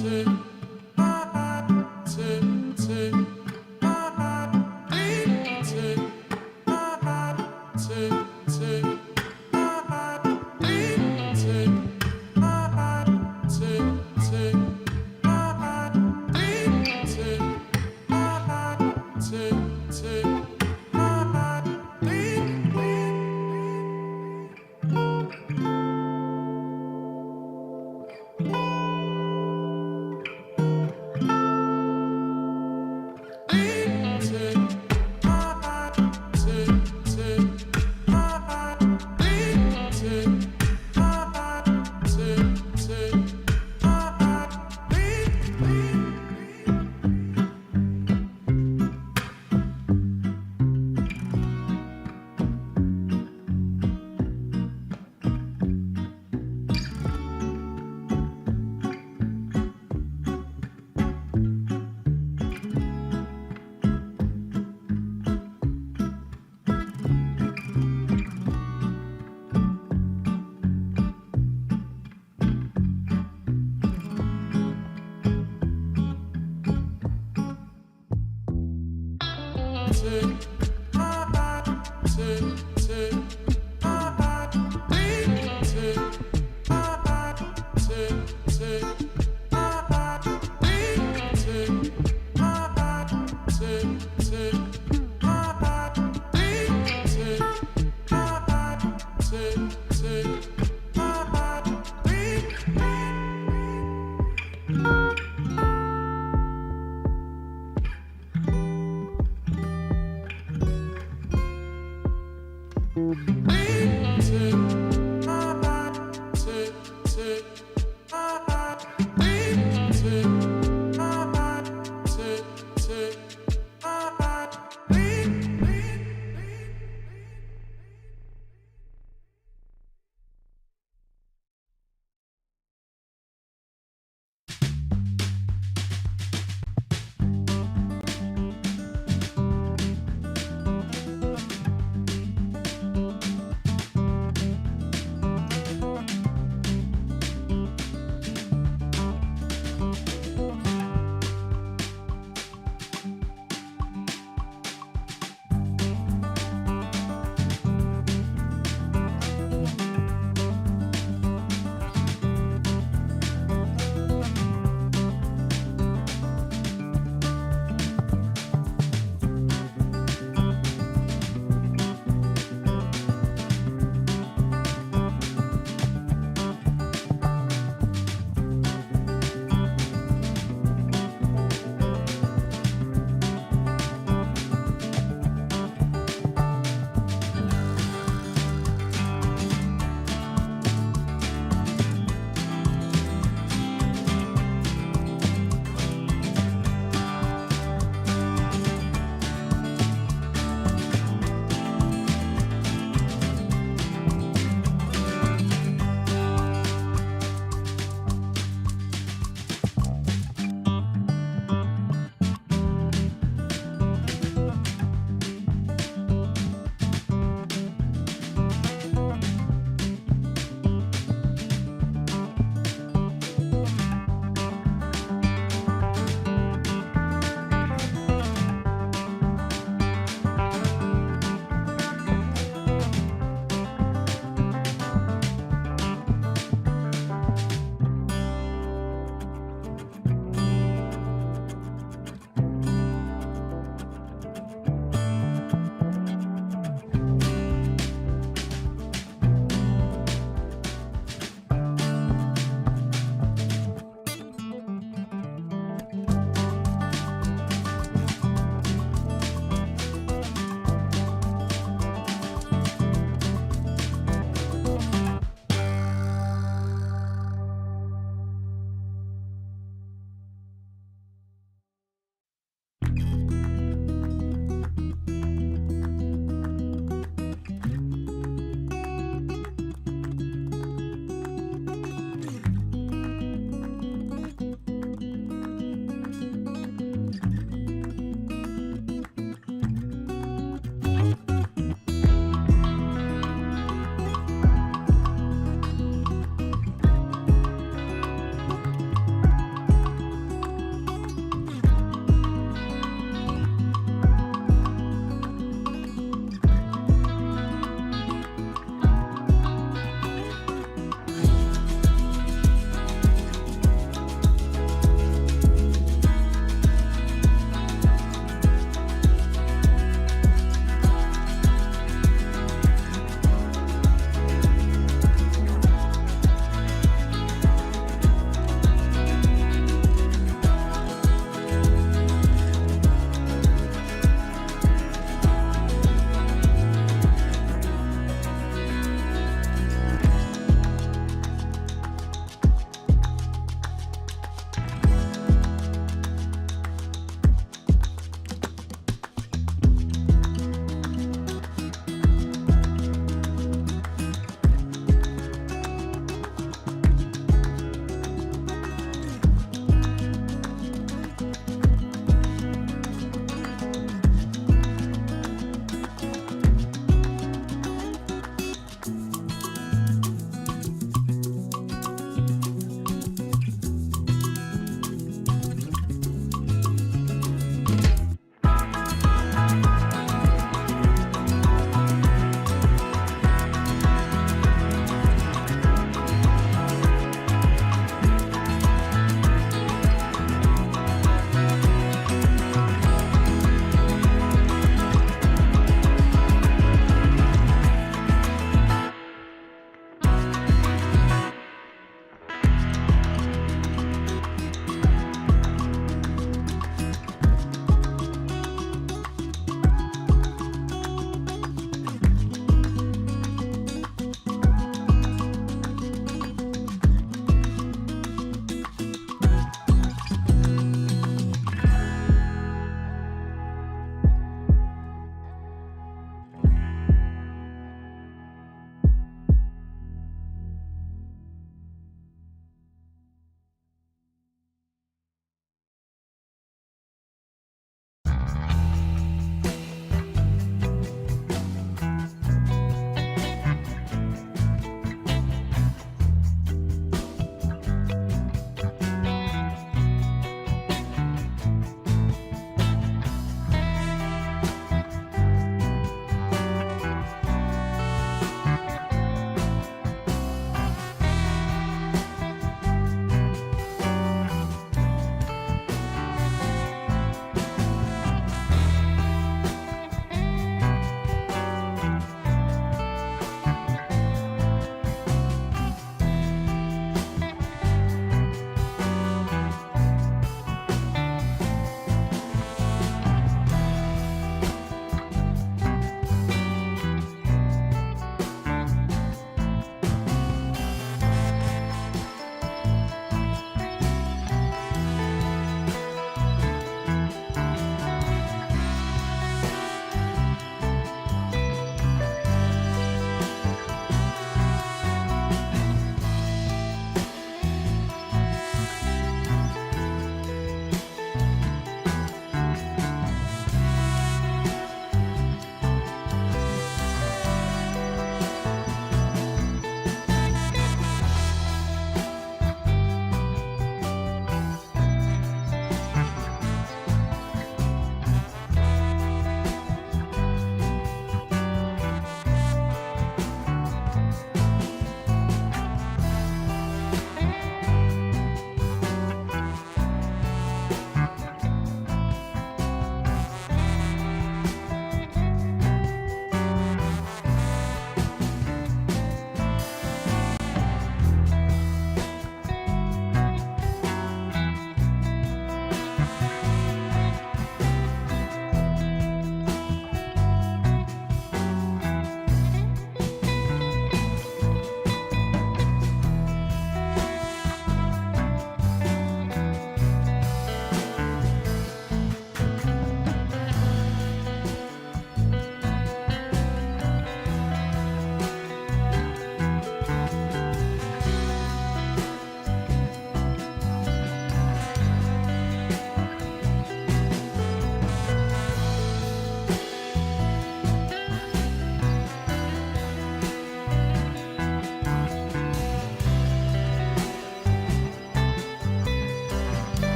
Hey.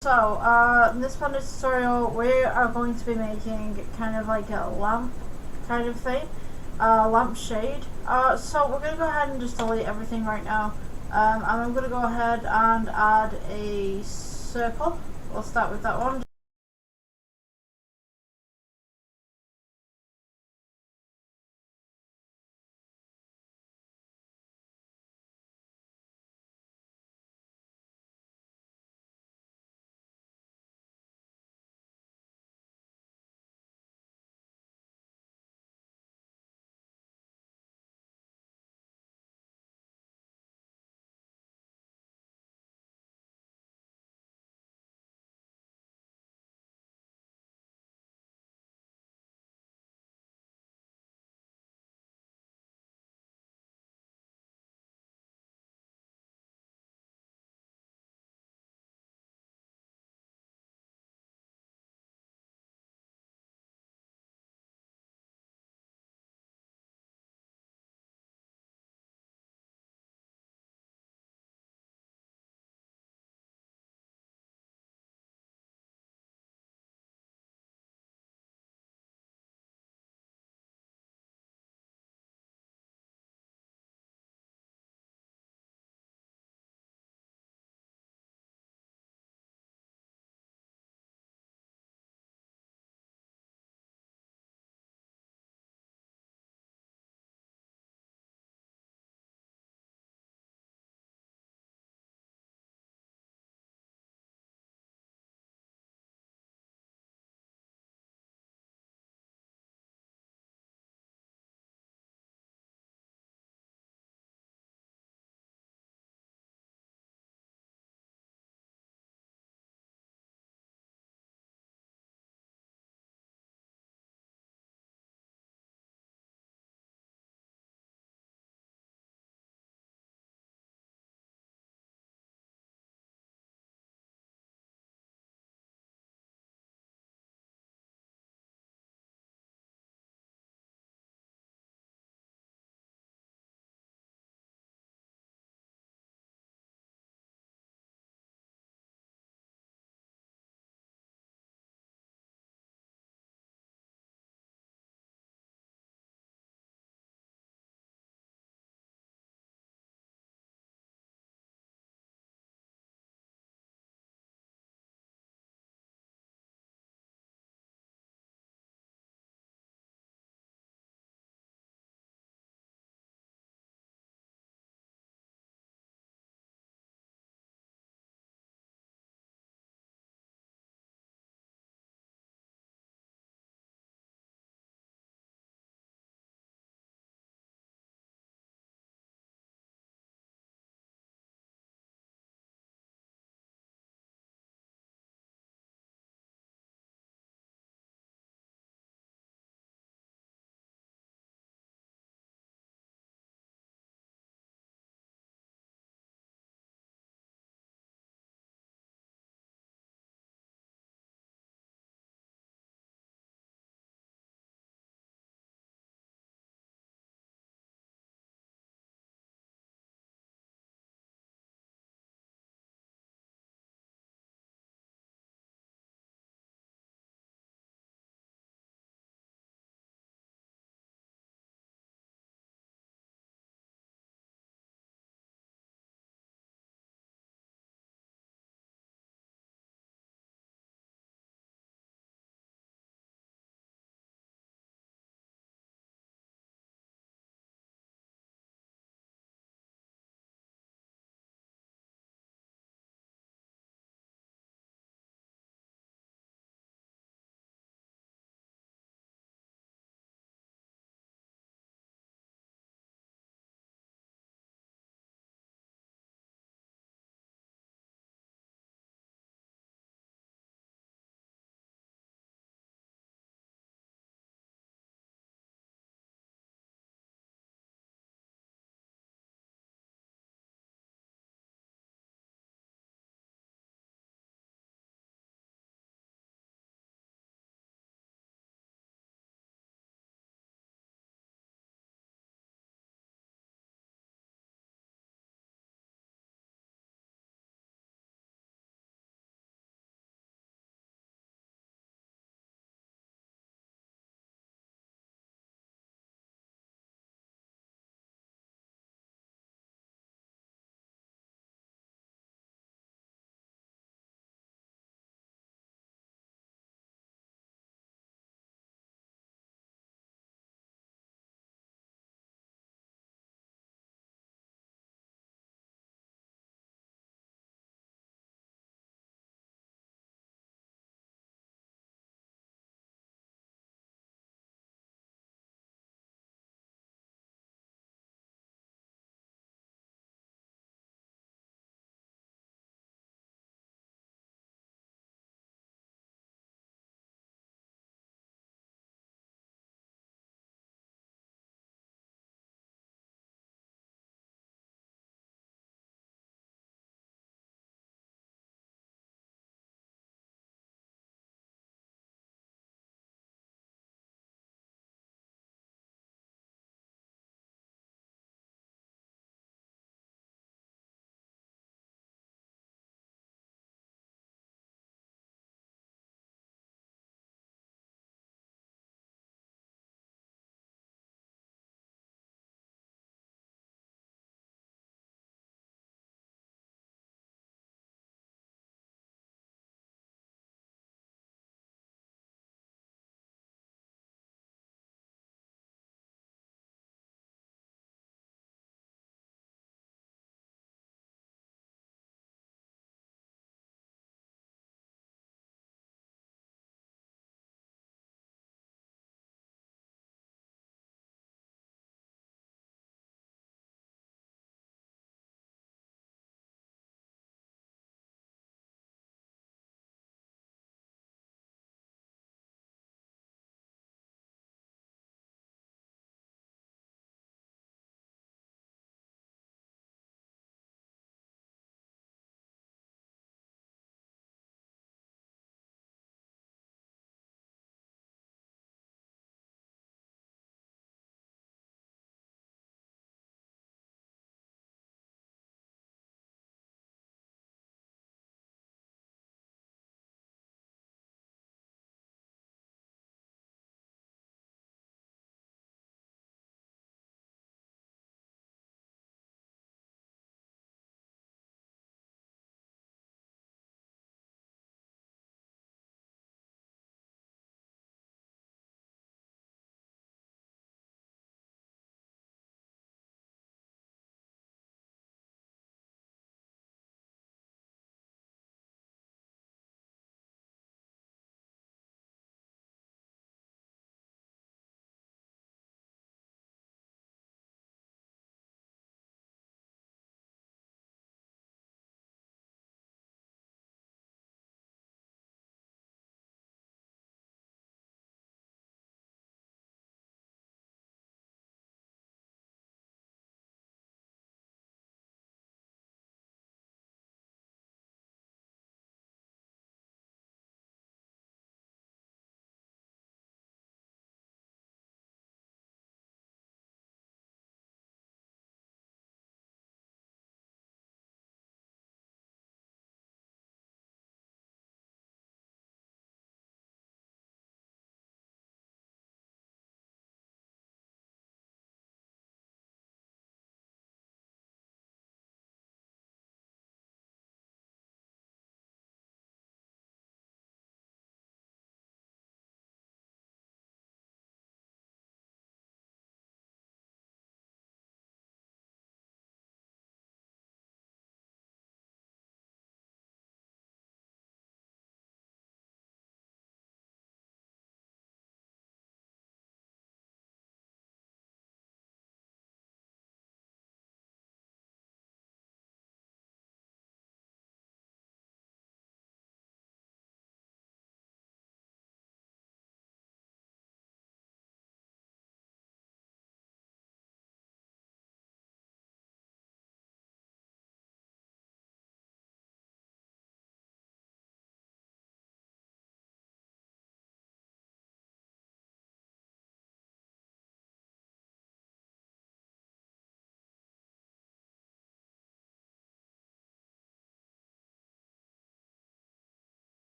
In this part of the tutorial, we are going to be making kind of like a lamp kind of thing, lamp shade. So we're going to go ahead and just delete everything right now. And I'm going to go ahead and add a circle. We'll start with that one.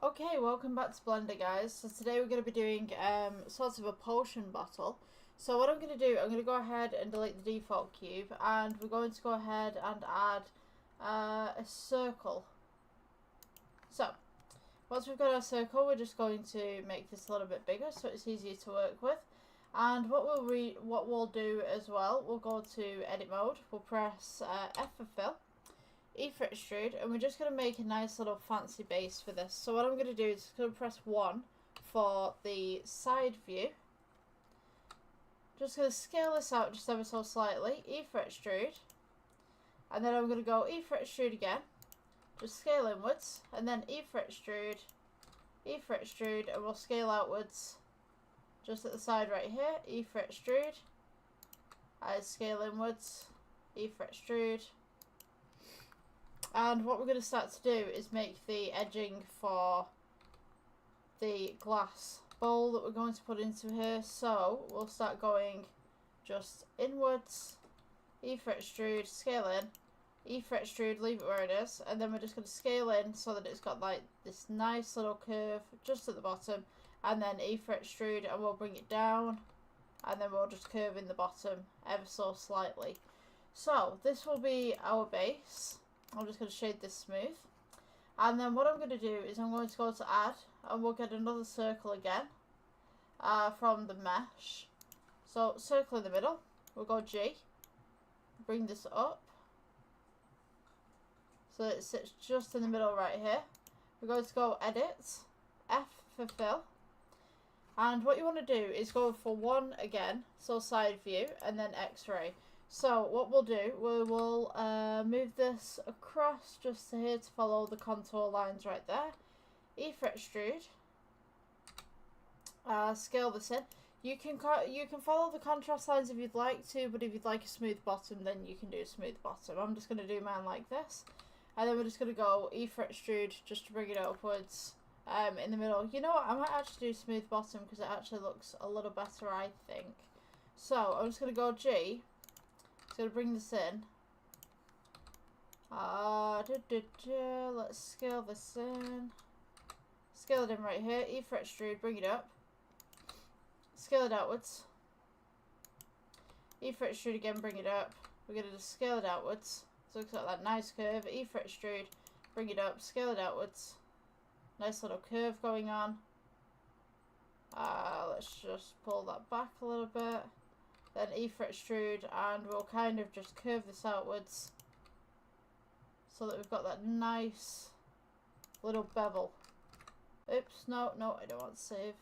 Okay, welcome back to Blender, guys. So today we're going to be doing sort of a potion bottle. So what I'm going to do, I'm going to go ahead and delete the default cube, and we're going to go ahead and add a circle. So once we've got our circle, we're just going to make this a little bit bigger so it's easier to work with. And what we'll do as well, we'll go to edit mode, we'll press F for fill, E for extrude, and we're just going to make a nice little fancy base for this. So what I'm going to do is going to press 1 for the side view. Just going to scale this out just ever so slightly, E for extrude, and then I'm going to go E for extrude again, just scale inwards, and then E for extrude, E for extrude, and we'll scale outwards just at the side right here, E for extrude, and scale inwards, E for extrude. And what we're going to start to do is make the edging for the glass bowl that we're going to put into here. So we'll start going just inwards, E for extrude, scale in, E for extrude, leave it where it is, and then we're just going to scale in so that it's got like this nice little curve just at the bottom, and then E for extrude, and we'll bring it down, and then we'll just curve in the bottom ever so slightly. So this will be our base. I'm just going to shade this smooth. And then what I'm going to do is I'm going to go to add, and we'll get another circle again from the mesh. So circle in the middle, we'll go G, bring this up so that it sits just in the middle right here. We're going to go edit, F for fill. And what you want to do is go for 1 again, so side view, and then X-ray. So what we'll do, we will move this across just to here to follow the contour lines right there. E for extrude. Scale this in. You can follow the contrast lines if you'd like to, but if you'd like a smooth bottom, then you can do a smooth bottom. I'm just going to do mine like this, and then we're just going to go E for extrude just to bring it upwards in the middle. You know what? I might actually do smooth bottom because it actually looks a little better, I think. So I'm just going to go G. Just going to bring this in. Let's scale this in. Scale it in right here. E for extrude, bring it up. Scale it outwards. E for extrude again, bring it up. We're going to just scale it outwards. So it's got that nice curve. E for extrude, bring it up, scale it outwards. Nice little curve going on. Let's just pull that back a little bit. Then E for extrude, and we'll kind of just curve this outwards so that we've got that nice little bevel. Oops, no, I don't want to save.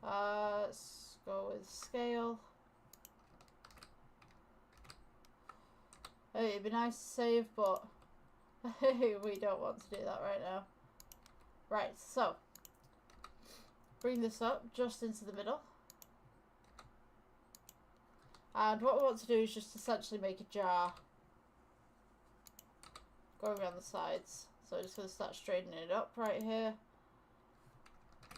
Let's go with scale. Hey, it'd be nice to save, but we don't want to do that right now. Right, so bring this up just into the middle. And what we want to do is just essentially make a jar going around the sides. So I'm just going to start straightening it up right here.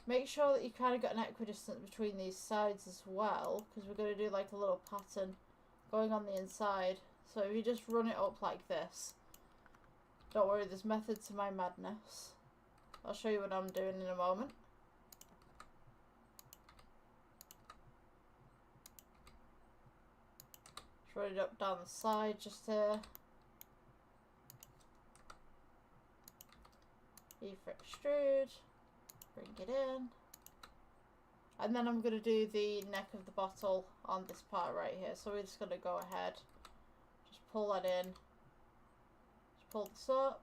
Make sure that you kind of got an equidistance between these sides as well, because we're going to do like a little pattern going on the inside. So if you just run it up like this, don't worry, there's method to my madness. I'll show you what I'm doing in a moment. Just run it up down the side just here. E for extrude, bring it in. And then I'm going to do the neck of the bottle on this part right here. So we're just going to go ahead, just pull that in. Just pull this up.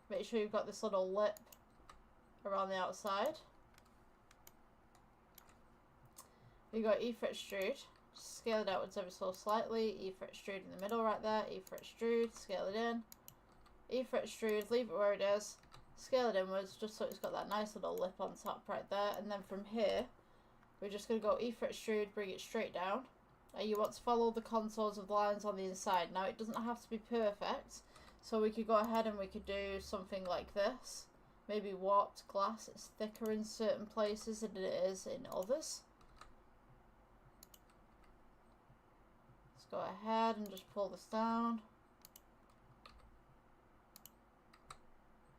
Make sure you've got this little lip around the outside. You got E for extrude, scale it outwards ever so slightly, E for extrude in the middle right there, E for extrude, scale it in, E for extrude, leave it where it is, scale it inwards just so it's got that nice little lip on top right there, and then from here we're just going to go E for extrude, bring it straight down, and you want to follow the contours of the lines on the inside. Now it doesn't have to be perfect, so we could go ahead and we could do something like this. Maybe warped glass, it's thicker in certain places than it is in others. Let's go ahead and just pull this down.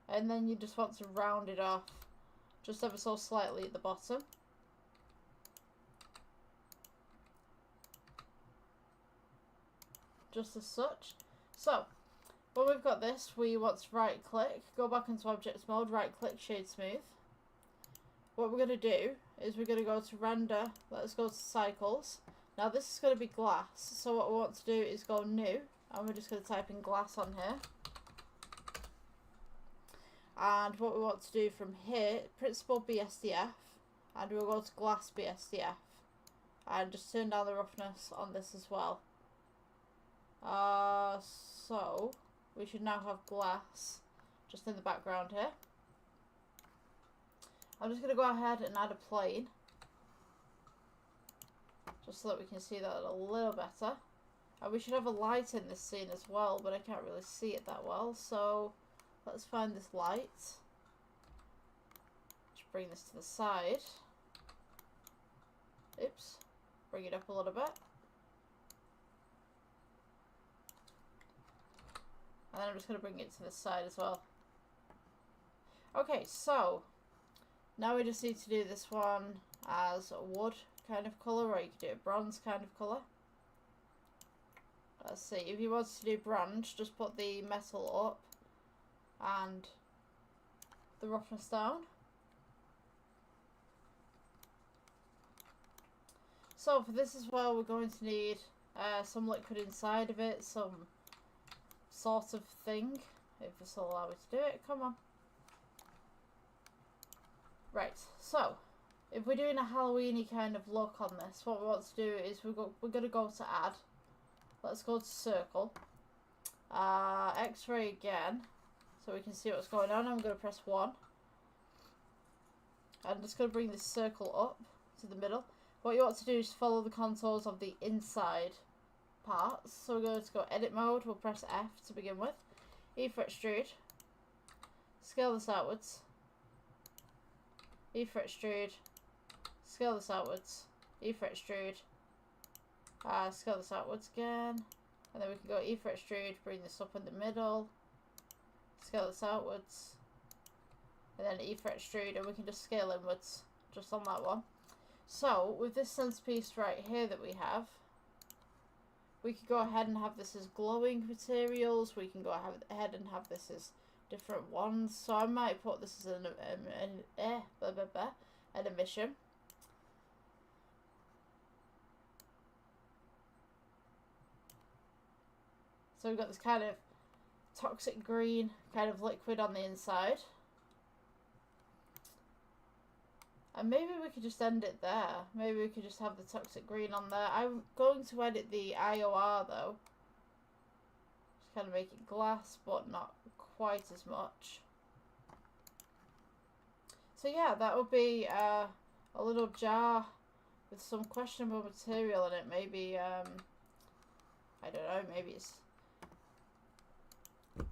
and then you just want to round it off just ever so slightly at the bottom. Just as such. So, when we've got this, we want to right click, go back into object mode, right click, shade smooth. What we're going to do is we're going to go to render, let's go to cycles. Now this is going to be glass, so what we want to do is go new, and we're just going to type in glass on here. And what we want to do from here, principal BSDF, and we'll go to glass BSDF. And just turn down the roughness on this as well. So we should now have glass just in the background here. I'm just going to go ahead and add a plane, just so that we can see that a little better. And we should have a light in this scene as well, but I can't really see it that well, so let's find this light. Just bring this to the side. Oops, bring it up a little bit. And then I'm just going to bring it to the side as well. Okay, so now we just need to do this one as a wood kind of colour, or you could do a bronze kind of colour. Let's see, if you wanted to do bronze, just put the metal up and the roughness down. So for this as well, we're going to need some liquid inside of it, some sort of thing, if this will allow me to do it. Come on. Right, so if we're doing a Halloweeny kind of look on this, what we want to do is we're going to go to add. Let's go to circle, X-ray again, so we can see what's going on. I'm going to press 1. I'm just going to bring this circle up to the middle. What you want to do is follow the contours of the inside parts. So we're going to go edit mode, we'll press F to begin with. E for extrude. Scale this outwards. E for extrude. Scale this outwards. E for extrude. Scale this outwards again. And then we can go E for extrude, bring this up in the middle. Scale this outwards. And then E for extrude, and we can just scale inwards, just on that one. So, with this centerpiece right here that we have, we could go ahead and have this as glowing materials. We can go ahead and have this as different ones. So I might put this as an emission. So we've got this kind of toxic green kind of liquid on the inside. And maybe we could just end it there. Maybe we could just have the toxic green on there. I'm going to edit the IOR though. Just kind of make it glass, but not quite as much. So yeah, that would be a little jar with some questionable material in it. Maybe, I don't know, maybe it's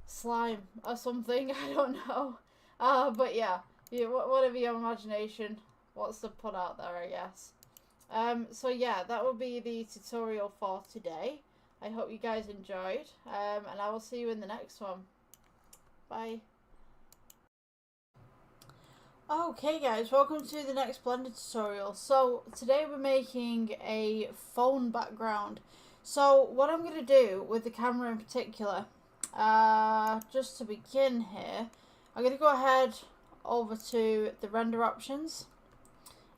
slime or something. I don't know. But yeah, whatever your imagination wants to put out there, I guess. So yeah, that will be the tutorial for today. I hope you guys enjoyed, and I will see you in the next one. Bye. Okay guys, welcome to the next Blender tutorial. So today we're making a phone background. So what I'm going to do with the camera in particular, just to begin here, I'm going to go ahead over to the render options,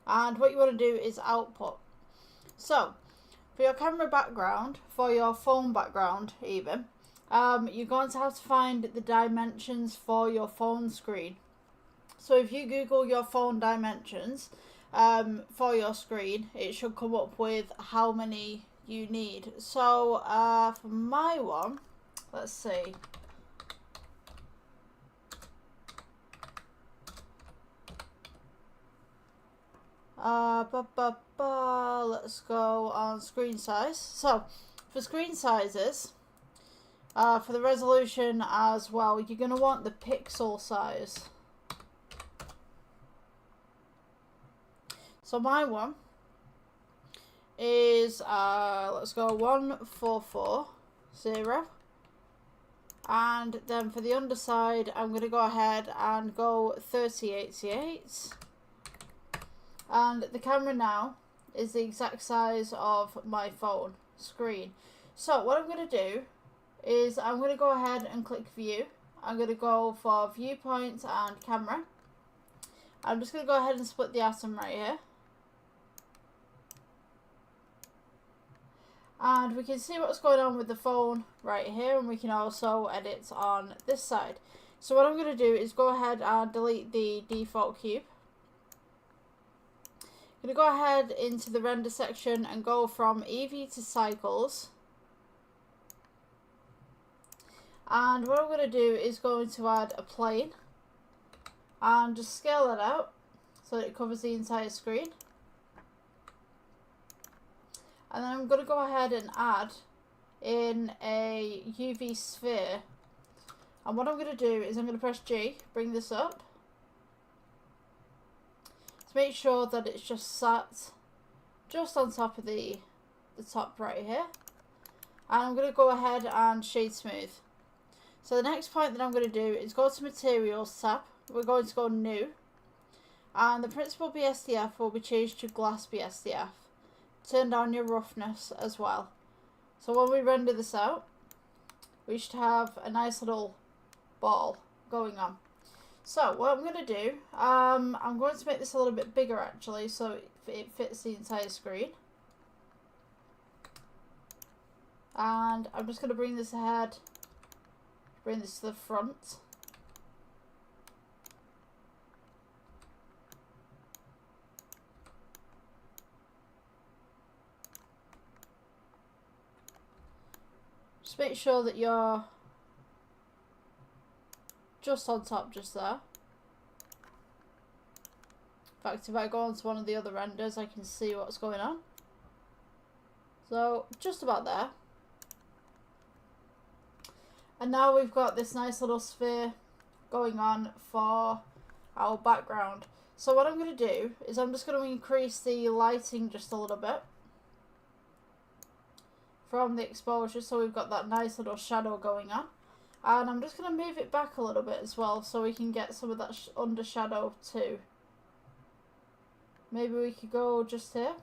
and what you want to do is output. So for your camera background, for your phone background even, you're going to have to find the dimensions for your phone screen. So if you Google your phone dimensions for your screen, it should come up with how many you need. So for my one, let's see. Let's go on screen size. So for screen sizes, for the resolution as well, you're going to want the pixel size. So my one is, let's go 1440 And then for the underside, I'm going to go ahead and go 3088. And the camera now is the exact size of my phone screen. So what I'm going to do is I'm going to go ahead and click view. I'm going to go for viewpoint and camera. I'm just going to go ahead and split the atom right here. And we can see what's going on with the phone right here, and we can also edit on this side. So what I'm going to do is go ahead and delete the default cube. I'm going to go ahead into the render section and go from Eevee to cycles. And what I'm going to do is going to add a plane and just scale it out so that it covers the entire screen. And then I'm going to go ahead and add in a UV sphere. And what I'm going to do is I'm going to press G, bring this up, to make sure that it's just sat just on top of the top right here. And I'm going to go ahead and shade smooth. So the next point that I'm going to do is go to Materials tab. We're going to go New. And the Principled BSDF will be changed to Glass BSDF. Turn down your roughness as well. So when we render this out, we should have a nice little ball going on. So what I'm going to do, I'm going to make this a little bit bigger actually, so it fits the entire screen. And I'm just going to bring this ahead, bring this to the front. Just make sure that you're just on top, just there. In fact, if I go on to one of the other renders, I can see what's going on. So, just about there. And now we've got this nice little sphere going on for our background. So what I'm going to do is I'm just going to increase the lighting just a little bit from the exposure, so we've got that nice little shadow going on. And I'm just going to move it back a little bit as well, so we can get some of that under shadow too. Maybe we could go just here.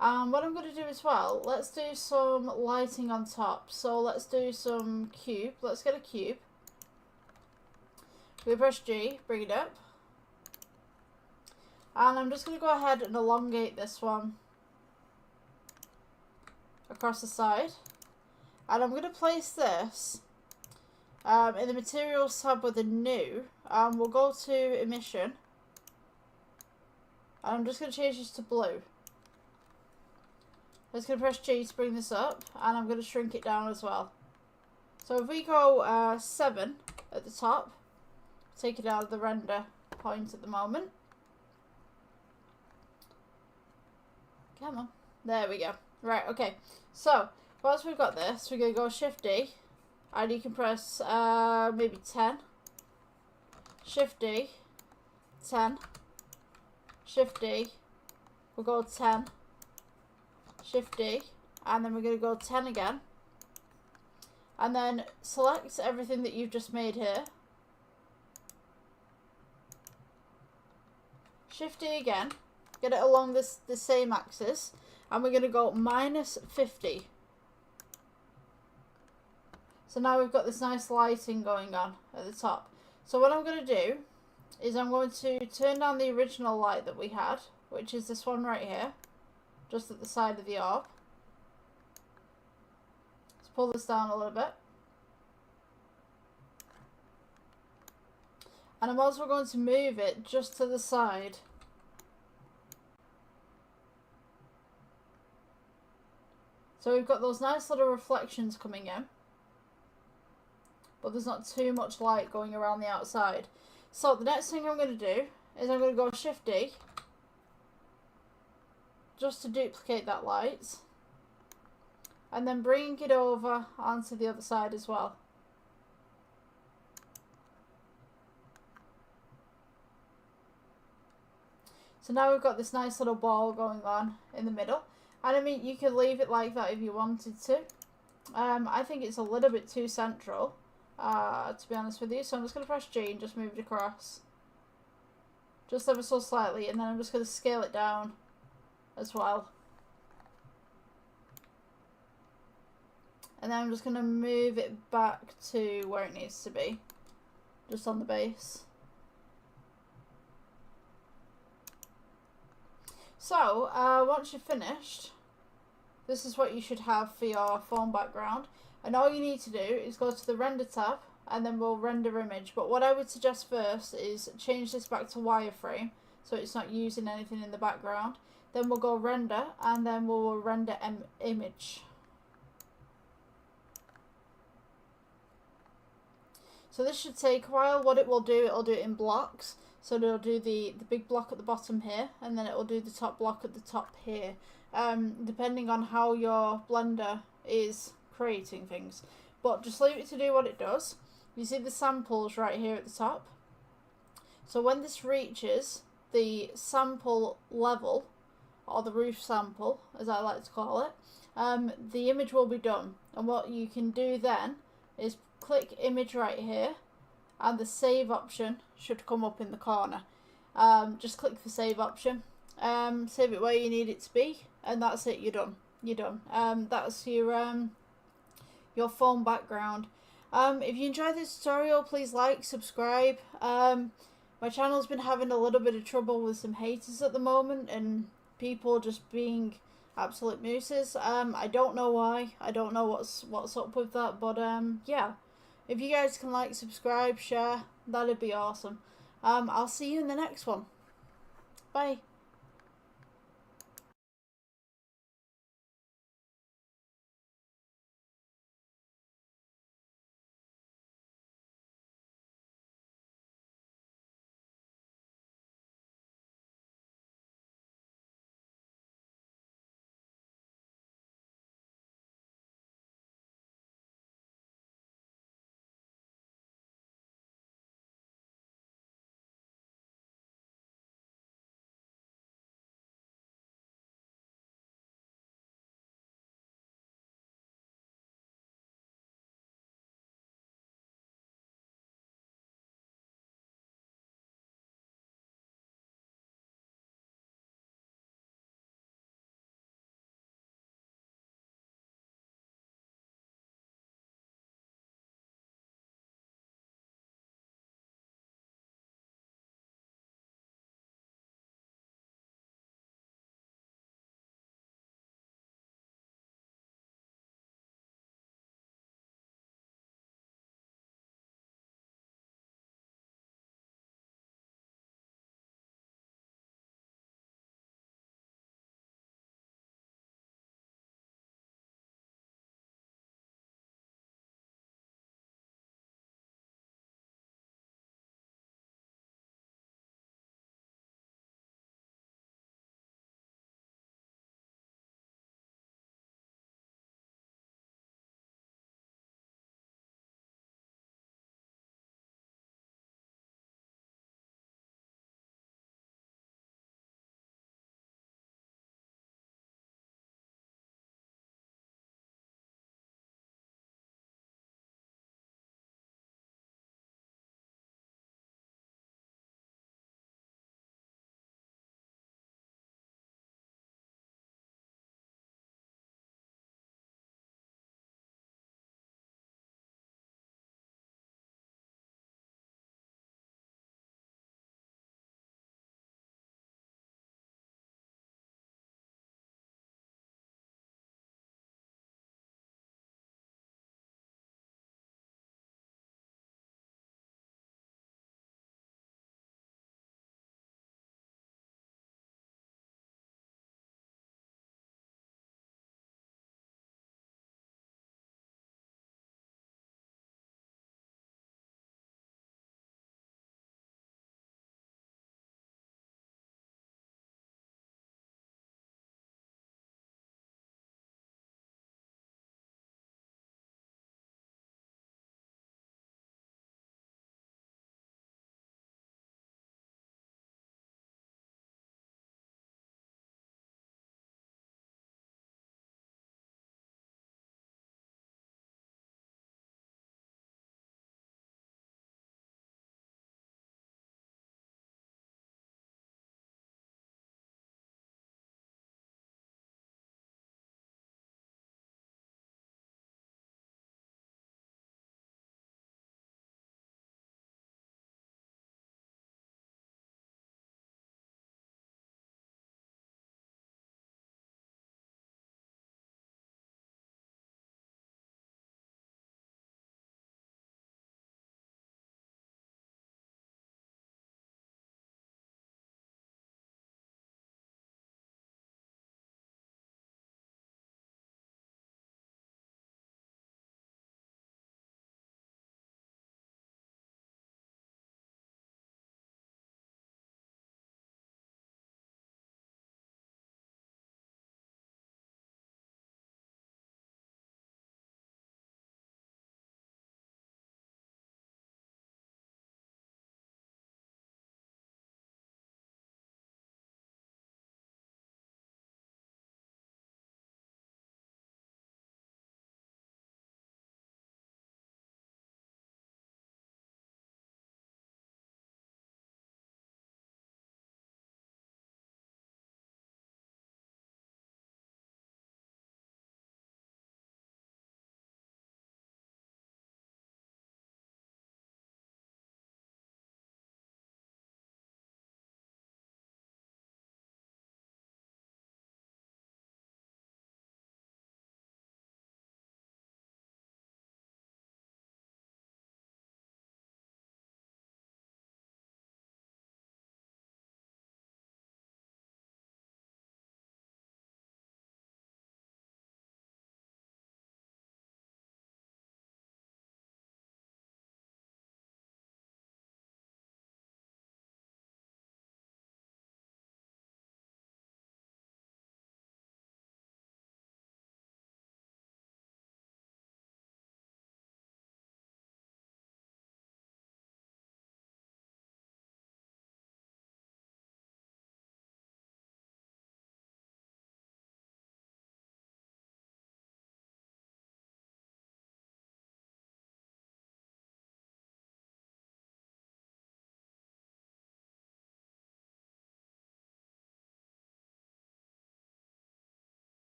And what I'm going to do as well, let's do some lighting on top. So let's do some cube. Let's get a cube. We press G, bring it up. And I'm just going to go ahead and elongate this one across the side. And I'm going to place this in the Materials tab with a New. We'll go to Emission. And I'm just going to change this to blue. I'm just going to press G to bring this up, and I'm going to shrink it down as well. So if we go 7 at the top, take it out of the render point at the moment. Come on. There we go. Right, okay. So, once we've got this, we're going to go Shift D, and you can press maybe 10. Shift D, 10. Shift D, we'll go 10. Shift D, and then we're going to go 10 again, and then select everything that you've just made here, Shift D again, get it along the same axis, and we're going to go -50. So now we've got this nice lighting going on at the top. So what I'm going to do is I'm going to turn down the original light that we had, which is this one right here, just at the side of the orb. Let's pull this down a little bit. And I'm also going to move it just to the side. So we've got those nice little reflections coming in, but there's not too much light going around the outside. So the next thing I'm going to do is I'm going to go Shift D, just to duplicate that light, and then bring it over onto the other side as well. So now we've got this nice little ball going on in the middle, and I mean you could leave it like that if you wanted to, I think it's a little bit too central, to be honest with you. So I'm just going to press G and just move it across. Just ever so slightly, and then I'm just going to scale it down as well. And then I'm just going to move it back to where it needs to be. Just on the base. So, once you're finished, this is what you should have for your phone background. And all you need to do is go to the render tab, and then we'll render image. But what I would suggest first is change this back to wireframe, so it's not using anything in the background. Then we'll go render, and then we'll render image. So this should take a while. What it will do, it'll do it in blocks. So it'll do the big block at the bottom here, and then it will do the top block at the top here. Depending on how your Blender is creating things. But just leave it to do what it does. You see the samples right here at the top. So when this reaches the sample level, or the roof sample, as I like to call it, the image will be done. And what you can do then is click image right here, and the save option should come up in the corner. Just click the save option, save it where you need it to be, and that's it. You're done. You're done. That's your phone background. If you enjoyed this tutorial, please like, subscribe. My channel's been having a little bit of trouble with some haters at the moment, and people just being absolute mooses. I don't know why. I don't know what's up with that, but yeah. If you guys can like, subscribe, share, that'd be awesome. I'll see you in the next one. Bye.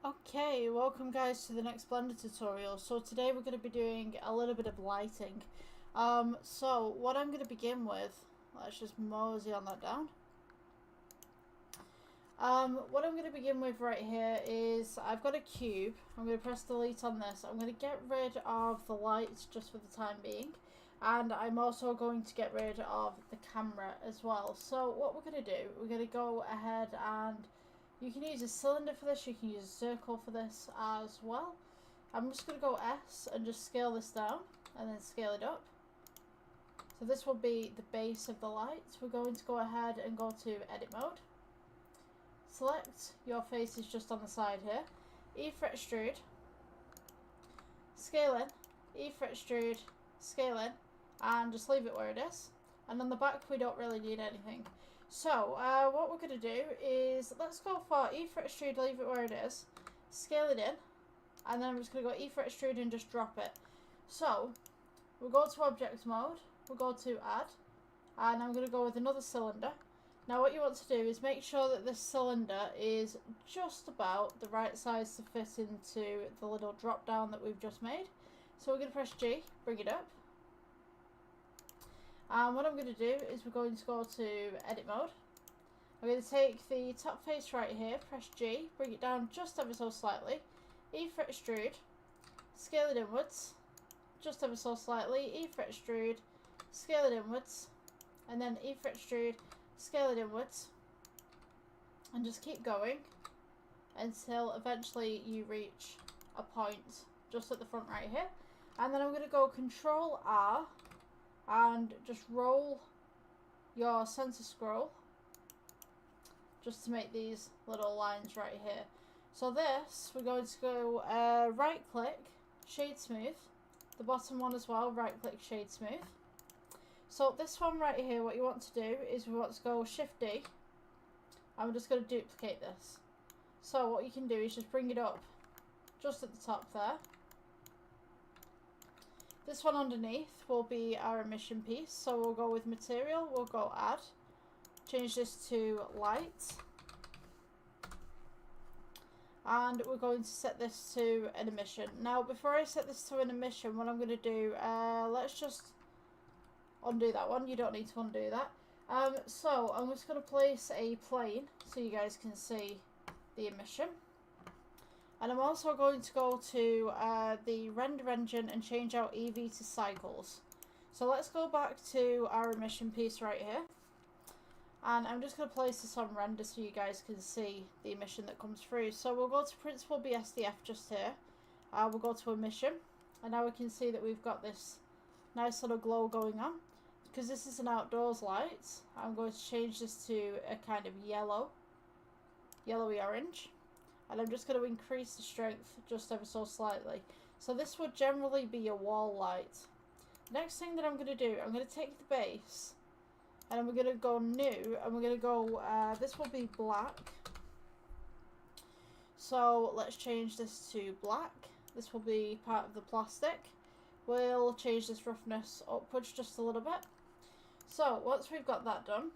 Okay, welcome guys to the next Blender tutorial. So today we're going to be doing a little bit of lighting. So what I'm going to begin with, let's just mosey on that down. What I'm going to begin with right here is I've got a cube. I'm going to press delete on this. I'm going to get rid of the lights just for the time being. And I'm also going to get rid of the camera as well. So what we're going to do, we're going to go ahead and you can use a cylinder for this, you can use a circle for this as well. I'm just going to go S and just scale this down and then scale it up. So this will be the base of the light. We're going to go ahead and go to edit mode. Select your faces just on the side here. E for extrude. Scale in. E for extrude. Scale in. And just leave it where it is. And on the back we don't really need anything. So what we're going to do is, let's go for E for extrude, leave it where it is. Scale it in. And then I'm just going to go E for extrude and just drop it. So we'll go to object mode. We'll go to add. And I'm going to go with another cylinder. Now what you want to do is make sure that this cylinder is just about the right size to fit into the little drop down that we've just made. So we're going to press G, bring it up. And what I'm going to do is we're going to go to edit mode. I'm going to take the top face right here, press G, bring it down just ever so slightly. E for extrude, scale it inwards, just ever so slightly. E for extrude, scale it inwards, and then E for extrude, scale it inwards, and just keep going until eventually you reach a point just at the front right here. And then I'm going to go Control R and just roll your center scroll just to make these little lines right here. So this, we're going to go right click, shade smooth, the bottom one as well, right click, shade smooth. So this one right here, what you want to do is we want to go Shift D, and we're just going to duplicate this. So what you can do is just bring it up just at the top there. This one underneath will be our emission piece, so we'll go with material, we'll go add, change this to light, and we're going to set this to an emission. Now before I set this to an emission, what I'm going to do, let's just undo that one, you don't need to undo that. So I'm just going to place a plane so you guys can see the emission. And I'm also going to go to the render engine and change out EV to cycles. So let's go back to our emission piece right here. And I'm just going to place this on render so you guys can see the emission that comes through. So we'll go to Principled BSDF just here. We'll go to emission. And now we can see that we've got this nice little glow going on. Because this is an outdoors light, I'm going to change this to a kind of yellowy orange. And I'm just going to increase the strength just ever so slightly. So this would generally be a wall light. Next thing that I'm going to do, I'm going to take the base and we're going to go new, and we're going to go, this will be black. So let's change this to black. This will be part of the plastic. We'll change this roughness upwards just a little bit. So once we've got that done,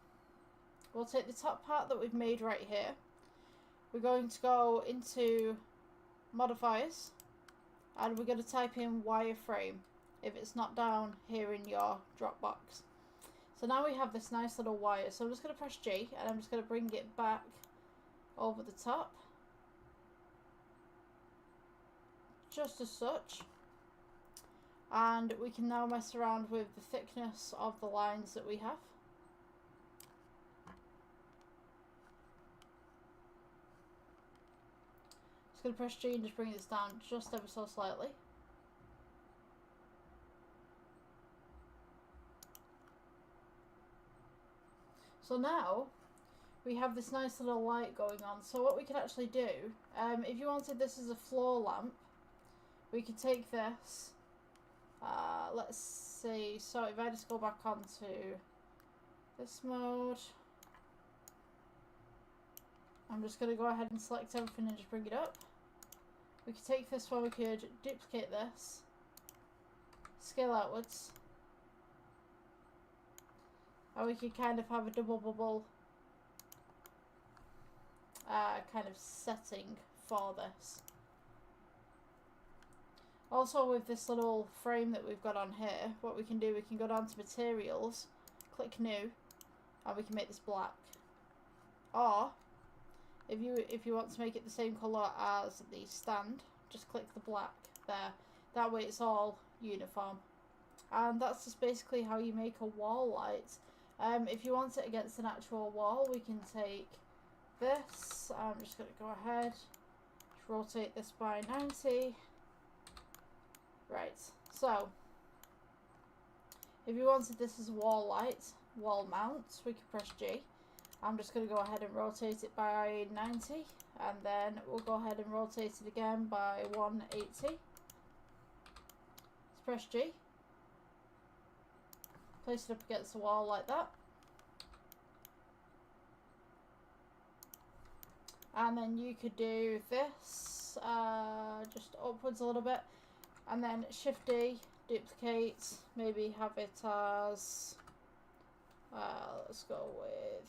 we'll take the top part that we've made right here. We're going to go into modifiers and we're going to type in wireframe if it's not down here in your Dropbox. So now we have this nice little wire. So I'm just going to press G and I'm just going to bring it back over the top. Just as such. And we can now mess around with the thickness of the lines that we have. Just going to press G and just bring this down just ever so slightly. So now we have this nice little light going on. So what we can actually do, if you wanted this as a floor lamp, we could take this, let's see, so if I just go back onto this mode, I'm just going to go ahead and select everything and just bring it up. We could take this one, we could duplicate this, scale outwards, and we could kind of have a double bubble kind of setting for this. Also, with this little frame that we've got on here, what we can do, we can go down to materials, click new, and we can make this black. Or if you want to make it the same colour as the stand, just click the black there. That way it's all uniform. And that's just basically how you make a wall light. If you want it against an actual wall, we can take this. I'm just going to go ahead, just rotate this by 90. Right, so if you wanted this as a wall light, wall mount, we can press G. I'm just going to go ahead and rotate it by 90, and then we'll go ahead and rotate it again by 180. Let's press G. Place it up against the wall like that. And then you could do this, just upwards a little bit. And then Shift D, duplicate, maybe have it as, let's go with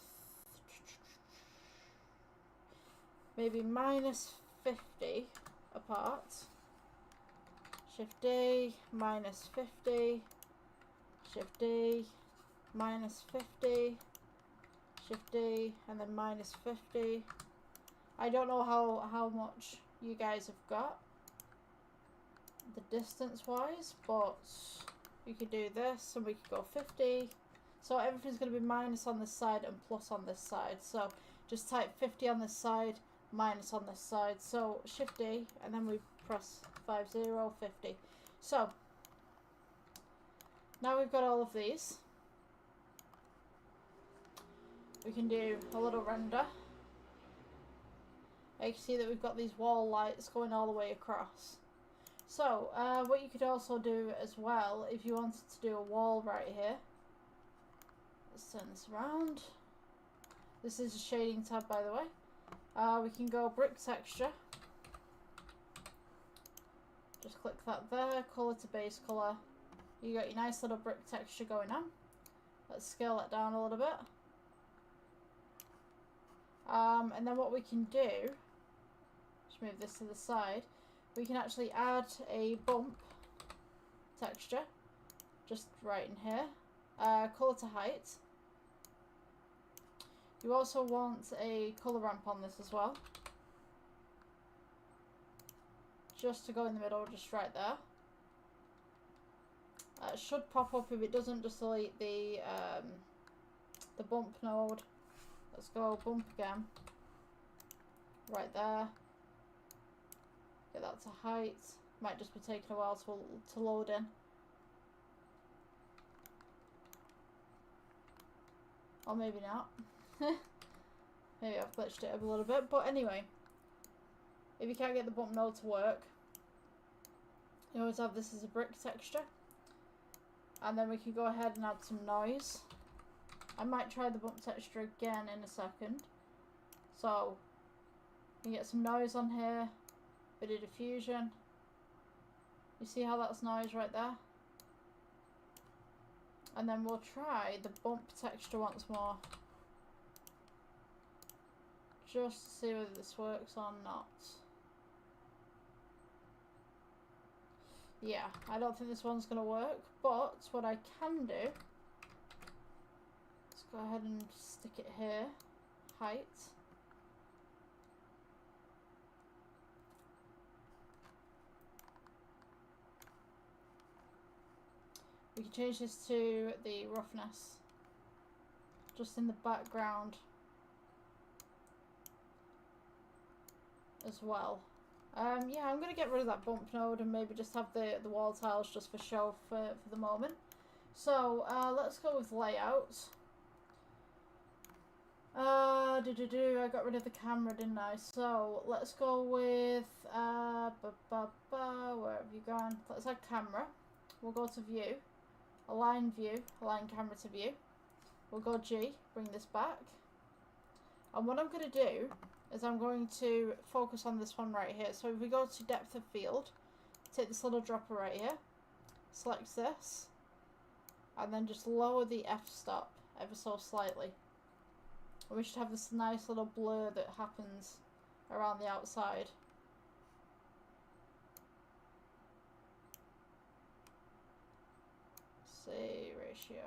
maybe -50 apart. Shift D, -50, Shift D, -50, Shift D, and then -50. I don't know how much you guys have got, the distance wise, but we could do this and we could go 50. So everything's going to be minus on this side and plus on this side. So just type 50 on this side, minus on this side. So Shift D, and then we press 50, So now we've got all of these. We can do a little render. You can see that we've got these wall lights going all the way across. So, what you could also do as well, if you wanted to do a wall right here, let's turn this around. This is a shading tab, by the way. We can go brick texture. Just click that there, colour to base colour. You got your nice little brick texture going on. Let's scale that down a little bit. And then what we can do, just move this to the side, we can actually add a bump texture, just right in here. Colour to height. You also want a colour ramp on this as well. Just to go in the middle, just right there. It should pop up. If it doesn't, just delete the bump node. Let's go bump again. Right there. Get that to height. Might just be taking a while to load in. Or maybe not. Maybe I've glitched it up a little bit. But anyway, if you can't get the bump node to work, you always have this as a brick texture. And then we can go ahead and add some noise. I might try the bump texture again in a second. So, you can get some noise on here. Bit of diffusion. You see how that's noise right there? And then we'll try the bump texture once more. Just to see whether this works or not. Yeah, I don't think this one's going to work, but what I can do, let's go ahead and stick it here, height. We can change this to the roughness, just in the background as well. Yeah, I'm going to get rid of that bump node and maybe just have the wall tiles just for show for the moment. So, let's go with layout. I got rid of the camera, didn't I? So, let's go with, where have you gone? Let's add camera. We'll go to view, align camera to view. We'll go G, bring this back. And what I'm going to do is I'm going to focus on this one right here. So if we go to depth of field, take this little dropper right here, select this, and then just lower the f-stop ever so slightly. And we should have this nice little blur that happens around the outside. say ratio.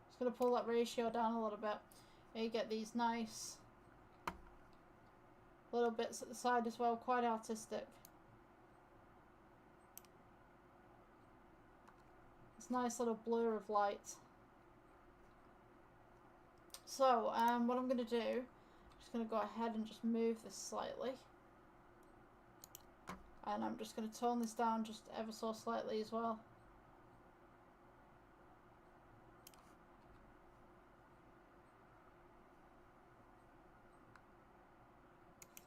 Just going to pull that ratio down a little bit. And you get these nice little bits at the side as well, quite artistic. It's nice little blur of light. So, what I'm going to do, I'm just going to go ahead and just move this slightly. And I'm just going to tone this down just ever so slightly as well.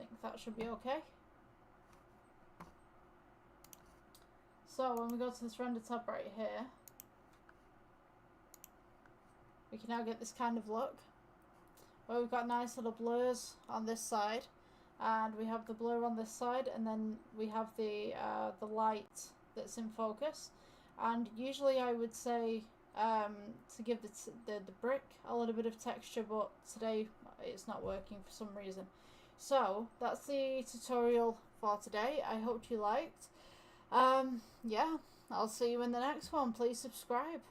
I think that should be okay. So when we go to this render tab right here, we can now get this kind of look where we've got nice little blurs on this side, and we have the blur on this side, and then we have the light that's in focus. And usually I would say to give the brick a little bit of texture, but today it's not working for some reason. So that's the tutorial for today. I hope you liked. Yeah, I'll see you in the next one. Please subscribe.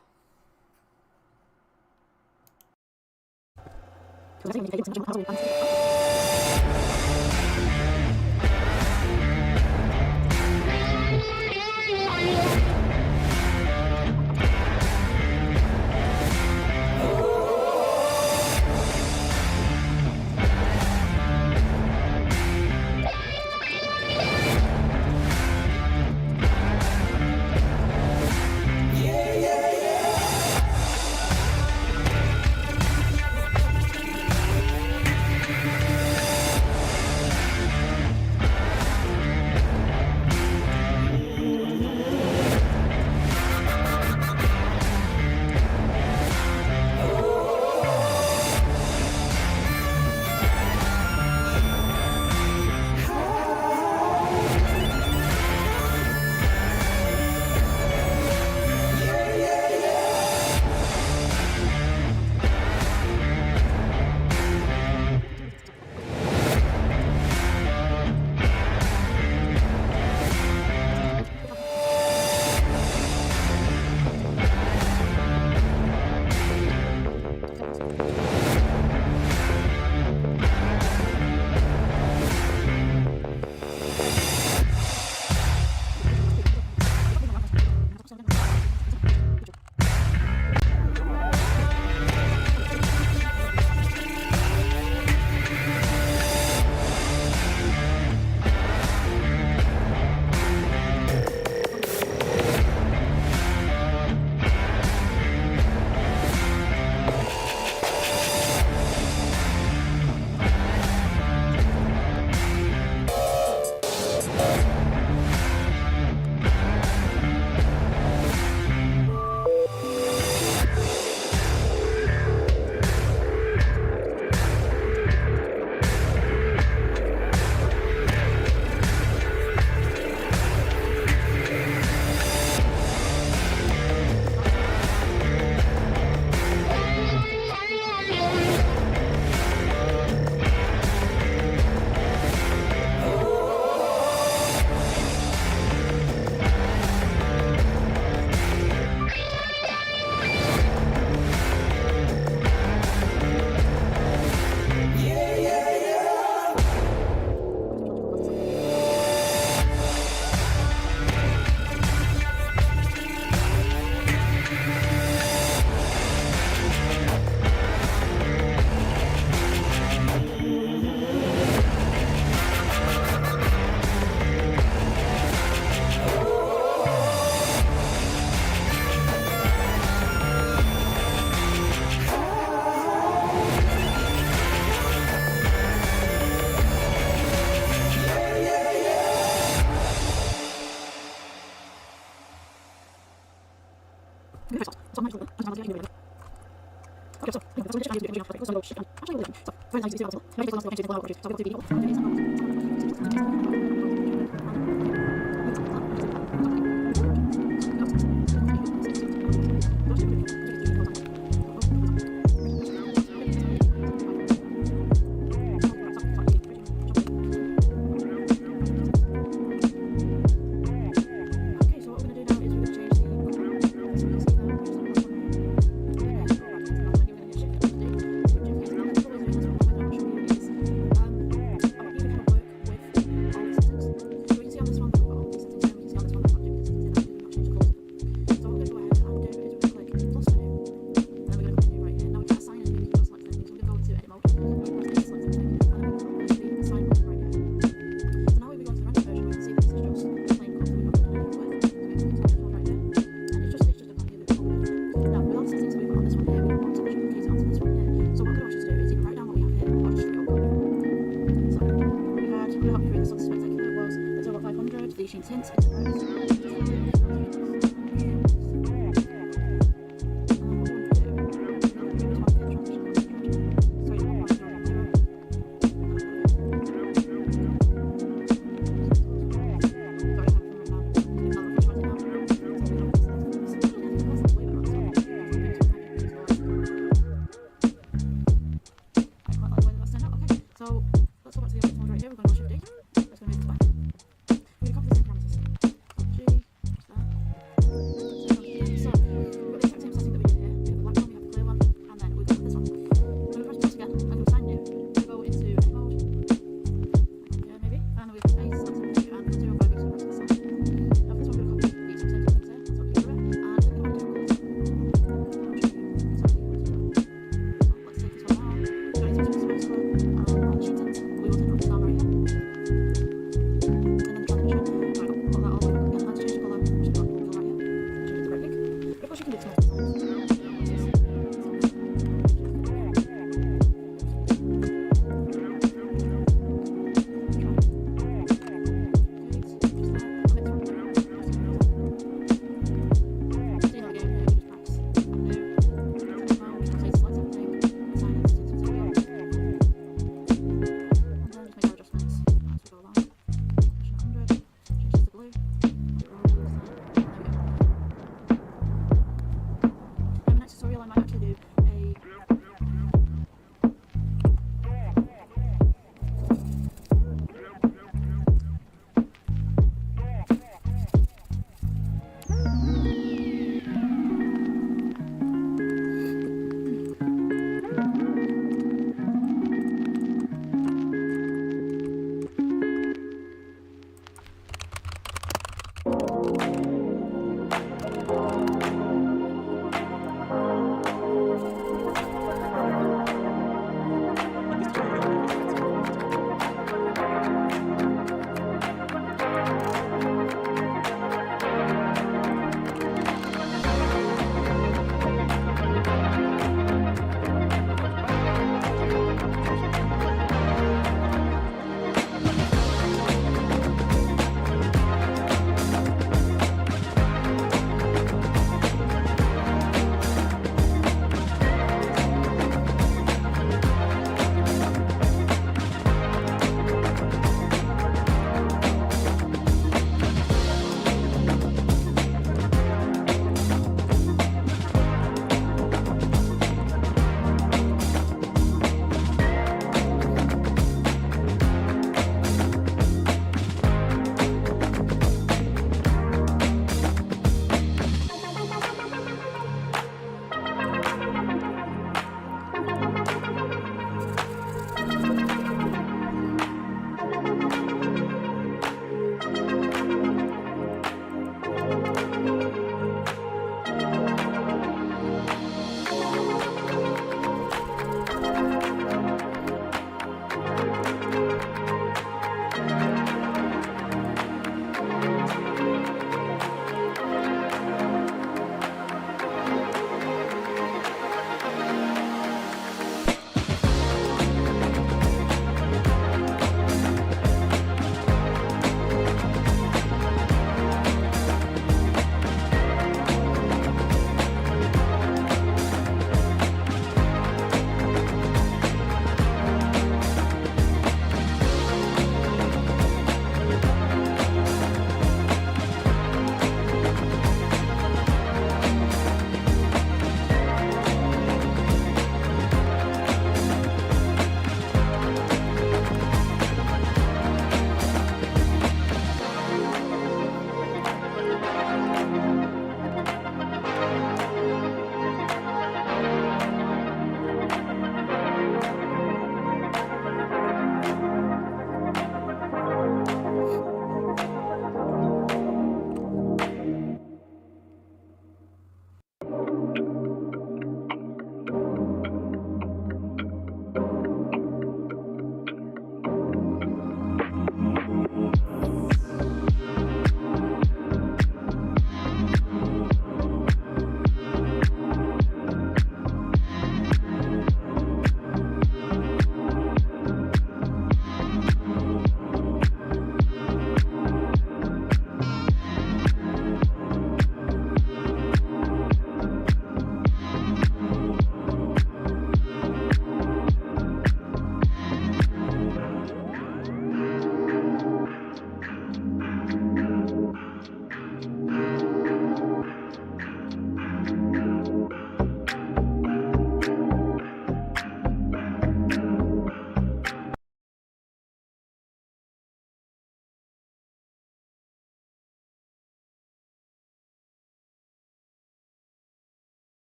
hints into So let's go back to the original right here. We're going to go Shift D. Let's go move this back. We're going to copy the same parameters.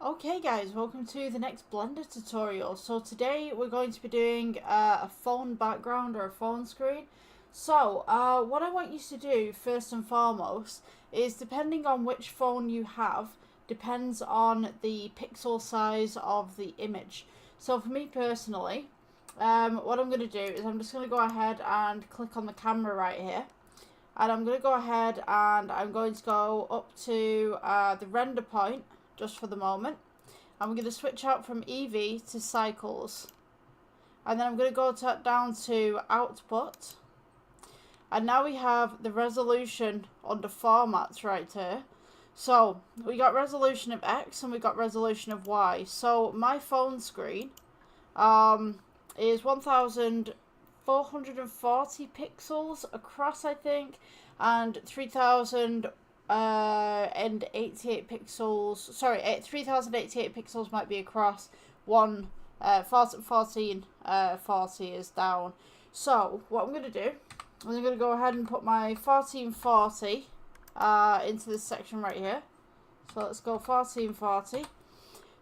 Okay guys, welcome to the next Blender tutorial. So today we're going to be doing a phone background or a phone screen. So what I want you to do first and foremost is, depending on which phone you have, depends on the pixel size of the image. So for me personally, what I'm going to do is I'm just going to go ahead and click on the camera right here. And I'm going to go ahead and I'm going to go up to the render point just for the moment. I'm going to switch out from EV to cycles. And then I'm going to go down to output. And now we have the resolution under formats right here. So we got resolution of X and we got resolution of Y. So my phone screen is 1440 pixels across, I think, and 3088 pixels. Sorry, 3088 pixels might be across. 1440 is down. So what I'm going to do is I'm going to go ahead and put my 1440 into this section right here. So let's go 1440.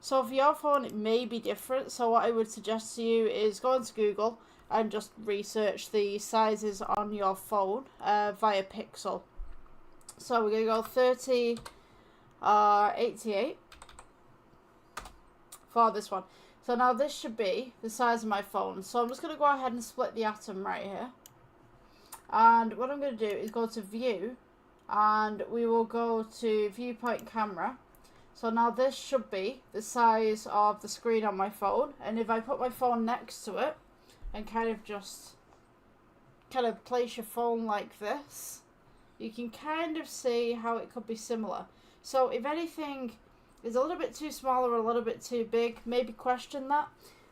So for your phone it may be different, so what I would suggest to you is go into Google and just research the sizes on your phone via pixel. So we're going to go 3088 for this one. So now this should be the size of my phone. So I'm just going to go ahead and split the atom right here. And what I'm going to do is go to view, and we will go to viewpoint camera. So now this should be the size of the screen on my phone. And if I put my phone next to it and kind of place your phone like this, you can kind of see how it could be similar. So if anything is a little bit too small or a little bit too big, maybe question that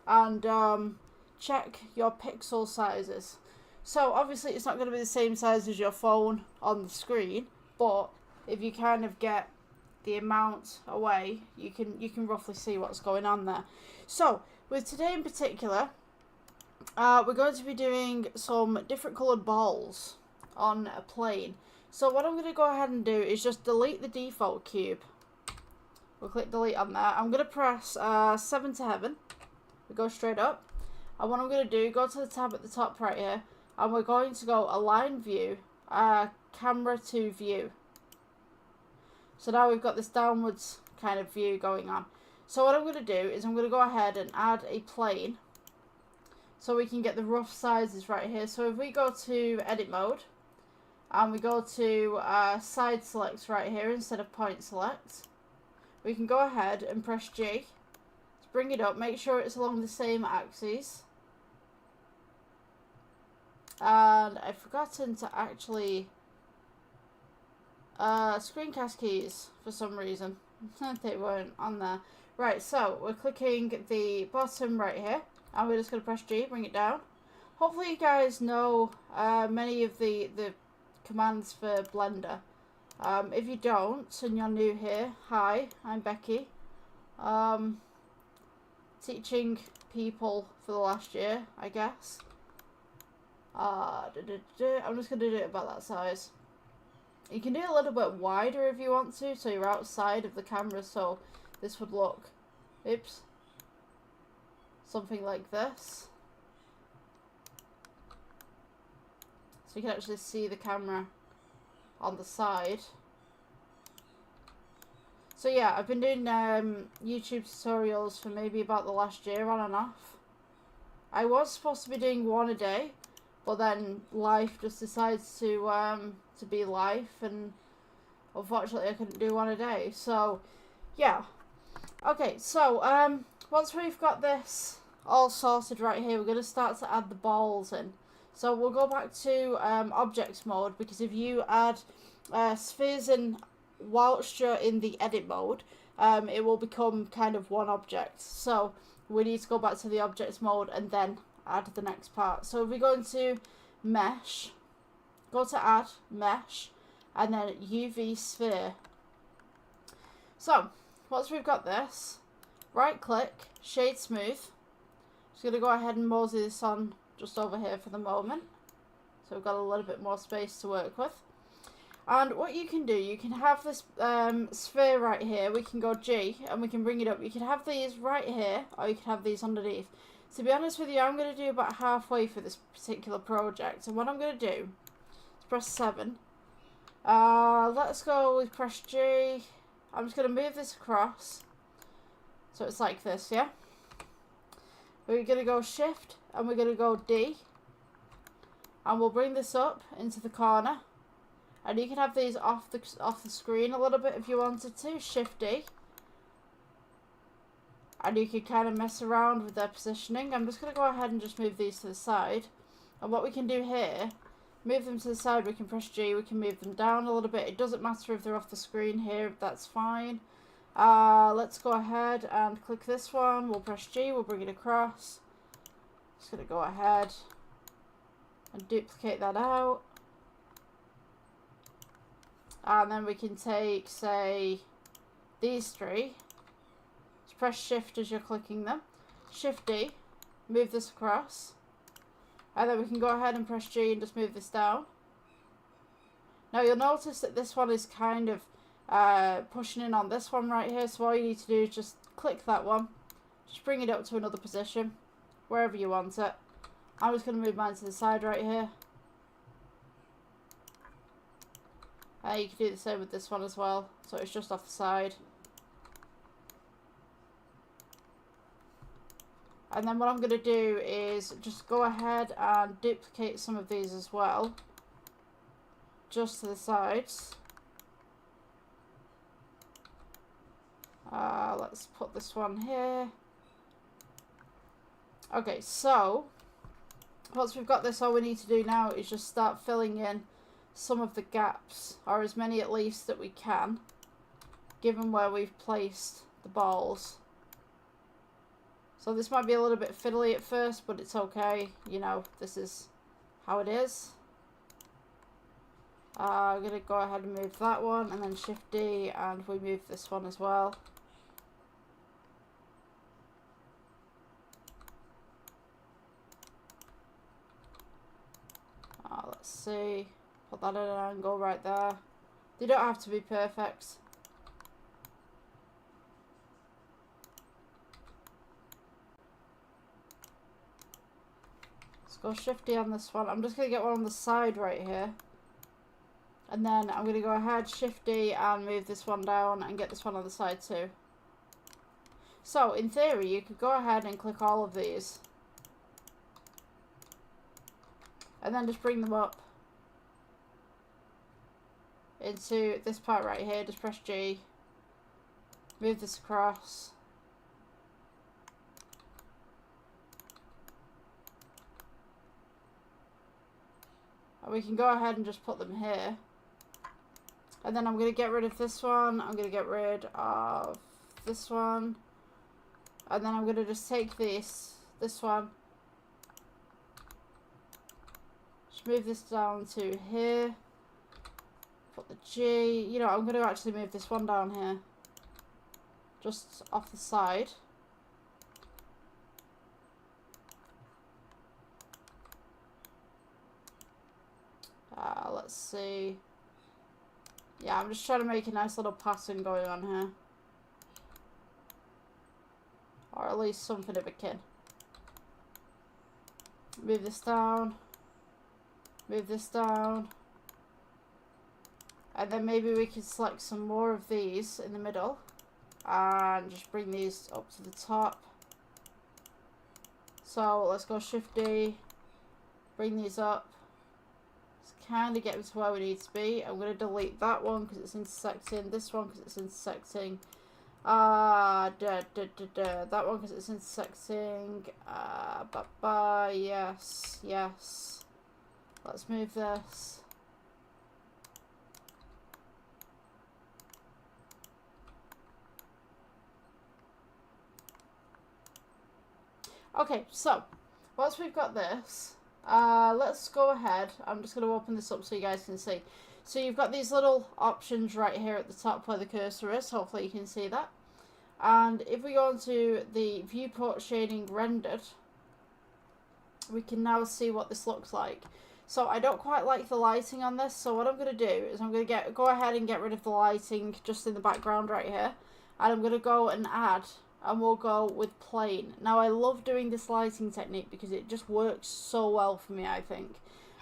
and check your pixel sizes. So obviously it's not going to be the same size as your phone on the screen, but if you kind of get the amount away, you can roughly see what's going on there. So with today in particular, we're going to be doing some different coloured balls on a plane. So what I'm going to go ahead and do is just delete the default cube. We'll click delete on there. I'm going to press 7 to heaven. We go straight up. And what I'm going to do, go to the tab at the top right here, and we're going to go align view, camera to view. So now we've got this downwards kind of view going on. So what I'm going to do is I'm going to go ahead and add a plane so we can get the rough sizes right here. So if we go to edit mode and we go to side selects right here instead of point select, we can go ahead and press G to bring it up, make sure it's along the same axis. And I've forgotten to actually screencast keys for some reason. They weren't on there. Right, so we're clicking the bottom right here, and we're just going to press G, bring it down. Hopefully you guys know many of the commands for Blender. If you don't and you're new here, hi, I'm Becky. Teaching people for the last year, I guess. I'm just going to do it about that size. You can do it a little bit wider if you want to, so you're outside of the camera, so this would look, oops, something like this. So you can actually see the camera on the side. So yeah, I've been doing YouTube tutorials for maybe about the last year, on and off. I was supposed to be doing one a day, but then life just decides to be life, and unfortunately I couldn't do one a day. So yeah, okay, so once we've got this all sorted right here, we're going to start to add the balls in. So we'll go back to objects mode, because if you add spheres in whilst you're in the edit mode, it will become kind of one object. So we need to go back to the objects mode and then add the next part. So if we go into mesh, go to add mesh, and then UV sphere. So once we've got this, right click, shade smooth. Just going to go ahead and mosey this on just over here for the moment, so we've got a little bit more space to work with. And what you can do, you can have this sphere right here. We can go G and we can bring it up. You can have these right here, or you can have these underneath. To be honest with you, I'm going to do about halfway for this particular project. And what I'm going to do is press 7. Let's go with press G. I'm just going to move this across. So it's like this, yeah? We're going to go Shift and we're going to go D. And we'll bring this up into the corner. And you can have these off the screen a little bit if you wanted to. Shift D. And you can kind of mess around with their positioning. I'm just going to go ahead and just move these to the side. And what we can do here, move them to the side, we can press G, we can move them down a little bit. It doesn't matter if they're off the screen here, that's fine. Let's go ahead and click this one. We'll press G, we'll bring it across. Just going to go ahead and duplicate that out. And then we can take, say, these 3. Just press Shift as you're clicking them. Shift D, move this across. And then we can go ahead and press G and just move this down. Now you'll notice that this one is kind of pushing in on this one right here. So all you need to do is just click that one. Just bring it up to another position, wherever you want it. I'm just going to move mine to the side right here. You can do the same with this one as well. So it's just off the side. And then what I'm going to do is just go ahead and duplicate some of these as well. Just to the sides. Let's put this one here. Okay, so once we've got this, all we need to do now is just start filling in some of the gaps, or as many at least that we can, given where we've placed the balls. So this might be a little bit fiddly at first, but it's okay. You know, this is how it is. I'm going to go ahead and move that one, and then Shift D, and we move this one as well. Let's see. Put that at an angle right there. They don't have to be perfect. Let's go Shift D on this one. I'm just going to get one on the side right here. And then I'm going to go ahead, Shift D, and move this one down and get this one on the side too. So, in theory, you could go ahead and click all of these. And then just bring them up into this part right here. Just press G. Move this across. And we can go ahead and just put them here. And then I'm going to get rid of this one. I'm going to get rid of this one. And then I'm going to just take this one. Just move this down to here. Put the G. You know, I'm going to actually move this one down here. Just off the side. Let's see. Yeah, I'm just trying to make a nice little pattern going on here. Or at least something of akin. Move this down. Move this down. And then maybe we can select some more of these in the middle. And just bring these up to the top. So let's go Shift D. Bring these up. Kind of get to where we need to be. I'm going to delete that one because it's intersecting. This one because it's intersecting. That one because it's intersecting. Yes, yes. Let's move this. Okay, so once we've got this. Let's go ahead. I'm just going to open this up so you guys can see. So you've got these little options right here at the top where the cursor is. Hopefully you can see that. And if we go into the viewport shading rendered, we can now see what this looks like. So I don't quite like the lighting on this, so what I'm going to do is I'm going to go ahead and get rid of the lighting just in the background right here. And I'm going to go and add, and we'll go with plain. Now I love doing this lighting technique because it just works so well for me, I think.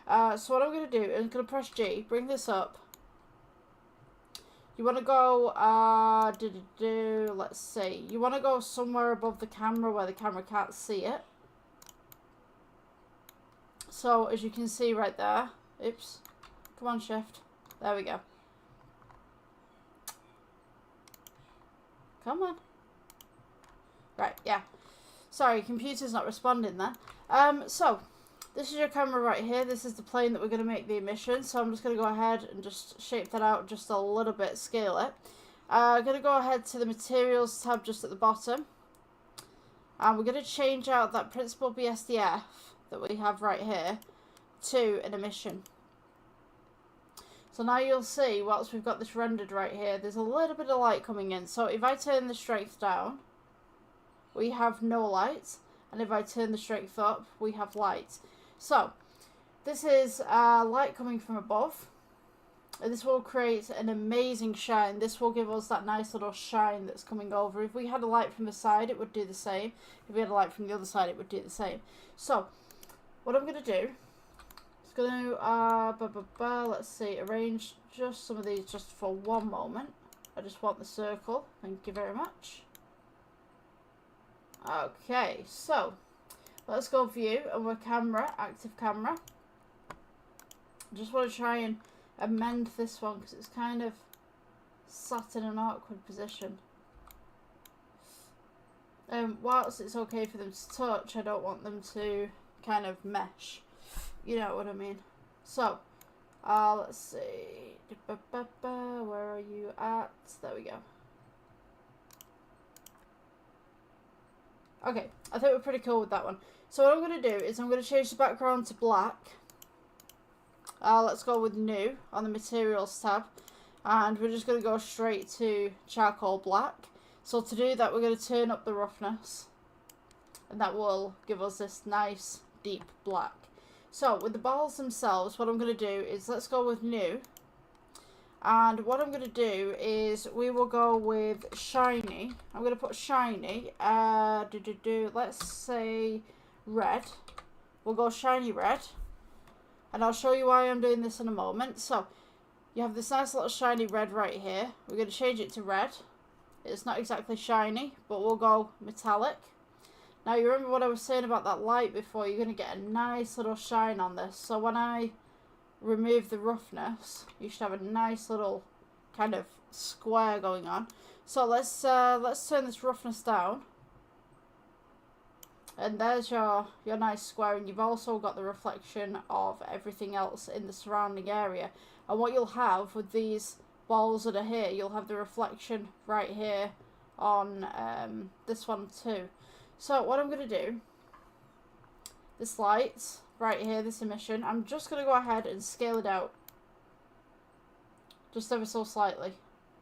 So what I'm going to do is I'm going to press G, bring this up. You want to go, let's see. You want to go somewhere above the camera where the camera can't see it. So, as you can see right there, oops, come on, shift, there we go. Come on. Right, yeah. Sorry, computer's not responding there. So, this is your camera right here. This is the plane that we're going to make the emission. So, I'm just going to go ahead and just shape that out just a little bit, scale it. I'm going to go ahead to the materials tab just at the bottom. And we're going to change out that principal BSDF that we have right here to an emission. So now you'll see, whilst we've got this rendered right here, there's a little bit of light coming in. So if I turn the strength down, we have no light, and if I turn the strength up, we have light. So this is light coming from above, and this will create an amazing shine. This will give us that nice little shine that's coming over. If we had a light from the side, it would do the same. If we had a light from the other side, it would do the same. So what I'm going to do is going to, let's see, arrange just some of these just for one moment. I just want the circle. Thank you very much. Okay, so let's go view, and we're camera, active camera. I just want to try and amend this one because it's kind of sat in an awkward position. Whilst it's okay for them to touch, I don't want them to kind of mesh, you know what I mean. So let's see, where are you at? There we go. Okay, I think we're pretty cool with that one. So what I'm going to do is I'm going to change the background to black. Let's go with new on the materials tab, and we're just going to go straight to charcoal black. So to do that, we're going to turn up the roughness, and that will give us this nice deep black. So with the balls themselves, what I'm going to do is let's go with new, and what I'm going to do is we will go with shiny. I'm going to put shiny, let's say red. We'll go shiny red, and I'll show you why I'm doing this in a moment. So you have this nice little shiny red right here. We're going to change it to red. It's not exactly shiny, but we'll go metallic. Now you remember what I was saying about that light before, you're going to get a nice little shine on this. So when I remove the roughness, you should have a nice little kind of square going on. So let's turn this roughness down. And there's your nice square, and you've also got the reflection of everything else in the surrounding area. And what you'll have with these balls that are here, you'll have the reflection right here on this one too. So what I'm going to do, this light right here, this emission, I'm just going to go ahead and scale it out. Just ever so slightly.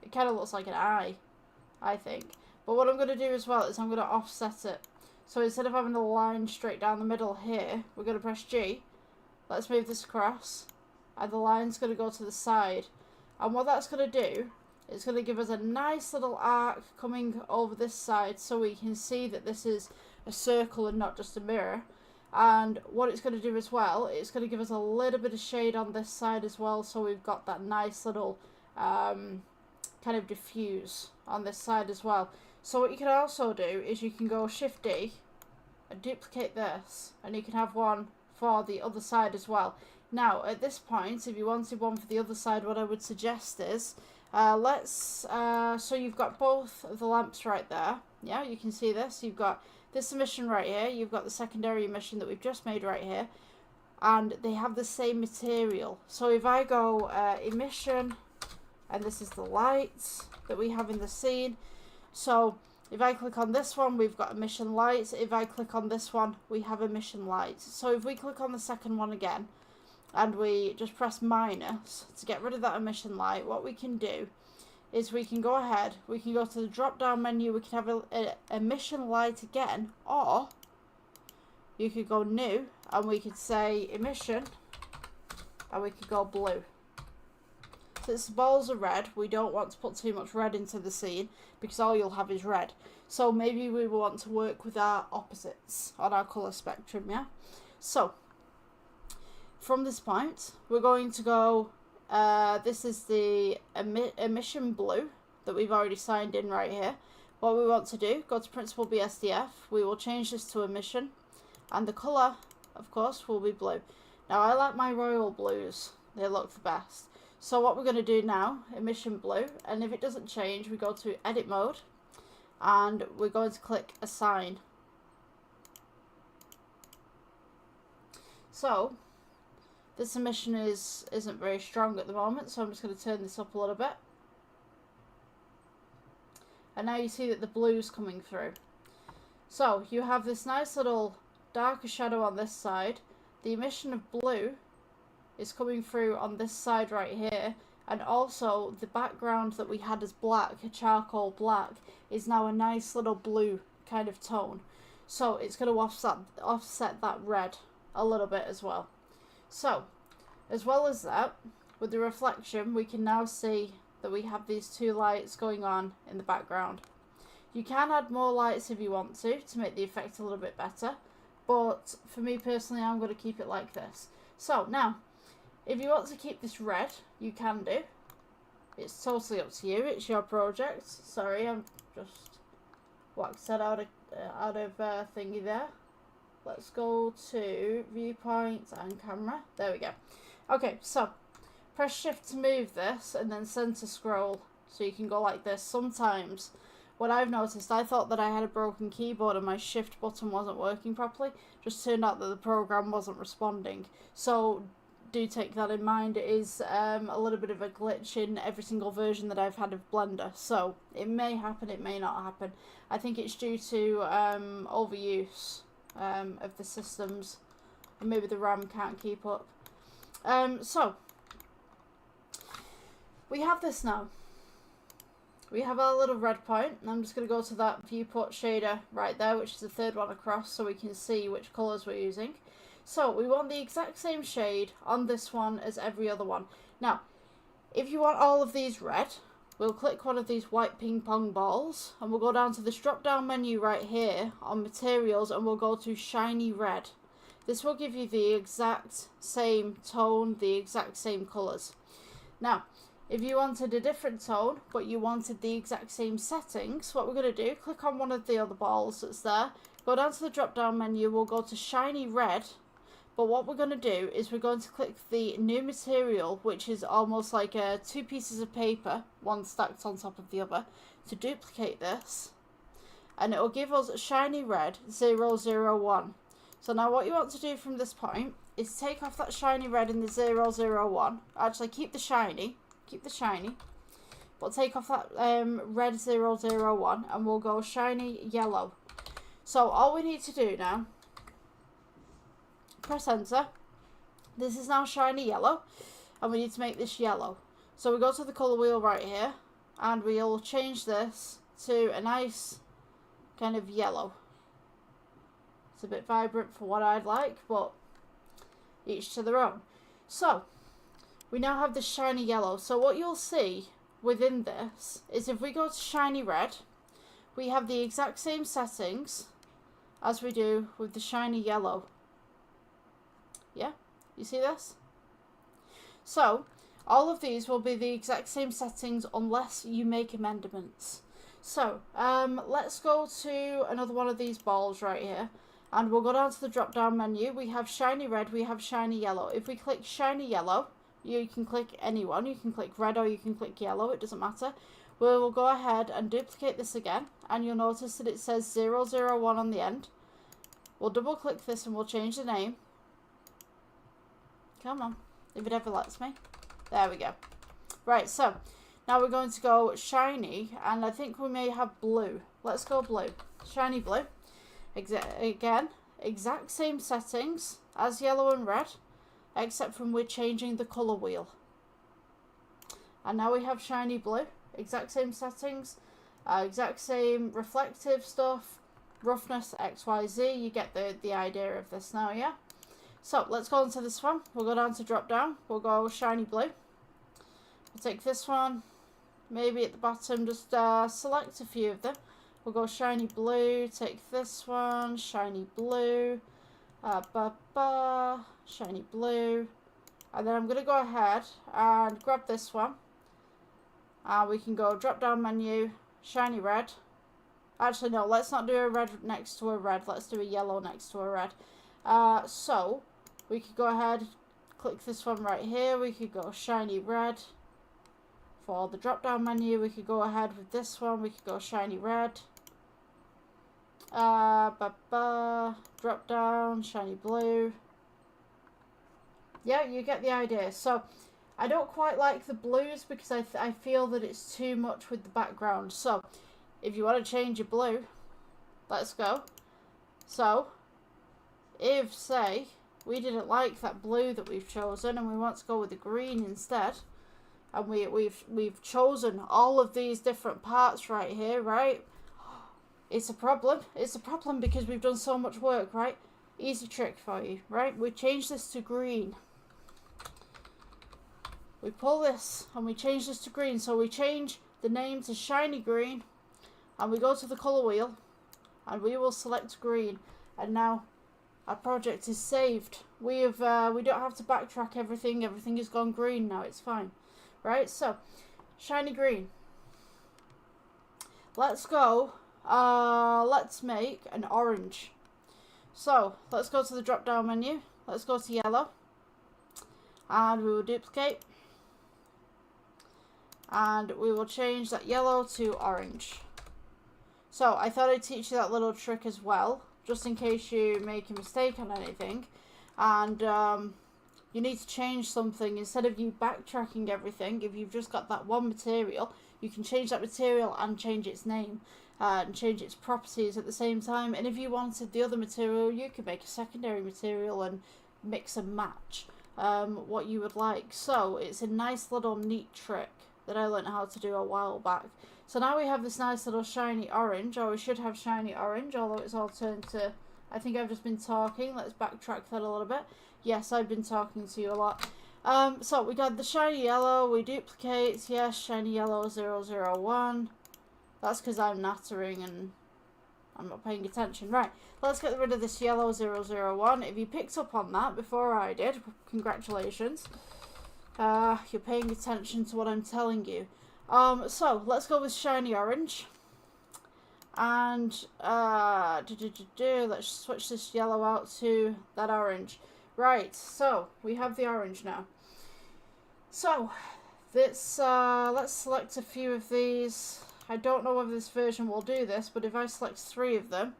It kind of looks like an eye, I think. But what I'm going to do as well is I'm going to offset it. So instead of having a line straight down the middle here, we're going to press G. Let's move this across. And the line's going to go to the side. And what that's going to do, it's going to give us a nice little arc coming over this side, so we can see that this is a circle and not just a mirror. And what it's going to do as well, it's going to give us a little bit of shade on this side as well, so we've got that nice little kind of diffuse on this side as well. So what you can also do is you can go Shift D and duplicate this, and you can have one for the other side as well. Now at this point, if you wanted one for the other side, what I would suggest is so you've got both of the lamps right there. Yeah, you can see this. You've got this emission right here. You've got the secondary emission that we've just made right here, and they have the same material. So if I go emission, and this is the lights that we have in the scene. So if I click on this one, we've got emission lights. If I click on this one, we have emission lights. So if we click on the second one again, and we just press minus to get rid of that emission light, what we can do is we can go ahead, we can go to the drop down menu, we can have a emission light again, or you could go new, and we could say emission, and we could go blue. Since the balls are red, we don't want to put too much red into the scene because all you'll have is red. So maybe we will want to work with our opposites on our colour spectrum, yeah? So, from this point, we're going to go, this is the emission blue that we've already signed in right here. What we want to do, go to Principal BSDF, we will change this to emission, and the colour, of course, will be blue. Now, I like my royal blues, they look the best. So what we're going to do now, emission blue, and if it doesn't change, we go to edit mode, and we're going to click assign. So, this emission isn't very strong at the moment, so I'm just going to turn this up a little bit. And now you see that the blue's coming through. So, you have this nice little darker shadow on this side. The emission of blue is coming through on this side right here, and also the background that we had as black, a charcoal black, is now a nice little blue kind of tone. So it's going to offset that red a little bit as well. So, as well as that, with the reflection, we can now see that we have these two lights going on in the background. You can add more lights if you want to make the effect a little bit better, but for me personally, I'm going to keep it like this. So now, if you want to keep this red, you can do. It's totally up to you. It's your project. Sorry, I'm just waxed that out of thingy there. Let's go to viewpoint and camera. There we go. Okay, so press shift to move this and then center scroll so you can go like this. Sometimes what I've noticed, I thought that I had a broken keyboard and my shift button wasn't working properly. Just turned out that the program wasn't responding. So do take that in mind. It is a little bit of a glitch in every single version that I've had of Blender, so it may happen, it may not happen. I think it's due to overuse of the systems, and maybe the RAM can't keep up. So we have this now. We have our little red point, and I'm just going to go to that viewport shader right there, which is the third one across, so we can see which colours we're using. So we want the exact same shade on this one as every other one. Now, if you want all of these red, we'll click one of these white ping pong balls, and we'll go down to this drop down menu right here on materials, and we'll go to shiny red. This will give you the exact same tone, the exact same colours. Now, if you wanted a different tone, but you wanted the exact same settings, what we're going to do, click on one of the other balls that's there, go down to the drop down menu, we'll go to shiny red. But what we're going to do is we're going to click the new material, which is almost like two pieces of paper, one stacked on top of the other, to duplicate this. And it will give us shiny red 001. So now what you want to do from this point is take off that shiny red in the 001. Actually, keep the shiny, but take off that red 001, and we'll go shiny yellow. So all we need to do now, press enter. This is now shiny yellow, and we need to make this yellow. So we go to the colour wheel right here, and we'll change this to a nice kind of yellow. It's a bit vibrant for what I'd like, but each to their own. So we now have this shiny yellow. So what you'll see within this is if we go to shiny red, we have the exact same settings as we do with the shiny yellow. Yeah, you see this? So, all of these will be the exact same settings unless you make amendments. So, let's go to another one of these balls right here, and we'll go down to the drop down menu. We have shiny red, we have shiny yellow. If we click shiny yellow, you can click any one. You can click red or you can click yellow, it doesn't matter. We'll go ahead and duplicate this again, and you'll notice that it says 001 on the end. We'll double click this and we'll change the name. Come on, if it ever lets me. There we go. Right, so now we're going to go shiny, and I think we may have blue. Let's go blue. Shiny blue. Again, exact same settings as yellow and red, except from we're changing the colour wheel. And now we have shiny blue. Exact same settings, exact same reflective stuff, roughness, XYZ. You get the idea of this now, yeah? So let's go into this one. We'll go down to drop down. We'll go shiny blue. We'll take this one. Maybe at the bottom, just select a few of them. We'll go shiny blue. Take this one. Shiny blue. Shiny blue. And then I'm going to go ahead and grab this one. We can go drop down menu. Shiny red. Actually, no, let's not do a red next to a red. Let's do a yellow next to a red. So, we could go ahead, click this one right here. We could go shiny red. For the drop down menu, we could go ahead with this one. We could go shiny red. Drop down, shiny blue. Yeah, you get the idea. So, I don't quite like the blues because I feel that it's too much with the background. So, if you want to change your blue, let's go. So, if, say, we didn't like that blue that we've chosen and we want to go with the green instead, and we've chosen all of these different parts right here, right? It's a problem. It's a problem because we've done so much work, right? Easy trick for you, right? We change this to green. We pull this and we change this to green. So we change the name to shiny green and we go to the colour wheel and we will select green. And now our project is saved. We don't have to backtrack everything. Everything has gone green now. It's fine. Right? So, shiny green. Let's go. Let's make an orange. So, let's go to the drop down menu. Let's go to yellow. And we will duplicate. And we will change that yellow to orange. So, I thought I'd teach you that little trick as well, just in case you make a mistake on anything. And you need to change something. Instead of you backtracking everything, if you've just got that one material, you can change that material and change its name. And change its properties at the same time. And if you wanted the other material, you could make a secondary material and mix and match what you would like. So it's a nice little neat trick that I learned how to do a while back. So now we have this nice little shiny orange, or we should have shiny orange, although it's all turned to, I think I've just been talking. Let's backtrack that a little bit. Yes, I've been talking to you a lot. So we got the shiny yellow, we duplicate, yes, shiny yellow 001. That's because I'm nattering and I'm not paying attention. Right, let's get rid of this yellow 001. If you picked up on that before I did, congratulations. You're paying attention to what I'm telling you. So, let's go with shiny orange. And, let's switch this yellow out to that orange. Right, so, we have the orange now. So, let's select a few of these. I don't know whether this version will do this, but if I select 3 of them,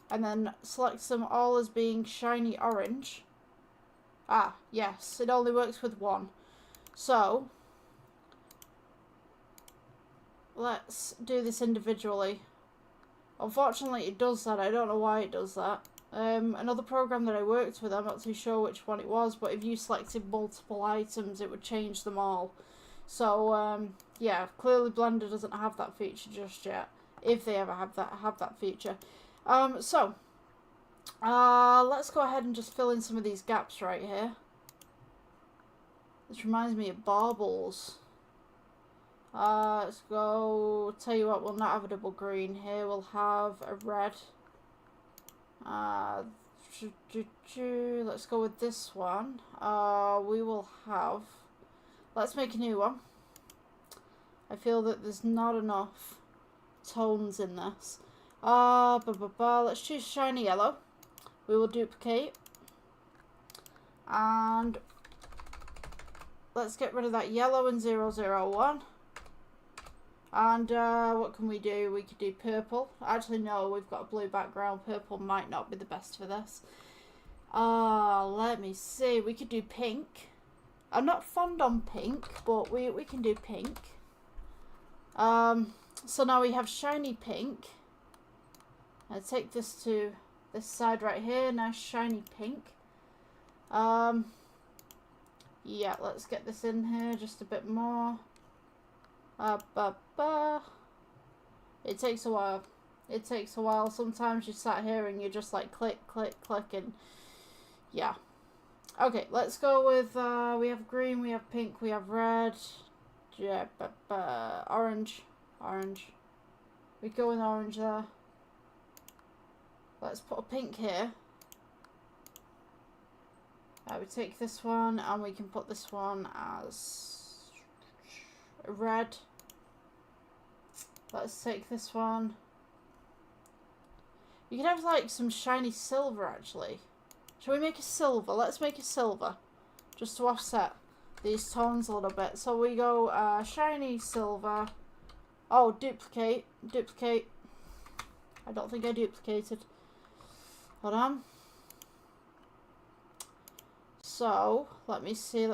and then select them all as being shiny orange. Ah, yes, it only works with 1. So, let's do this individually. Unfortunately, it does that. I don't know why it does that. Another program that I worked with, I'm not too sure which one it was, but if you selected multiple items, it would change them all. So, yeah, clearly Blender doesn't have that feature just yet, if they ever have that feature. Let's go ahead and just fill in some of these gaps right here. This reminds me of baubles. Let's go, tell you what, we'll not have a double green here, we'll have a red. Let's go with this one. We will have, let's make a new one. I feel that there's not enough tones in this. Let's choose shiny yellow. We will duplicate. And let's get rid of that yellow and 001. And what can we do? We could do purple. Actually, no, we've got a blue background. Purple might not be the best for this. Let me see. We could do pink. I'm not fond on pink, but we can do pink. So now we have shiny pink. I take this to this side right here. Now shiny pink. Yeah, let's get this in here just a bit more. It takes a while. It takes a while. Sometimes you sat here and you're just like click, click, click, and yeah. Okay, let's go with, we have green, we have pink, we have red, yeah, orange, orange. We go in orange there. Let's put a pink here. We take this one and we can put this one as red. Let's take this one. You can have like some shiny silver actually. Shall we make a silver? Let's make a silver. Just to offset these tones a little bit. So we go shiny silver. Oh, duplicate. Duplicate. I don't think I duplicated. Hold on. So, let me see.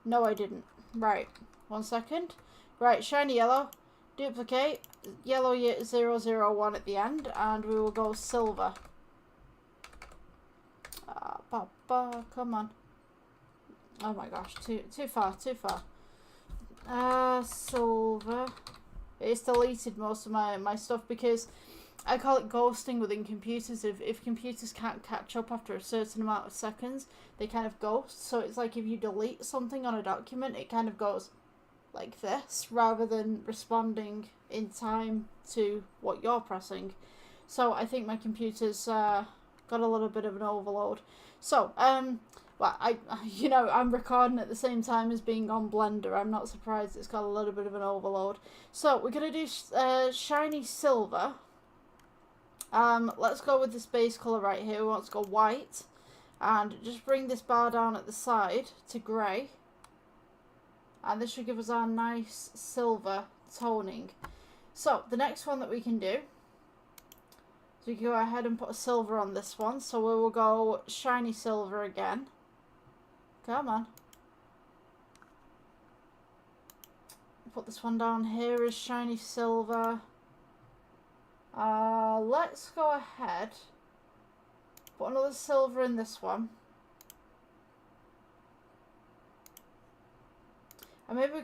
No, I didn't. Right, 1 second. Right, shiny yellow. Duplicate. Yellow 001 at the end. And we will go silver. Come on. Oh my gosh, too far. Silver. It's deleted most of my stuff because I call it ghosting within computers. If computers can't catch up after a certain amount of seconds, they kind of ghost. So it's like if you delete something on a document, it kind of goes like this rather than responding in time to what you're pressing. So I think my computer's got a little bit of an overload. So, well, I'm recording at the same time as being on Blender. I'm not surprised it's got a little bit of an overload. So we're going to do shiny silver. Let's go with this base colour right here. We want to go white. And just bring this bar down at the side to grey. And this should give us our nice silver toning. So, the next one that we can do. So we can go ahead and put a silver on this one. So we will go shiny silver again. Come on. Put this one down here as shiny silver. Let's go ahead. Put another silver in this one. And maybe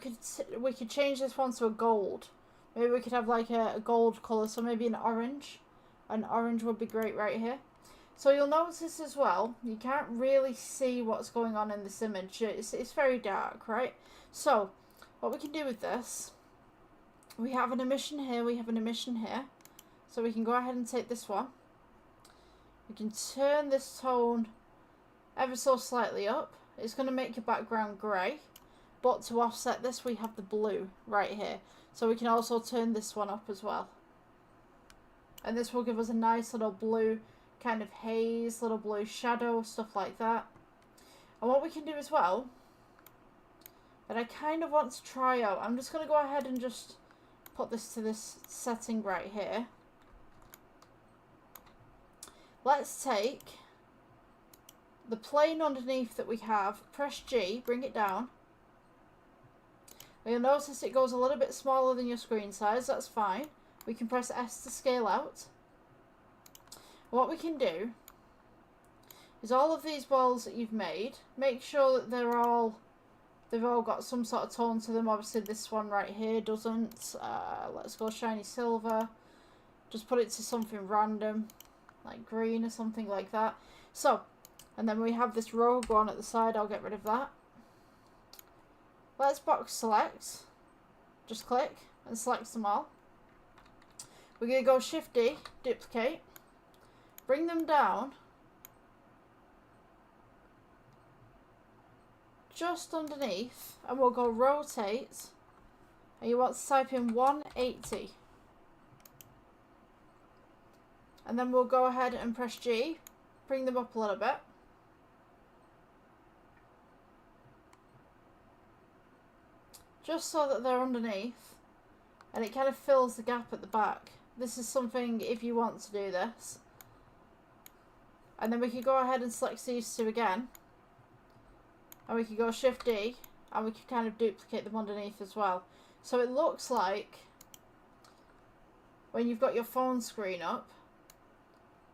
we could change this one to a gold. Maybe we could have like a gold colour, so maybe an orange. An orange would be great right here. So you'll notice as well, you can't really see what's going on in this image. It's very dark, right? So, what we can do with this, we have an emission here, we have an emission here. So we can go ahead and take this one. We can turn this tone ever so slightly up. It's going to make your background grey. But to offset this, we have the blue right here. So we can also turn this one up as well. And this will give us a nice little blue kind of haze, little blue shadow, stuff like that. And what we can do as well, that I kind of want to try out, I'm just going to go ahead and just put this to this setting right here. Let's take the plane underneath that we have, press G, bring it down. You'll notice it goes a little bit smaller than your screen size, that's fine. We can press S to scale out. What we can do is all of these walls that you've made, make sure that they've all got some sort of tone to them. Obviously this one right here doesn't. Let's go shiny silver. Just put it to something random, like green or something like that. So, and then we have this rogue one at the side, I'll get rid of that. Let's box select. Just click and select them all. We're going to go Shift D, duplicate, bring them down just underneath, and we'll go rotate, and you want to type in 180. And then we'll go ahead and press G, bring them up a little bit. Just so that they're underneath, and it kind of fills the gap at the back. This is something if you want to do this. And then we can go ahead and select these two again. And we can go Shift D, and we can kind of duplicate them underneath as well. So it looks like, when you've got your phone screen up,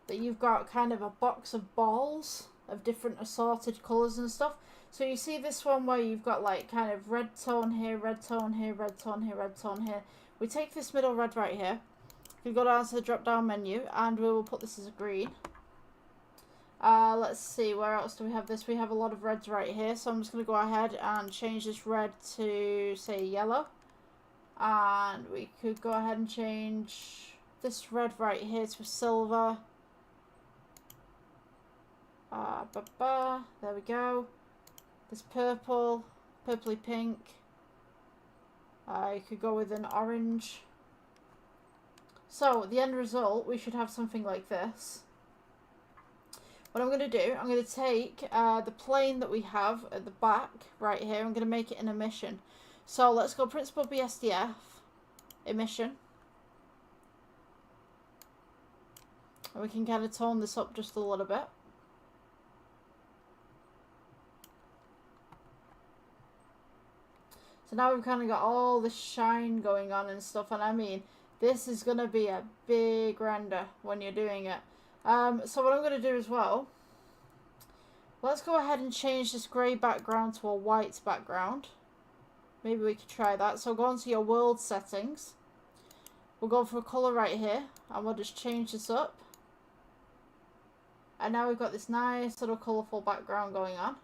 that you've got kind of a box of balls of different assorted colours and stuff. So you see this one where you've got like kind of red tone here, red tone here, red tone here, red tone here. We take this middle red right here. We go down to the drop down menu and we will put this as a green. Let's see, where else do we have this? We have a lot of reds right here, so I'm just going to go ahead and change this red to, say, yellow. And we could go ahead and change this red right here to a silver. There we go. This purple, purpley pink. You could go with an orange. So, the end result, we should have something like this. What I'm going to do, I'm going to take the plane that we have at the back right here. I'm going to make it an emission. So let's go Principal BSDF, emission. And we can kind of tone this up just a little bit. So now we've kind of got all the shine going on and stuff. And I mean, this is going to be a big render when you're doing it. So what I'm going to do as well, let's go ahead and change this grey background to a white background. Maybe we could try that. So go onto your world settings. We'll go for a colour right here. And we'll just change this up. And now we've got this nice little colourful background going on.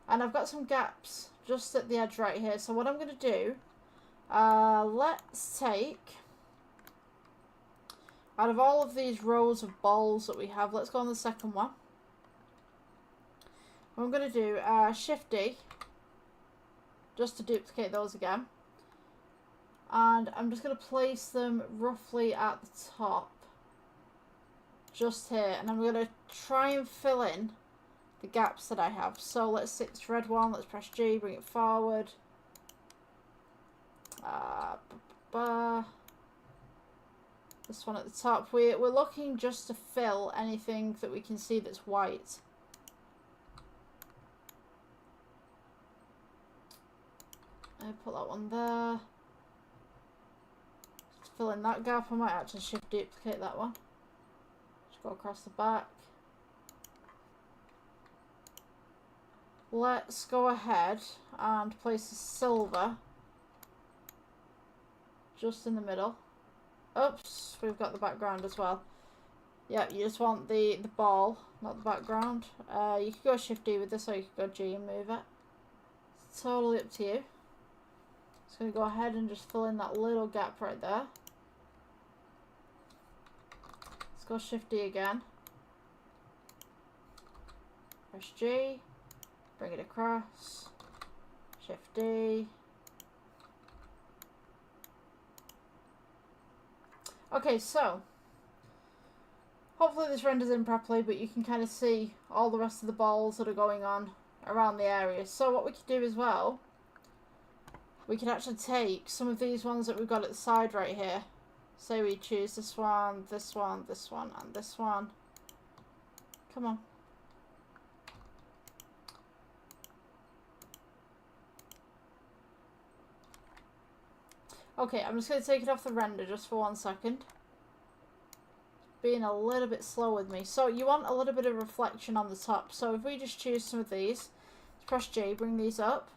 And I've got some gaps just at the edge right here. So what I'm going to do, let's take, out of all of these rows of balls that we have, let's go on the second one. What I'm going to do, Shift D, just to duplicate those again. And I'm just going to place them roughly at the top. Just here. And I'm going to try and fill in the gaps that I have. So let's take this red one, let's press G, bring it forward. This one at the top. We're looking just to fill anything that we can see that's white. I put that one there. Just fill in that gap. I might actually shift duplicate that one. Just go across the back. Let's go ahead and place a silver just in the middle. Oops, we've got the background as well. Yeah, you just want the ball, not the background. You could go Shift D with this, or you could go G and move it. It's totally up to you. Just going to go ahead and just fill in that little gap right there. Let's go Shift D again. Press G. Bring it across. Shift D. Okay, so hopefully this renders in properly, but you can kind of see all the rest of the balls that are going on around the area. So what we could do as well, we could actually take some of these ones that we've got at the side right here. Say we choose this one, this one, this one, and this one. Come on. Okay, I'm just going to take it off the render just for 1 second. Being a little bit slow with me. So you want a little bit of reflection on the top. So if we just choose some of these, press J, bring these up.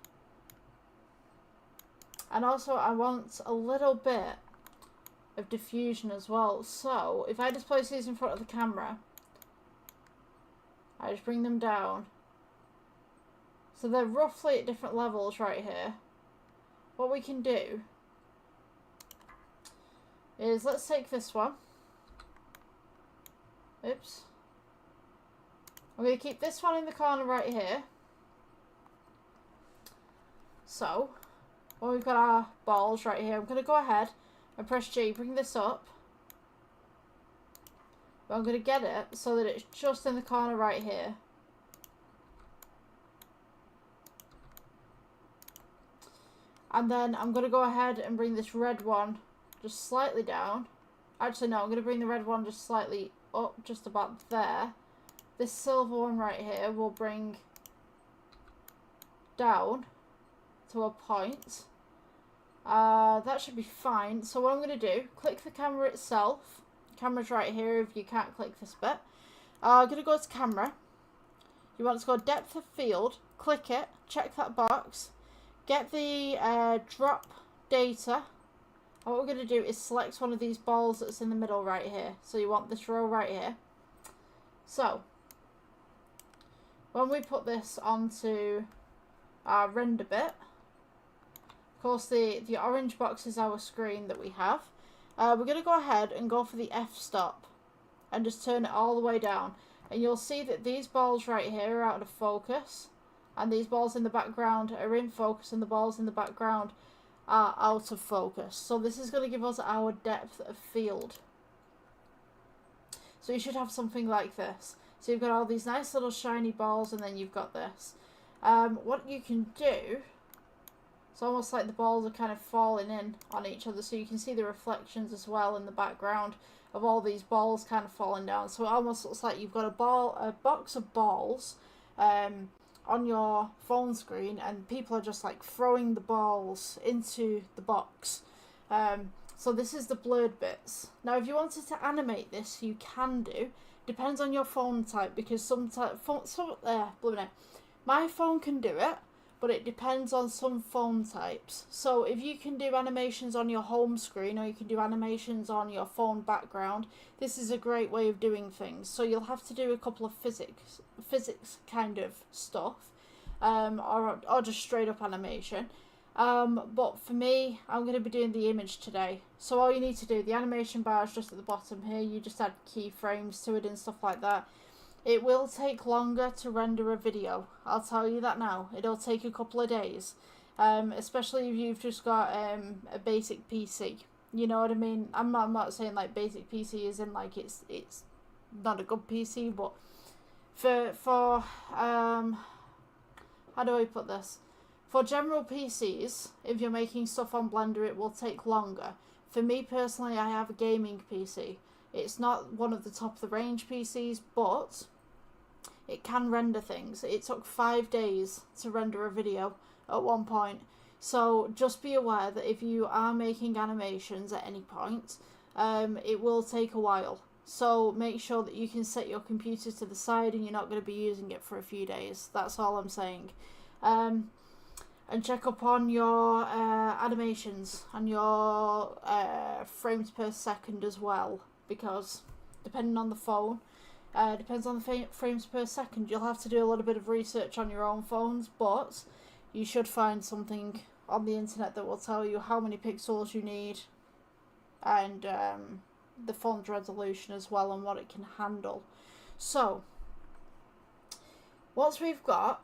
And also I want a little bit of diffusion as well. So if I just place these in front of the camera, I just bring them down. So they're roughly at different levels right here. What we can do is, let's take this one. Oops. I'm going to keep this one in the corner right here. So, when we've got our balls right here, I'm going to go ahead and press G, bring this up. But I'm going to get it so that it's just in the corner right here. And then I'm going to go ahead and bring this red one just slightly down. Actually, no, I'm going to bring the red one just slightly up, just about there. This silver one right here will bring down to a point. That should be fine. So what I'm going to do, click the camera itself. Camera's right here if you can't click this bit. I'm going to go to camera. You want to go depth of field, click it, check that box, get the drop data. And what we're going to do is select one of these balls that's in the middle right here. So you want this row right here. So when we put this onto our render bit, of course the orange box is our screen that we have. We're going to go ahead and go for the f-stop and just turn it all the way down, and you'll see that these balls right here are out of focus, and these balls in the background are in focus, and the balls in the background are out of focus. So this is going to give us our depth of field. So you should have something like this. So you've got all these nice little shiny balls, and then you've got this. What you can do, it's almost like the balls are kind of falling in on each other, so you can see the reflections as well in the background of all these balls kind of falling down. So it almost looks like you've got a box of balls on your phone screen, and people are just like throwing the balls into the box. So this is the blurred bits. Now if you wanted to animate this, you can do. Depends on your phone type, because my phone can do it, but it depends on some phone types. So if you can do animations on your home screen, or you can do animations on your phone background, this is a great way of doing things. So you'll have to do a couple of physics kind of stuff, or just straight up animation. But for me, I'm going to be doing the image today. So all you need to do, the animation bar is just at the bottom here. You just add keyframes to it and stuff like that. It will take longer to render a video, I'll tell you that now. It'll take a couple of days, especially if you've just got a basic PC. You know what I mean? I'm not saying like basic PC is in like it's not a good PC, but for how do I put this? For general PCs, if you're making stuff on Blender, it will take longer. For me personally, I have a gaming PC. It's not one of the top of the range PCs, but it can render things. It took 5 days to render a video at one point. So just be aware that if you are making animations at any point, it will take a while. So make sure that you can set your computer to the side and you're not going to be using it for a few days. That's all I'm saying. And check up on your animations and your frames per second as well, because depending on the phone, depends on the frames per second. You'll have to do a little bit of research on your own phones, but you should find something on the internet that will tell you how many pixels you need, and the font's resolution as well, and what it can handle. So once we've got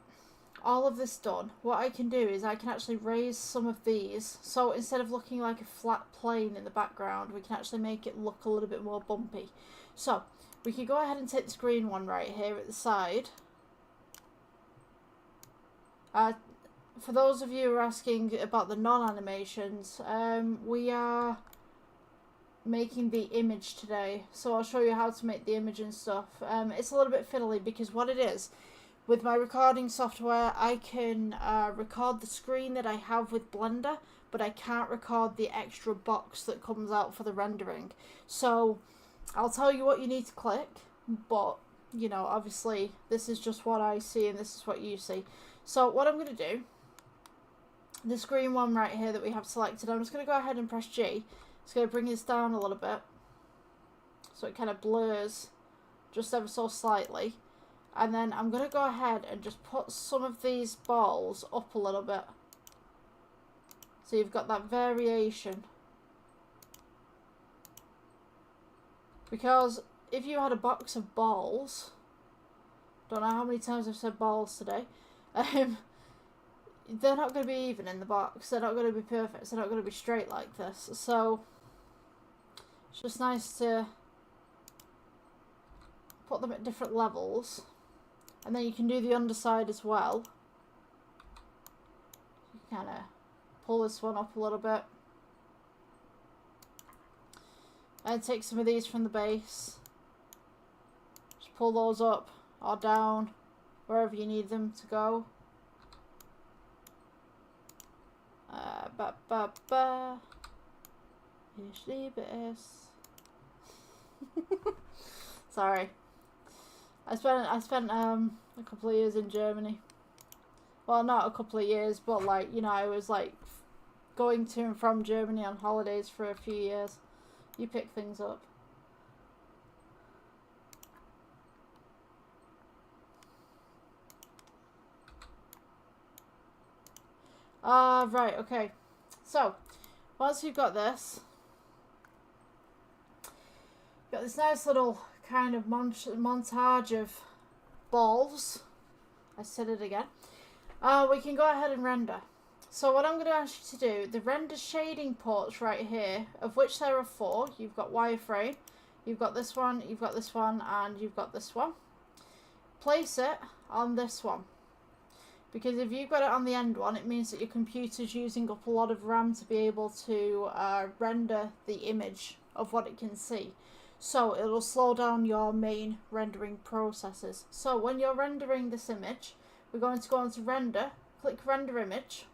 all of this done, what I can do is I can actually raise some of these. So instead of looking like a flat plane in the background, we can actually make it look a little bit more bumpy. So we can go ahead and take this green one right here at the side. For those of you who are asking about the non-animations, we are making the image today. So I'll show you how to make the image and stuff. It's a little bit fiddly because what it is, with my recording software, I can record the screen that I have with Blender, but I can't record the extra box that comes out for the rendering. So I'll tell you what you need to click, but you know, obviously this is just what I see and this is what you see. So what I'm going to do, this green one right here that we have selected, I'm just going to go ahead and press G. It's going to bring this down a little bit so it kind of blurs just ever so slightly. And then I'm going to go ahead and just put some of these balls up a little bit. So you've got that variation. Because if you had a box of balls, don't know how many times I've said balls today, they're not going to be even in the box. They're not going to be perfect. They're not going to be straight like this. So it's just nice to put them at different levels. And then you can do the underside as well. You kind of pull this one up a little bit. And take some of these from the base. Just pull those up or down, wherever you need them to go. Ich liebe es. Sorry. I spent a couple of years in Germany. Well, not a couple of years, but like, you know, I was like going to and from Germany on holidays for a few years. You pick things up. Right, okay. So, once you've got this, got this nice little kind of montage of balls. I said it again. We can go ahead and render. So what I'm going to ask you to do, the render shading ports right here, of which there are 4. You've got wireframe, you've got this one, you've got this one, and you've got this one. Place it on this one. Because if you've got it on the end one, it means that your computer's using up a lot of RAM to be able to render the image of what it can see. So it'll slow down your main rendering processes. So when you're rendering this image, we're going to go into render, click render image.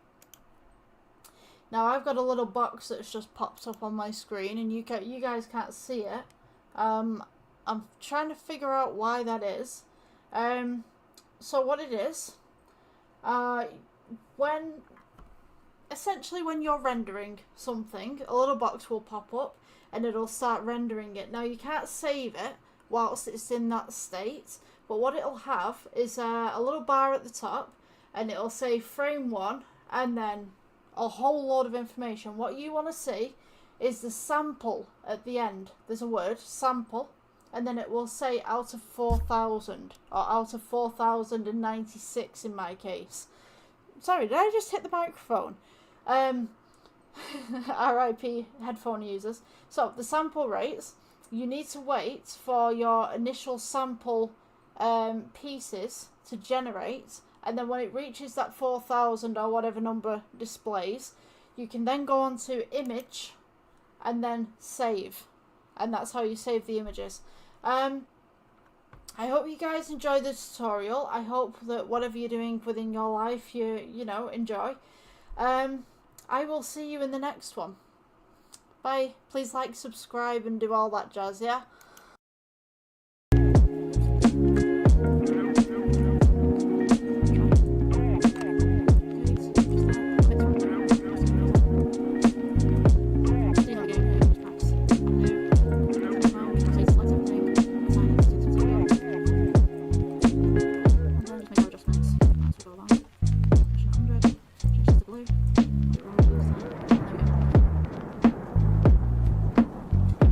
Now I've got a little box that's just popped up on my screen and you guys can't see it. I'm trying to figure out why that is. So what it is, essentially when you're rendering something, a little box will pop up and it'll start rendering it. Now you can't save it whilst it's in that state, but what it'll have is a little bar at the top and it'll say frame 1 and then a whole load of information. What you want to see is the sample at the end. There's a word, sample, and then it will say out of 4,000 or out of 4,096 in my case. Sorry, did I just hit the microphone? RIP headphone users. So the sample rates, you need to wait for your initial sample pieces to generate, and then when it reaches that 4,000 or whatever number displays, you can then go on to image and then save, and that's how you save the images. I hope you guys enjoy the tutorial. I hope that whatever you're doing within your life you know enjoy. I will see you in the next one. Bye. Please like, subscribe and do all that jazz, yeah?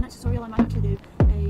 Tutorial I might actually do a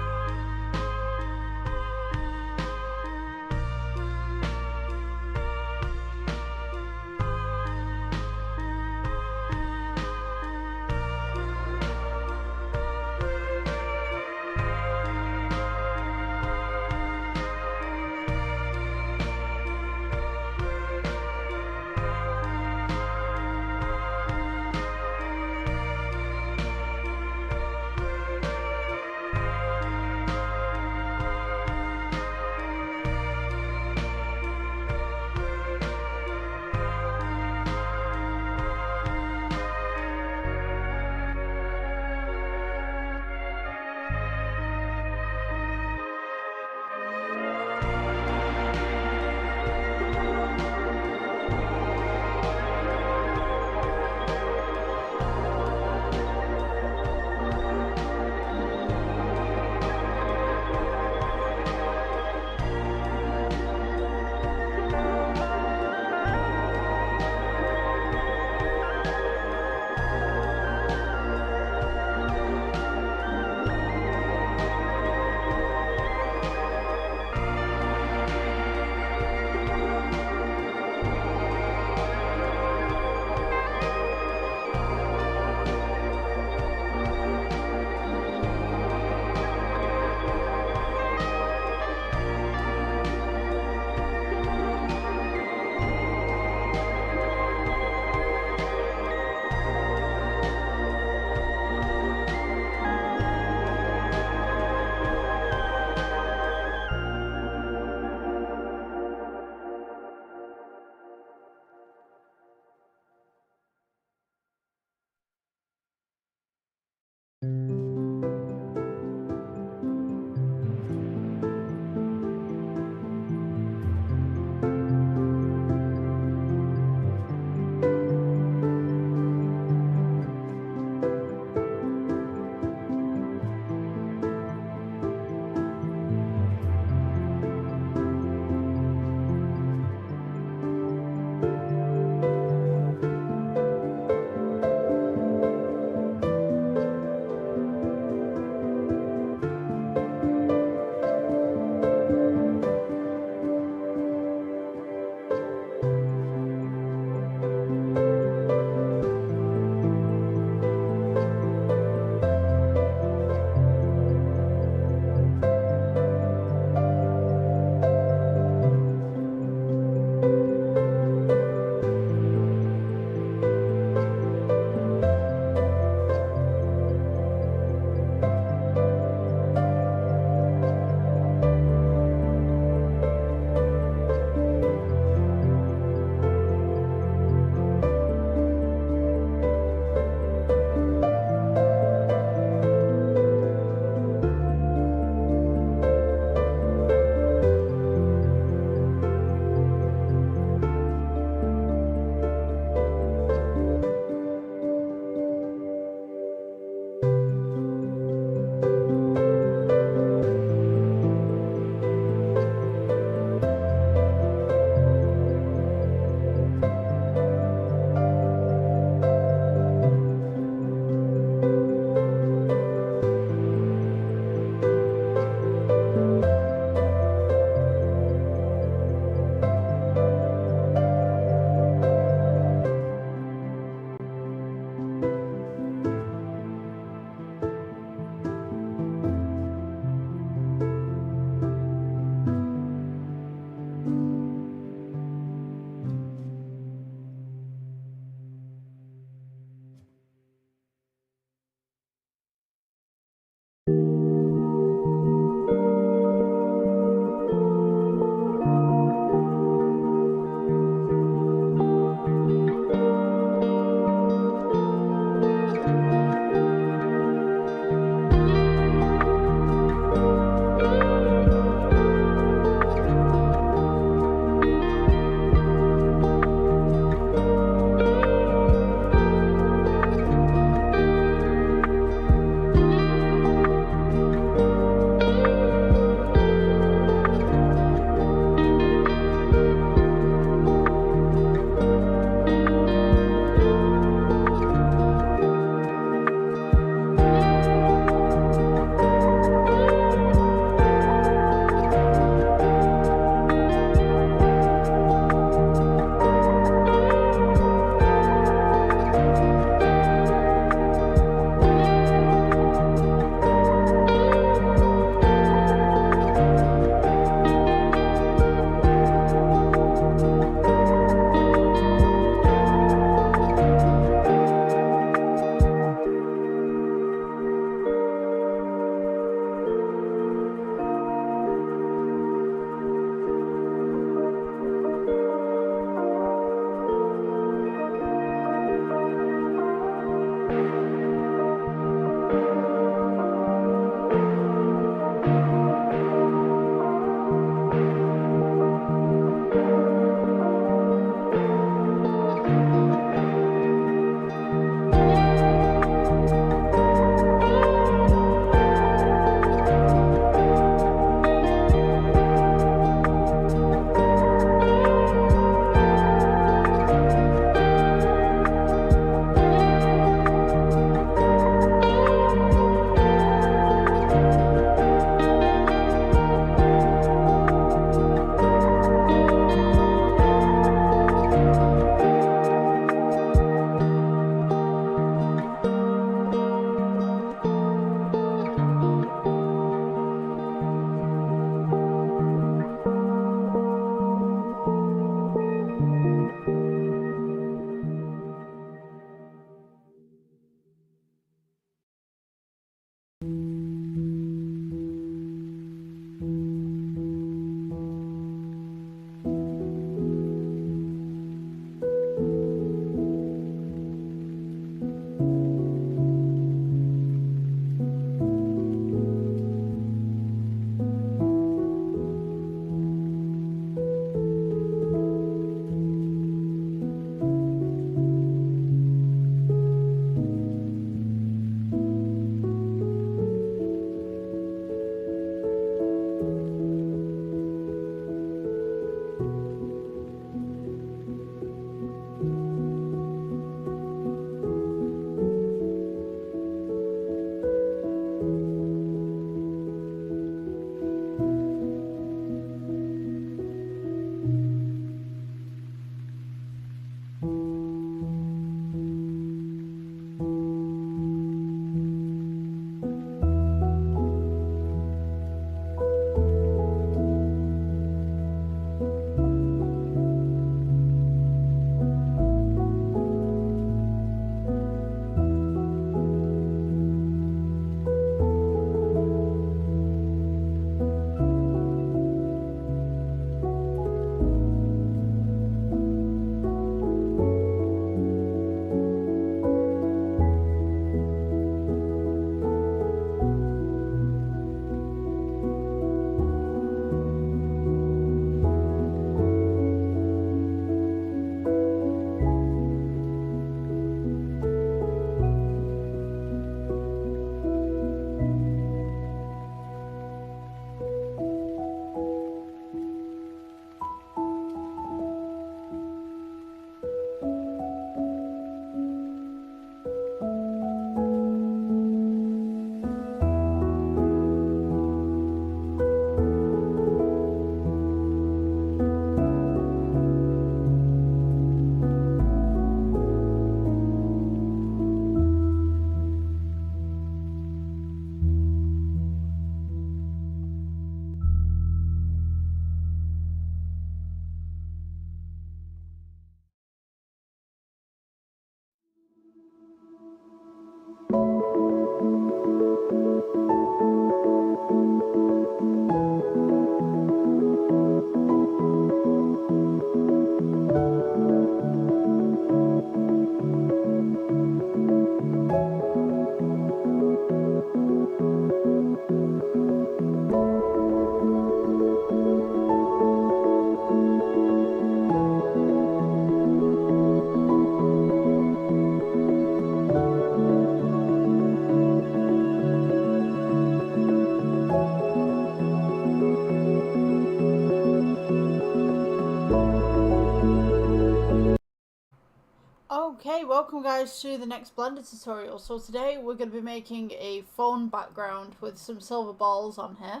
Okay, welcome guys to the next Blender tutorial. So today we're going to be making a phone background with some silver balls on here.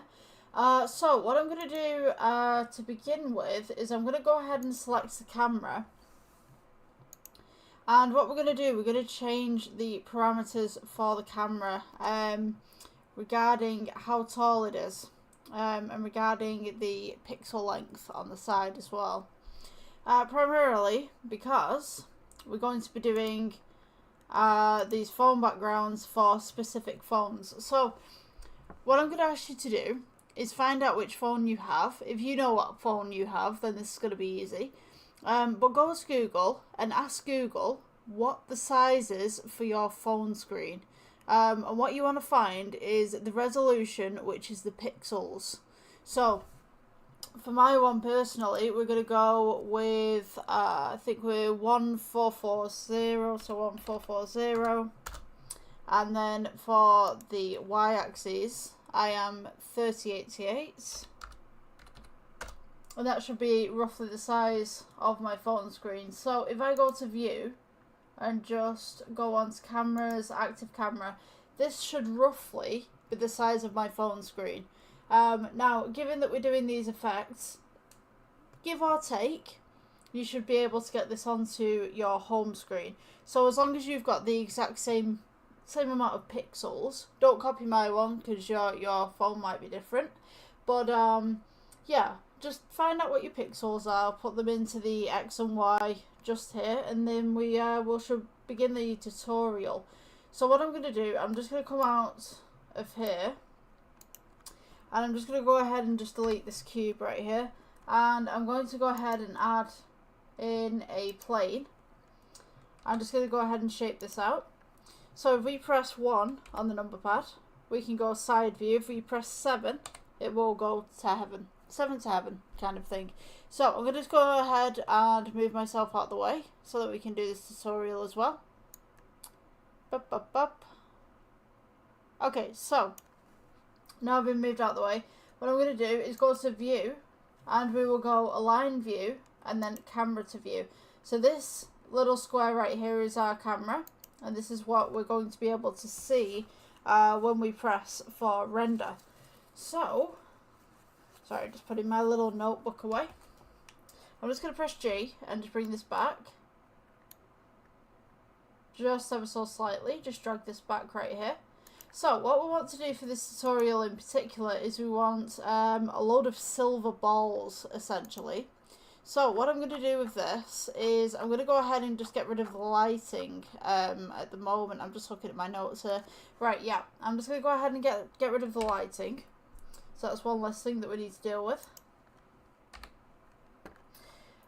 So what I'm going to do to begin with is I'm going to go ahead and select the camera. And what we're going to do, we're going to change the parameters for the camera regarding how tall it is and regarding the pixel length on the side as well. Primarily because we're going to be doing these phone backgrounds for specific phones. So what I'm going to ask you to do is find out which phone you have. If you know what phone you have, then this is going to be easy. But go to Google and ask Google what the size is for your phone screen. And what you want to find is the resolution, which is the pixels. So for my one personally, we're going to go with, I think we're 1440, so 1440. And then for the y-axis, I am 3088. And that should be roughly the size of my phone screen. So if I go to view and just go on to cameras, active camera, this should roughly be the size of my phone screen. Now, given that we're doing these effects, give or take, you should be able to get this onto your home screen. So as long as you've got the exact same amount of pixels, don't copy my one because your phone might be different. But yeah, just find out what your pixels are, put them into the X and Y just here, and then we should begin the tutorial. So what I'm going to do, I'm just going to come out of here. And I'm just going to go ahead and just delete this cube right here. And I'm going to go ahead and add in a plane. I'm just going to go ahead and shape this out. So if we press 1 on the number pad, we can go side view. If we press 7, it will go to heaven. 7 to heaven kind of thing. So I'm going to just go ahead and move myself out of the way so that we can do this tutorial as well. Bup, bup, bup. Okay, so now I've been moved out of the way, what I'm going to do is go to view, and we will go align view and then camera to view. So this little square right here is our camera, and this is what we're going to be able to see when we press for render. So, sorry, just putting my little notebook away. I'm just going to press G and just bring this back. Just ever so slightly, just drag this back right here. So what we want to do for this tutorial in particular is we want a load of silver balls essentially. So what I'm going to do with this is I'm going to go ahead and just get rid of the lighting at the moment. I'm just looking at my notes here. Right, yeah, I'm just going to go ahead and get rid of the lighting. So that's one less thing that we need to deal with.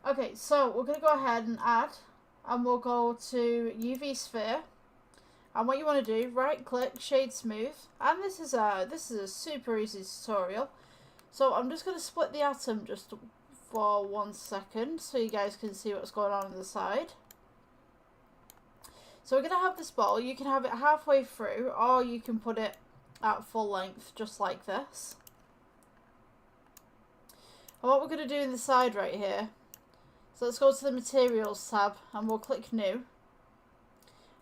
Okay, so we're going to go ahead and add, and we'll go to UV sphere. And what you want to do, right click, shade smooth, and this is a super easy tutorial. So I'm just going to split the atom just for 1 second so you guys can see what's going on the side. So we're going to have this ball. You can have it halfway through, or you can put it at full length just like this. And what we're going to do in the side right here, so let's go to the materials tab and we'll click new.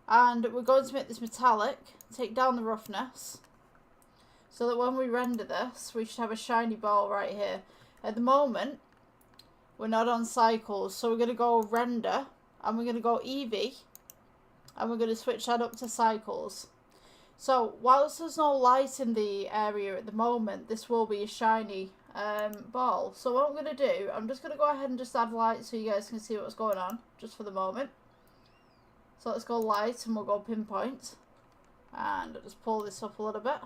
And we're going to make this metallic, take down the roughness, so that when we render this, we should have a shiny ball right here. At the moment, we're not on cycles, so we're going to go render, and we're going to go Eevee, and we're going to switch that up to cycles. So, whilst there's no light in the area at the moment, this will be a shiny ball. So what I'm going to do, I'm just going to go ahead and just add light so you guys can see what's going on, just for the moment. So let's go light and we'll go pinpoint, and I'll just pull this up a little bit.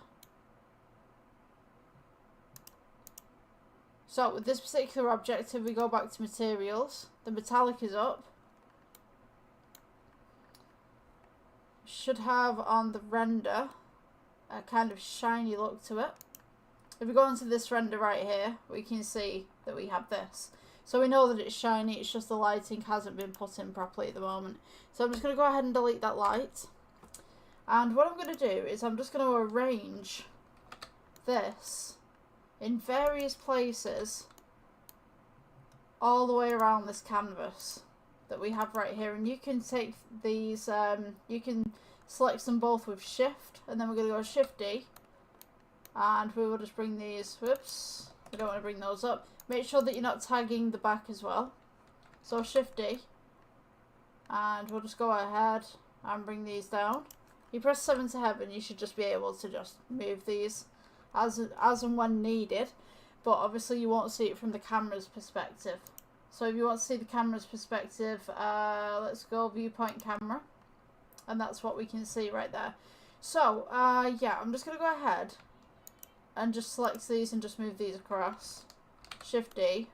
So with this particular object, if we go back to materials, the metallic is up. Should have on the render a kind of shiny look to it. If we go into this render right here, we can see that we have this. So we know that it's shiny, it's just the lighting hasn't been put in properly at the moment. So I'm just going to go ahead and delete that light. And what I'm going to do is I'm just going to arrange this in various places all the way around this canvas. that we have right here, and you can take these, you can select them both with Shift, and then we're going to go Shift D, and we will just bring these, whoops, we don't want to bring those up. Make sure that you're not tagging the back as well. So Shift D, and we'll just go ahead and bring these down. You press 7 to heaven, you should just be able to just move these as and when needed, but obviously you won't see it from the camera's perspective. So if you want to see the camera's perspective, let's go viewpoint camera, and that's what we can see right there. So yeah, I'm just going to go ahead and just select these and just move these across. Shift D.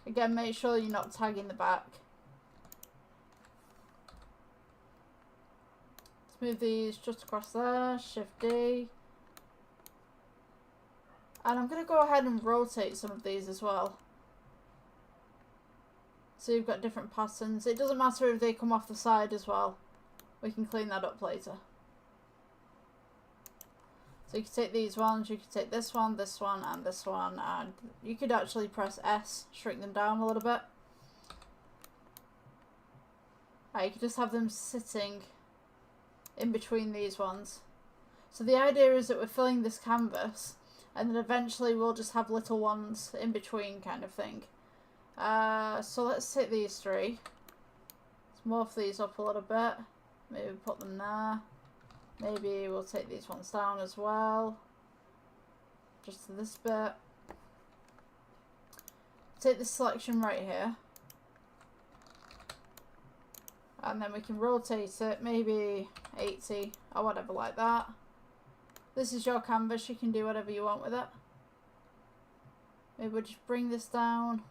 Again, make sure you're not tagging the back. Let's move these just across there. Shift D. And I'm going to go ahead and rotate some of these as well. So you've got different patterns. It doesn't matter if they come off the side as well. We can clean that up later. So you can take these ones, you can take this one, and this one, and you could actually press S, shrink them down a little bit. You can just have them sitting in between these ones. So the idea is that we're filling this canvas, and then eventually we'll just have little ones in between kind of thing. So let's take these three. Let's morph these up a little bit. Maybe put them there. Maybe we'll take these ones down as well. Just to this bit. Take this selection right here. And then we can rotate it, maybe 80 or whatever like that. This is your canvas, you can do whatever you want with it. Maybe we'll just bring this down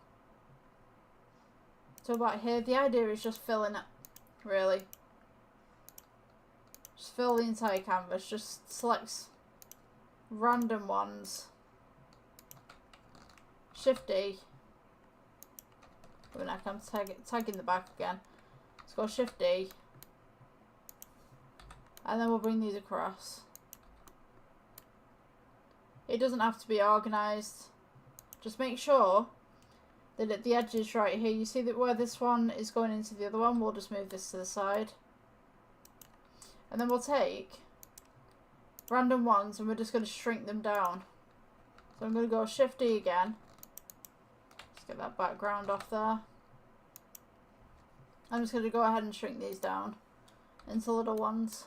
to about here. The idea is just filling it, really. Just fill the entire canvas, just select random ones. Shift D. I'm tagging the back again. Let's go Shift D. And then we'll bring these across. It doesn't have to be organised. Just make sure that at the edges right here, you see that where this one is going into the other one, we'll just move this to the side. And then we'll take random ones and we're just going to shrink them down. So I'm going to go Shift D again. Let's get that background off there. I'm just going to go ahead and shrink these down into little ones.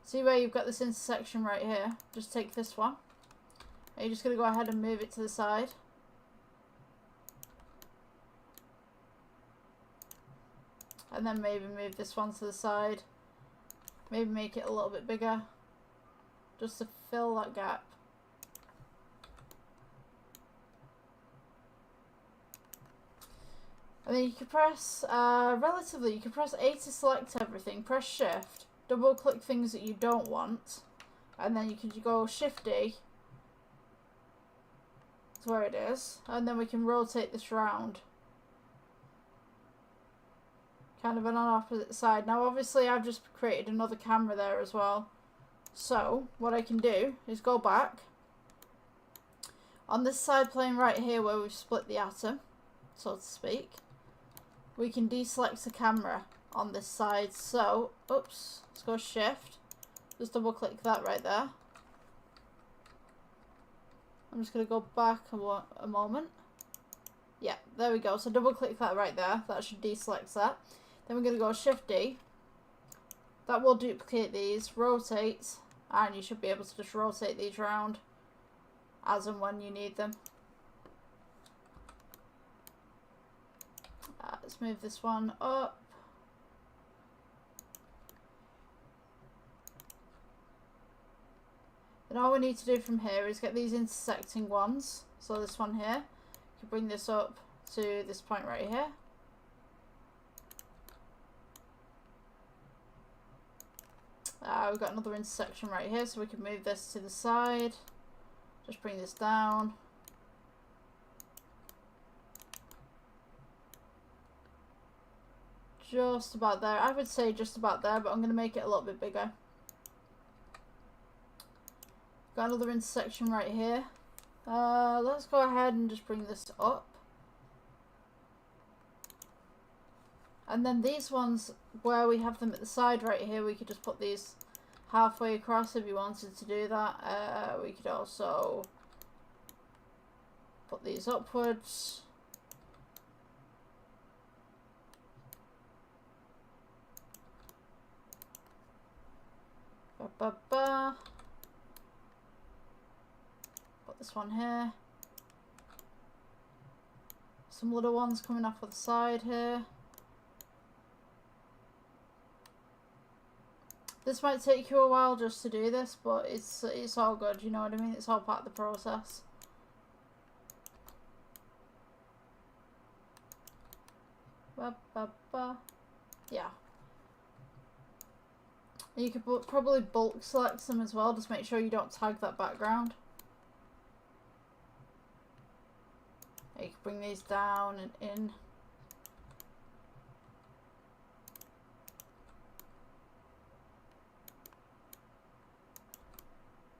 See where you've got this intersection right here? Just take this one. And you're just going to go ahead and move it to the side. And then maybe move this one to the side. Maybe make it a little bit bigger. Just to fill that gap. And then you can press, you can press A to select everything. Press Shift. Double click things that you don't want. And then you can go Shift D. That's where it is. And then we can rotate this round. Kind of on opposite side. Now obviously I've just created another camera there as well. So what I can do is go back. On this side plane right here where we've split the atom, so to speak, we can deselect the camera on this side. So, oops, let's go Shift. Just double click that right there. I'm just going to go back a moment. Yeah, there we go. So double click that right there. That should deselect that. Then we're going to go Shift D. That will duplicate these, rotate, and you should be able to just rotate these around as and when you need them. Let's move this one up. Then all we need to do from here is get these intersecting ones. So this one here, you can bring this up to this point right here. We've got another intersection right here, so we can move this to the side. Just bring this down. Just about there. I would say just about there, but I'm going to make it a little bit bigger. Got another intersection right here. Let's go ahead and just bring this up. And then these ones, where we have them at the side right here, we could just put these halfway across if you wanted to do that. We could also put these upwards. Put this one here. Some little ones coming off of the side here. This might take you a while just to do this, but it's all good, you know what I mean? It's all part of the process. Yeah. You could probably bulk select them as well, just make sure you don't tag that background. You can bring these down and in.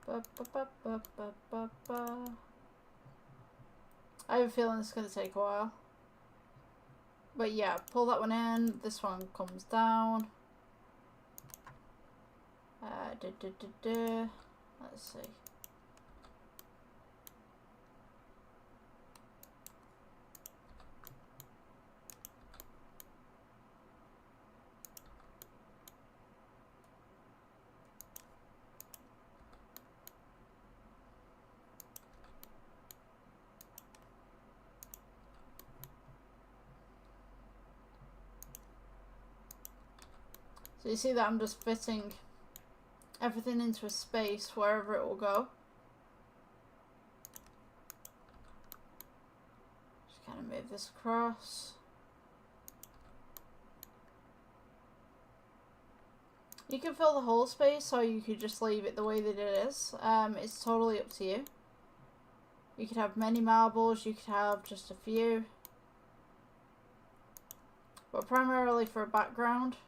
I have a feeling it's going to take a while. But yeah, pull that one in, this one comes down. Let's see. So you see that I'm just fitting everything into a space wherever it will go. Just kind of move this across. You can fill the whole space, or you could just leave it the way that it is. It's totally up to you. You could have many marbles, you could have just a few. But primarily for a background,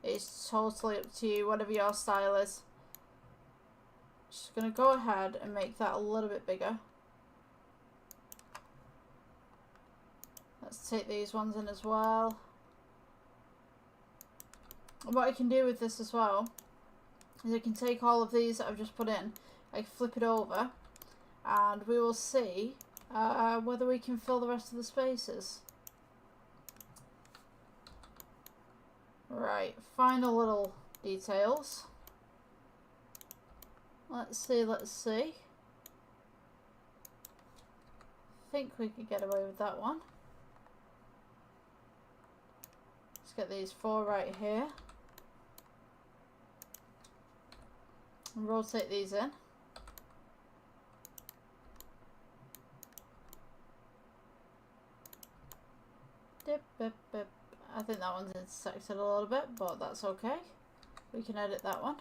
it's totally up to you, whatever your style is. Just going to go ahead and make that a little bit bigger. Let's take these ones in as well. And what I can do with this as well is I can take all of these that I've just put in, I can flip it over, and we will see whether we can fill the rest of the spaces. Right, final little details. Let's see. I think we could get away with that one. Let's get these 4 right here. And rotate these in. Dip, dip, dip. I think that one's intersected a little bit, but that's okay. We can edit that one.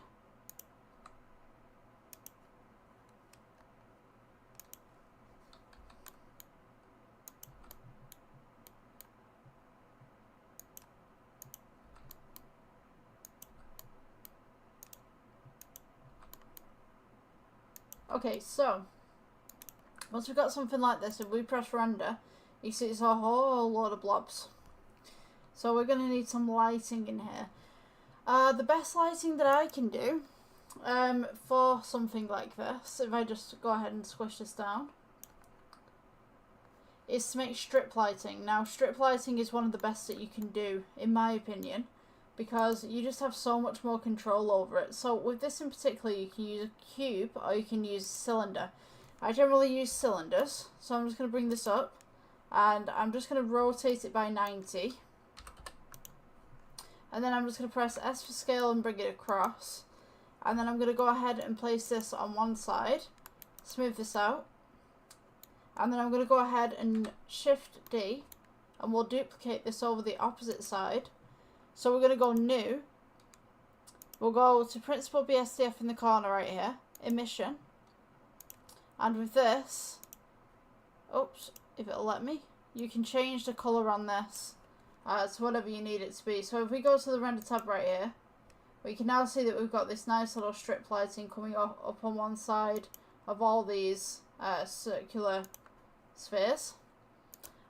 Okay, so once we've got something like this, if we press render, you see it's a whole lot of blobs. So we're going to need some lighting in here. The best lighting that I can do for something like this, if I just go ahead and squish this down, is to make strip lighting. Now, strip lighting is one of the best that you can do, in my opinion, because you just have so much more control over it. So with this in particular, you can use a cube or you can use a cylinder. I generally use cylinders, so I'm just going to bring this up and I'm just going to rotate it by 90. And then I'm just going to press S for scale and bring it across. And then I'm going to go ahead and place this on one side, smooth this out. And then I'm going to go ahead and Shift D, and we'll duplicate this over the opposite side. So we're going to go New. We'll go to Principal BSDF in the corner right here, Emission. And with this, oops, if it'll let me, you can change the colour on this. To whatever you need it to be. So if we go to the render tab right here, we can now see that we've got this nice little strip lighting coming up on one side of all these circular spheres.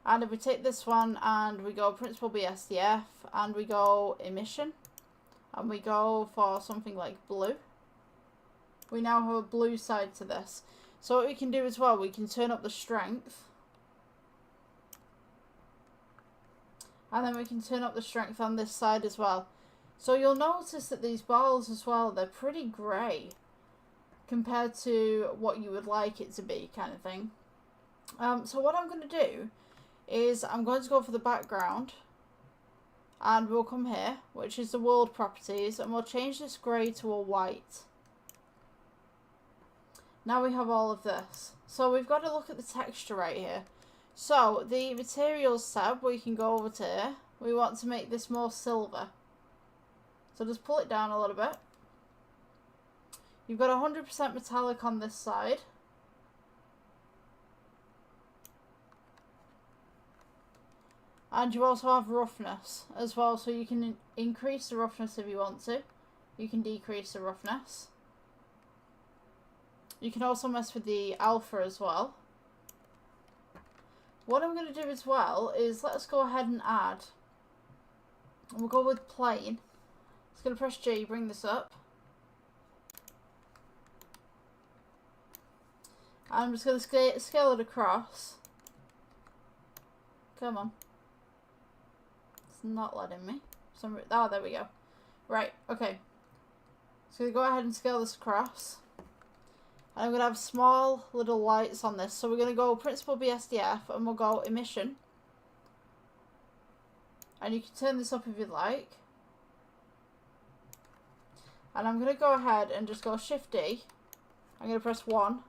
And if we take this one and we go principal BSDF and we go emission and we go for something like blue, we now have a blue side to this. So what we can do as well, we can turn up the strength. And then we can turn up the strength on this side as well. So you'll notice that these balls as well, they're pretty grey compared to what you would like it to be, kind of thing. So what I'm going to do is I'm going to go for the background. And we'll come here, which is the world properties, and we'll change this grey to a white. Now we have all of this. So we've got to look at the texture right here. So the materials tab, we can go over to here. We want to make this more silver. So just pull it down a little bit. You've got 100% metallic on this side. And you also have roughness as well, so you can increase the roughness if you want to. You can decrease the roughness. You can also mess with the alpha as well. What I'm going to do as well is let's go ahead and add. And we'll go with plain. Just going to press G, bring this up. And I'm just going to scale it across. Come on. It's not letting me. Oh, there we go. Right, okay. So go ahead and scale this across. And I'm going to have small little lights on this. So we're going to go principal BSDF and we'll go emission. And you can turn this up if you'd like. And I'm going to go ahead and just go Shift D. I'm going to press 1.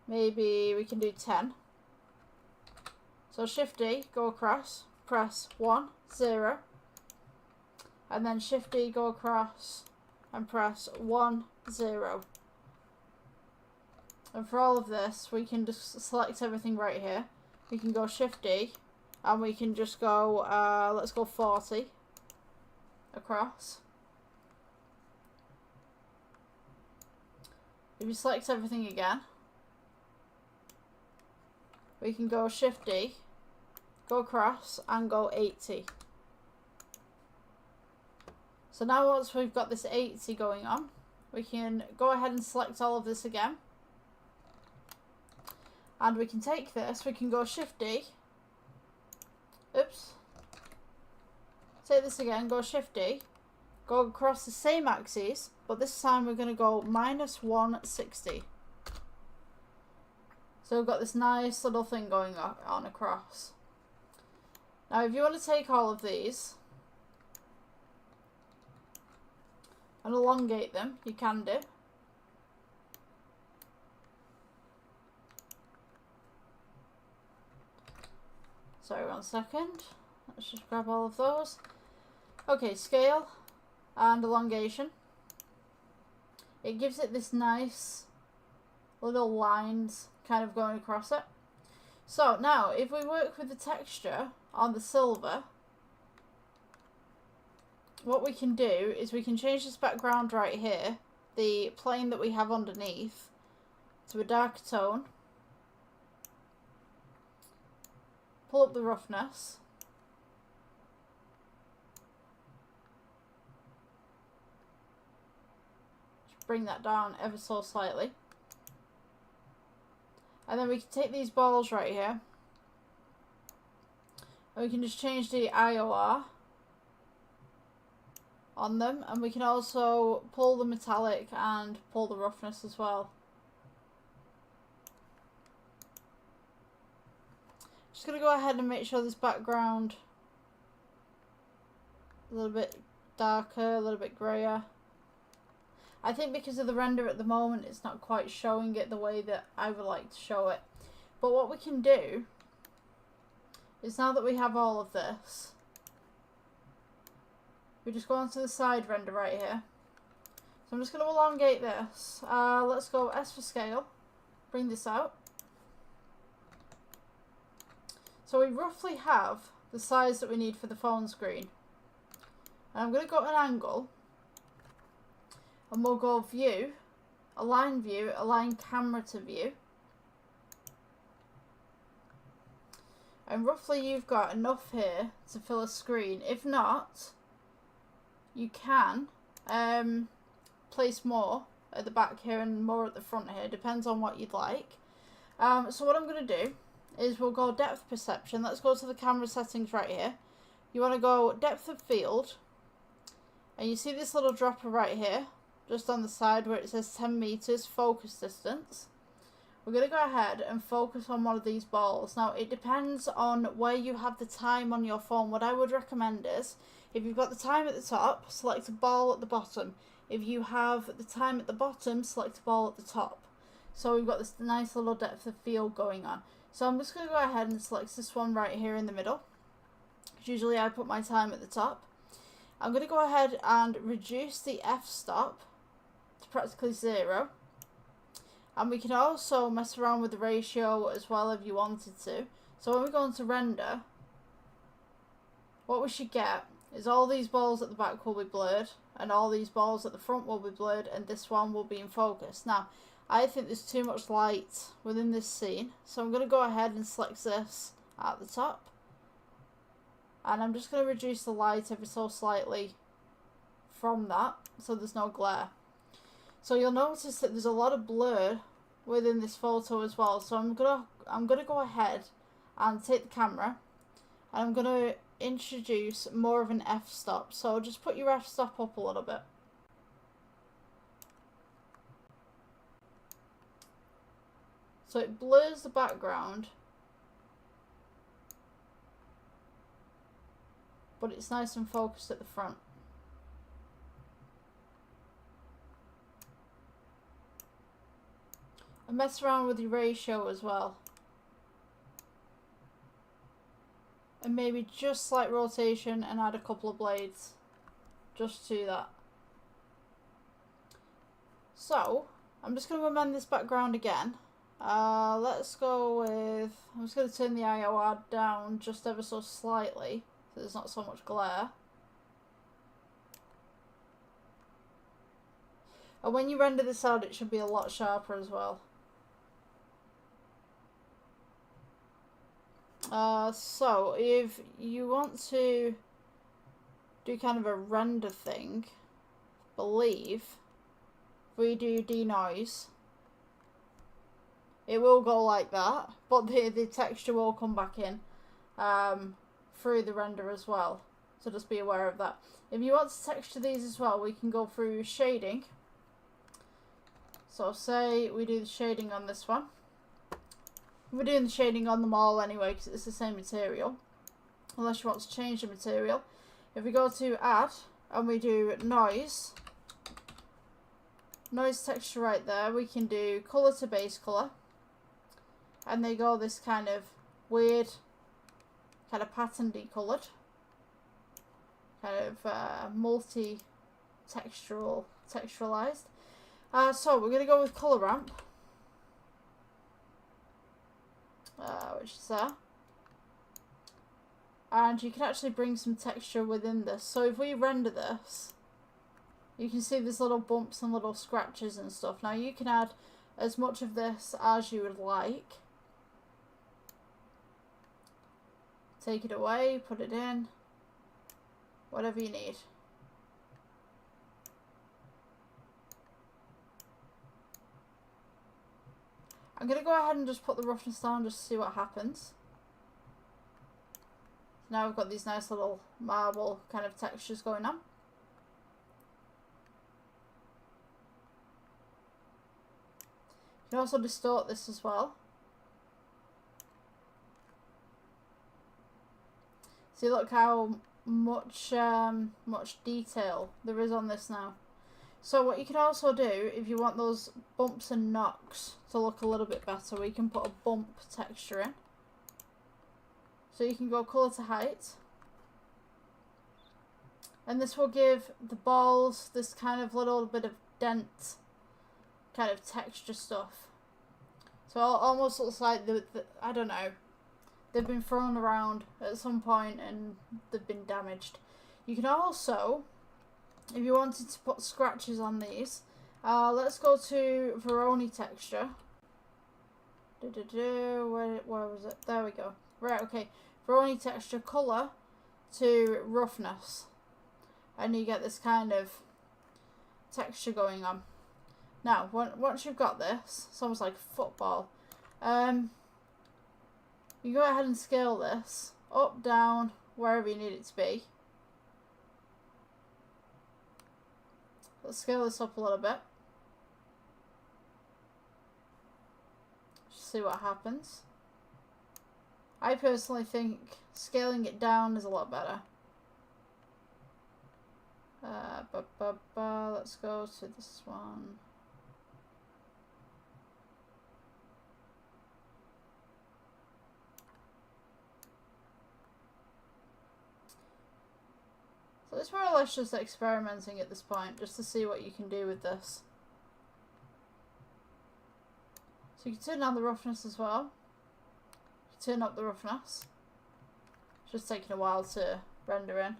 Maybe we can do 10. So Shift D, go across, press 1, 0. And then Shift D, go across and press 1, 0. And for all of this, we can just select everything right here. We can go Shift D, and we can just go, let's go 40 across. If you select everything again, we can go Shift D, go across, and go 80. So now once we've got this 80 going on, we can go ahead and select all of this again. And we can take this, we can go Shift D. Oops. Take this again, go Shift D. Go across the same axis, but this time we're going to go minus 160. So we've got this nice little thing going on across. Now if you want to take all of these and elongate them, you can do. Sorry, 1 second. Let's just grab all of those. Okay, scale and elongation. It gives it this nice little lines kind of going across it. So now, if we work with the texture on the silver, what we can do is we can change this background right here, the plane that we have underneath, to a darker tone. Pull up the roughness. Just bring that down ever so slightly. And then we can take these balls right here. And we can just change the IOR on them. And we can also pull the metallic and pull the roughness as well. Just going to go ahead and make sure this background a little bit darker, a little bit grayer. I think because of the render at the moment, it's not quite showing it the way that I would like to show it. But what we can do is, now that we have all of this, we just go onto the side render right here. So I'm just going to elongate this. Let's go S for scale. Bring this out. So we roughly have the size that we need for the phone screen. And I'm going to go at an angle. And we'll go View, align view, align camera to view. And roughly you've got enough here to fill a screen. If not, you can place more at the back here and more at the front here. Depends on what you'd like. So what I'm going to do is we'll go depth perception. Let's go to the camera settings right here. You want to go depth of field. And you see this little dropper right here, just on the side where it says 10 meters focus distance. We're going to go ahead and focus on one of these balls. Now, it depends on where you have the time on your phone. What I would recommend is, if you've got the time at the top, select a ball at the bottom. If you have the time at the bottom, select a ball at the top. So we've got this nice little depth of field going on. So I'm just going to go ahead and select this one right here in the middle. Usually I put my time at the top. I'm going to go ahead and reduce the f-stop to practically 0. And we can also mess around with the ratio as well if you wanted to. So when we go into render, what we should get is all these balls at the back will be blurred, and all these balls at the front will be blurred, and this one will be in focus. Now, I think there's too much light within this scene, so I'm going to go ahead and select this at the top. And I'm just going to reduce the light ever so slightly from that, so there's no glare. So you'll notice that there's a lot of blur within this photo as well. So I'm gonna go ahead and take the camera, and I'm gonna introduce more of an f-stop. So just put your f-stop up a little bit. So it blurs the background, but it's nice and focused at the front. And mess around with your ratio as well. And maybe just slight rotation and add a couple of blades just to that. So, I'm just going to amend this background again. Let's go with, I'm just going to turn the IOR down just ever so slightly so there's not so much glare. And when you render this out, it should be a lot sharper as well. So if you want to do kind of a render thing, believe if we do denoise, it will go like that, but the texture will come back in through the render as well. So just be aware of that. If you want to texture these as well, we can go through shading. So say we do the shading on this one. We're doing the shading on them all anyway because it's the same material, unless you want to change the material. If we go to add and we do noise texture right there, we can do colour to base colour, and they go this kind of weird, kind of pattern-y coloured, kind of texturalized. So we're going to go with colour ramp. Which is there, and you can actually bring some texture within this. So if we render this, you can see there's little bumps and little scratches and stuff. Now you can add as much of this as you would like. Take it away, put it in, whatever you need. I'm going to go ahead and just put the roughness down just to see what happens. So now we've got these nice little marble kind of textures going on. You can also distort this as well. See, look how much detail there is on this now. So what you can also do, if you want those bumps and knocks to look a little bit better, we can put a bump texture in. So you can go colour to height. And this will give the balls this kind of little bit of dent, kind of texture stuff. So it almost looks like, I don't know, they've been thrown around at some point and they've been damaged. You can also, if you wanted to put scratches on these, Let's go to Veroni texture. Where was it? There we go. Right, okay. Veroni texture color to roughness. And you get this kind of texture going on. Now, once you've got this, it's almost like football. You go ahead and scale this up, down, wherever you need it to be. Let's scale this up a little bit. Just see what happens. I personally think scaling it down is a lot better. Let's go to this one. So it's more or less just experimenting at this point, just to see what you can do with this. So you can turn down the roughness as well. You can turn up the roughness. It's just taking a while to render in.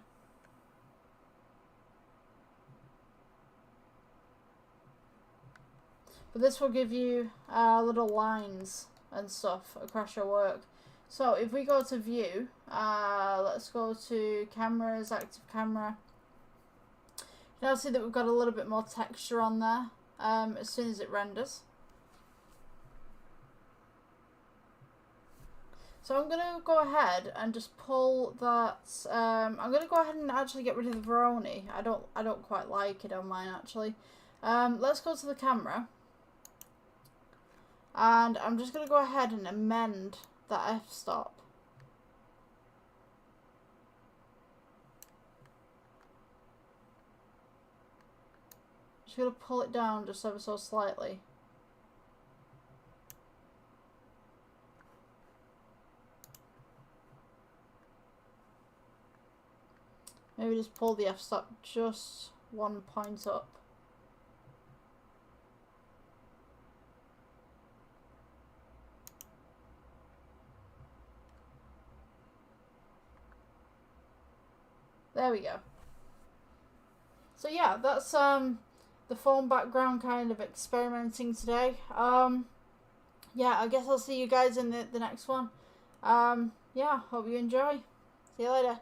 But this will give you little lines and stuff across your work. So if we go to view, let's go to cameras, active camera. You now see that we've got a little bit more texture on there as soon as it renders. So I'm going to go ahead and just pull that. I'm going to go ahead and actually get rid of the Veroni. I don't quite like it on mine actually. Let's go to the camera. And I'm just going to go ahead and amend that f-stop. Just going to pull it down just ever so slightly. Maybe just pull the f-stop just 1 point up. There we go. So yeah, that's the phone background kind of experimenting today. Yeah, I guess I'll see you guys in the next one. Yeah, hope you enjoy. See you later.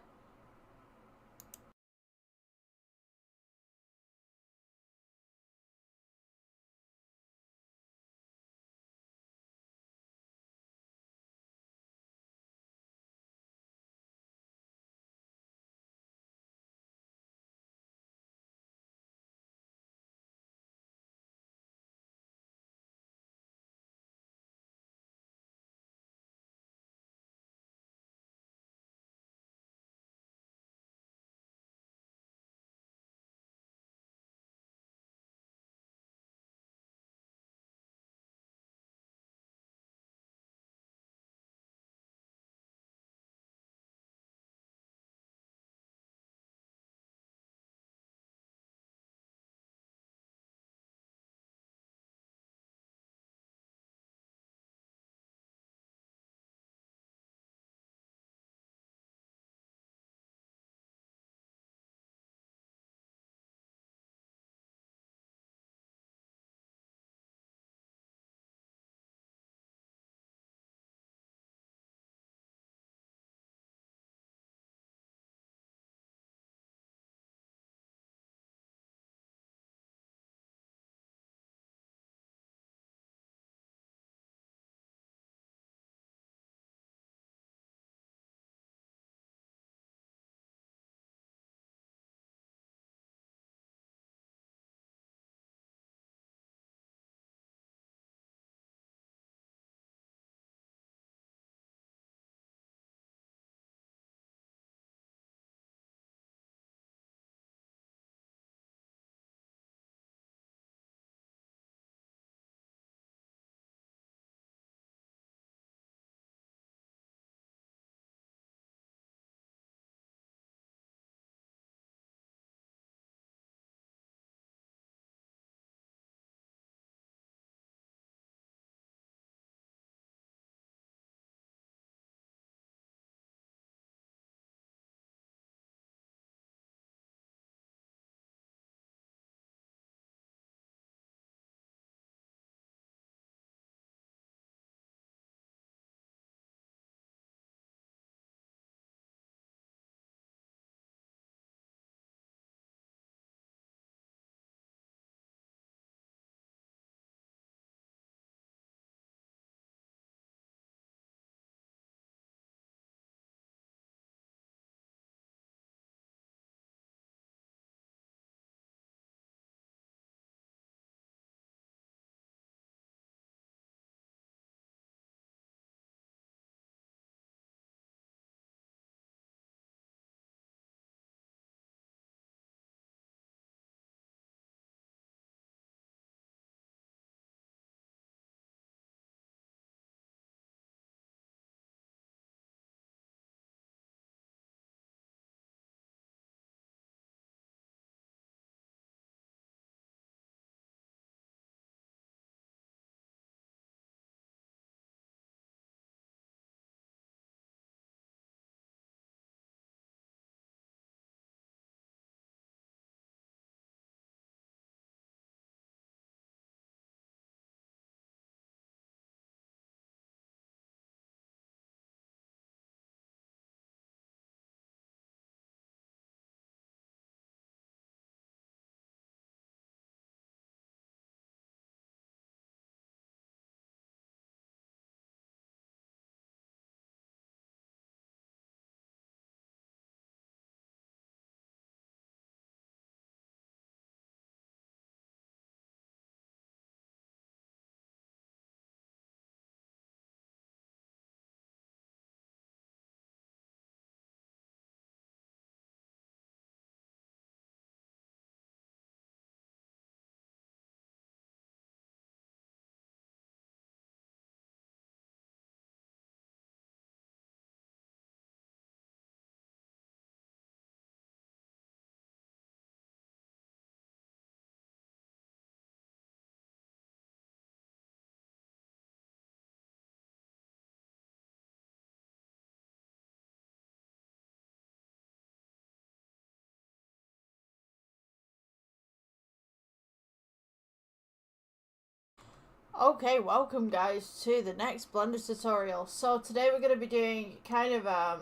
Okay, welcome guys to the next Blender tutorial. So today we're going to be doing kind of a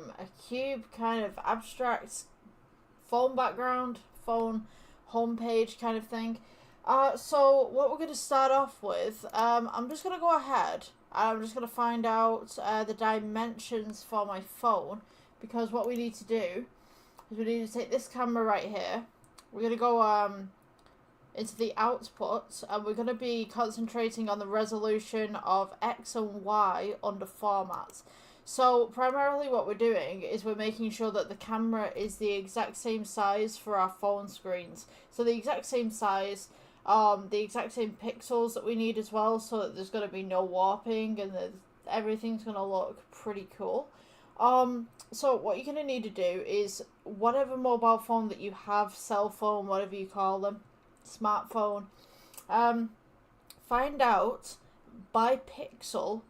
cube, kind of abstract phone background, phone homepage kind of thing. So what we're going to start off with, I'm just going to go ahead and I'm just going to find out the dimensions for my phone, because what we need to do is we need to take this camera right here. We're going to go into the output, and we're going to be concentrating on the resolution of X and Y under formats. So primarily what we're doing is we're making sure that the camera is the exact same size for our phone screens. So the exact same size, the exact same pixels that we need as well, so that there's going to be no warping and that everything's going to look pretty cool. So what you're going to need to do is whatever mobile phone that you have, cell phone, whatever you call them, smartphone, find out by pixel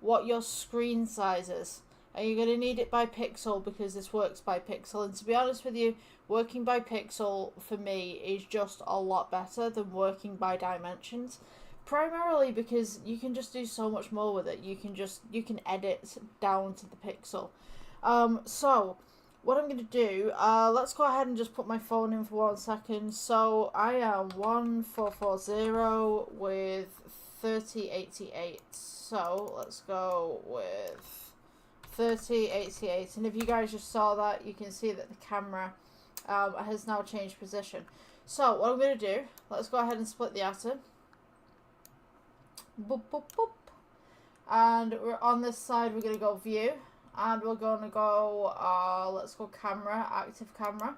what your screen size is, and you're going to need it by pixel because this works by pixel. And to be honest with you, working by pixel for me is just a lot better than working by dimensions, primarily because you can just do so much more with it. You can edit down to the pixel. So what I'm going to do, let's go ahead and just put my phone in for 1 second. So I am 1440 with 3088. So let's go with 3088. And if you guys just saw that, you can see that the camera has now changed position. So what I'm going to do, let's go ahead and split the atom. Boop, boop, boop. And we're on this side, we're going to go view. And we're going to go, let's go camera, active camera.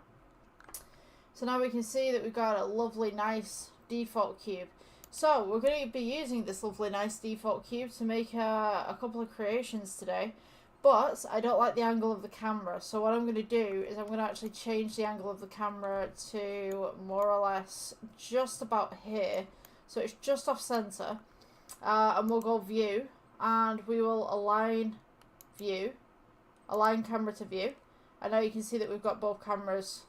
So now we can see that we've got a lovely, nice default cube. So we're going to be using this lovely, nice default cube to make a couple of creations today. But I don't like the angle of the camera. So what I'm going to do is I'm going to actually change the angle of the camera to more or less just about here. So it's just off center. And we'll go view. And we will align view. Align camera to view, and now you can see that we've got both cameras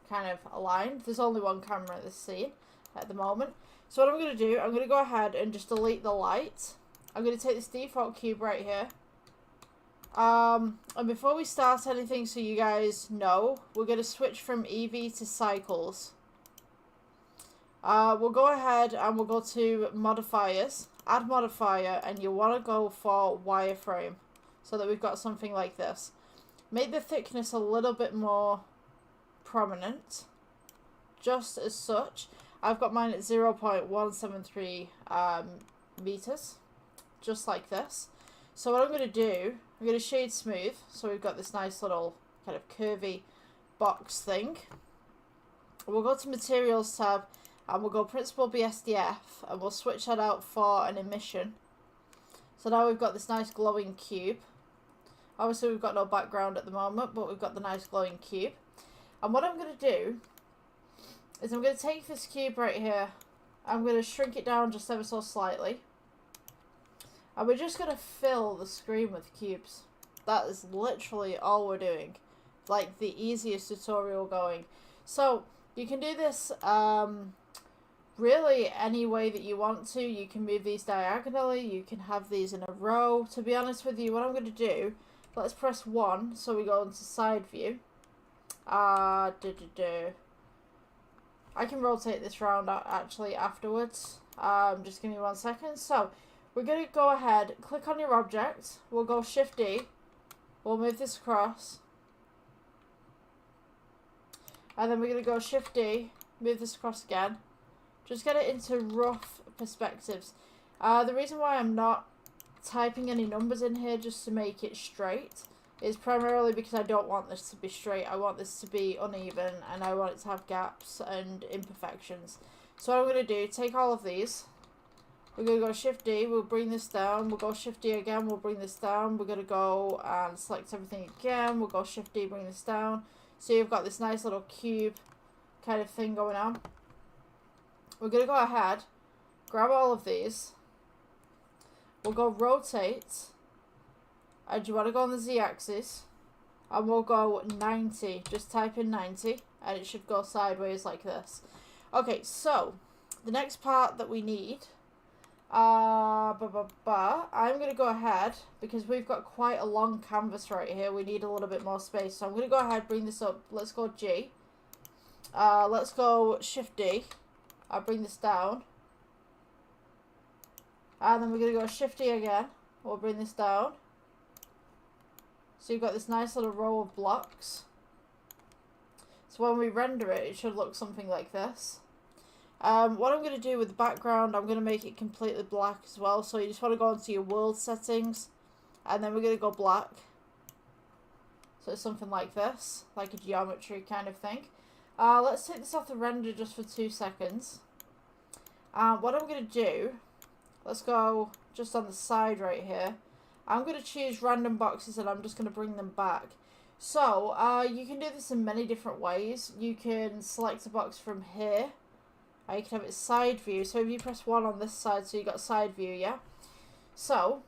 kind of aligned. There's only one camera in this scene at the moment. So what I'm going to do, I'm going to go ahead and just delete the light. I'm going to take this default cube right here. And before we start anything, so you guys know, we're going to switch from Eevee to cycles. We'll go ahead and we'll go to modifiers, add modifier, and you want to go for wireframe. So that we've got something like this. Make the thickness a little bit more prominent. Just as such. I've got mine at 0.173 meters. Just like this. So what I'm going to do, I'm going to shade smooth. So we've got this nice little kind of curvy box thing. We'll go to materials tab. And we'll go principal BSDF. And we'll switch that out for an emission. So now we've got this nice glowing cube. Obviously we've got no background at the moment, but we've got the nice glowing cube. And what I'm going to do is I'm going to take this cube right here. I'm going to shrink it down just ever so slightly. And we're just going to fill the screen with cubes. That is literally all we're doing. Like the easiest tutorial going. So you can do this really any way that you want to. You can move these diagonally. You can have these in a row. To be honest with you, what I'm going to do, let's press 1 so we go into side view. I can rotate this round actually afterwards. Just give me 1 second. So we're going to go ahead, click on your object. We'll go Shift D. We'll move this across. And then we're going to go Shift D, move this across again. Just get it into rough perspectives. The reason why I'm not typing any numbers in here just to make it straight is primarily because I don't want this to be straight. I want this to be uneven, and I want it to have gaps and imperfections. So what I'm going to do, take all of these. We're going to go Shift D, we'll bring this down. We'll go Shift D again, we'll bring this down. We're going to go and select everything again. We'll go Shift D, bring this down. So you've got this nice little cube kind of thing going on. We're going to go ahead, grab all of these. We'll go rotate. And you want to go on the Z-axis. And we'll go 90. Just type in 90. And it should go sideways like this. Okay, so the next part that we need I'm going to go ahead, because we've got quite a long canvas right here. We need a little bit more space. So I'm going to go ahead, bring this up. Let's go G. Let's go Shift D. I'll bring this down. And then we're going to go Shift D again. We'll bring this down. So you've got this nice little row of blocks. So when we render it, it should look something like this. What I'm going to do with the background, I'm going to make it completely black as well. So you just want to go into your world settings. And then we're going to go black. So it's something like this. Like a geometry kind of thing. Let's take this off the render just for 2 seconds. What I'm going to do, let's go just on the side right here. I'm going to choose random boxes and I'm just going to bring them back. So, you can do this in many different ways. You can select a box from here. You can have it side view. So if you press 1 on this side, so you got side view, yeah? So,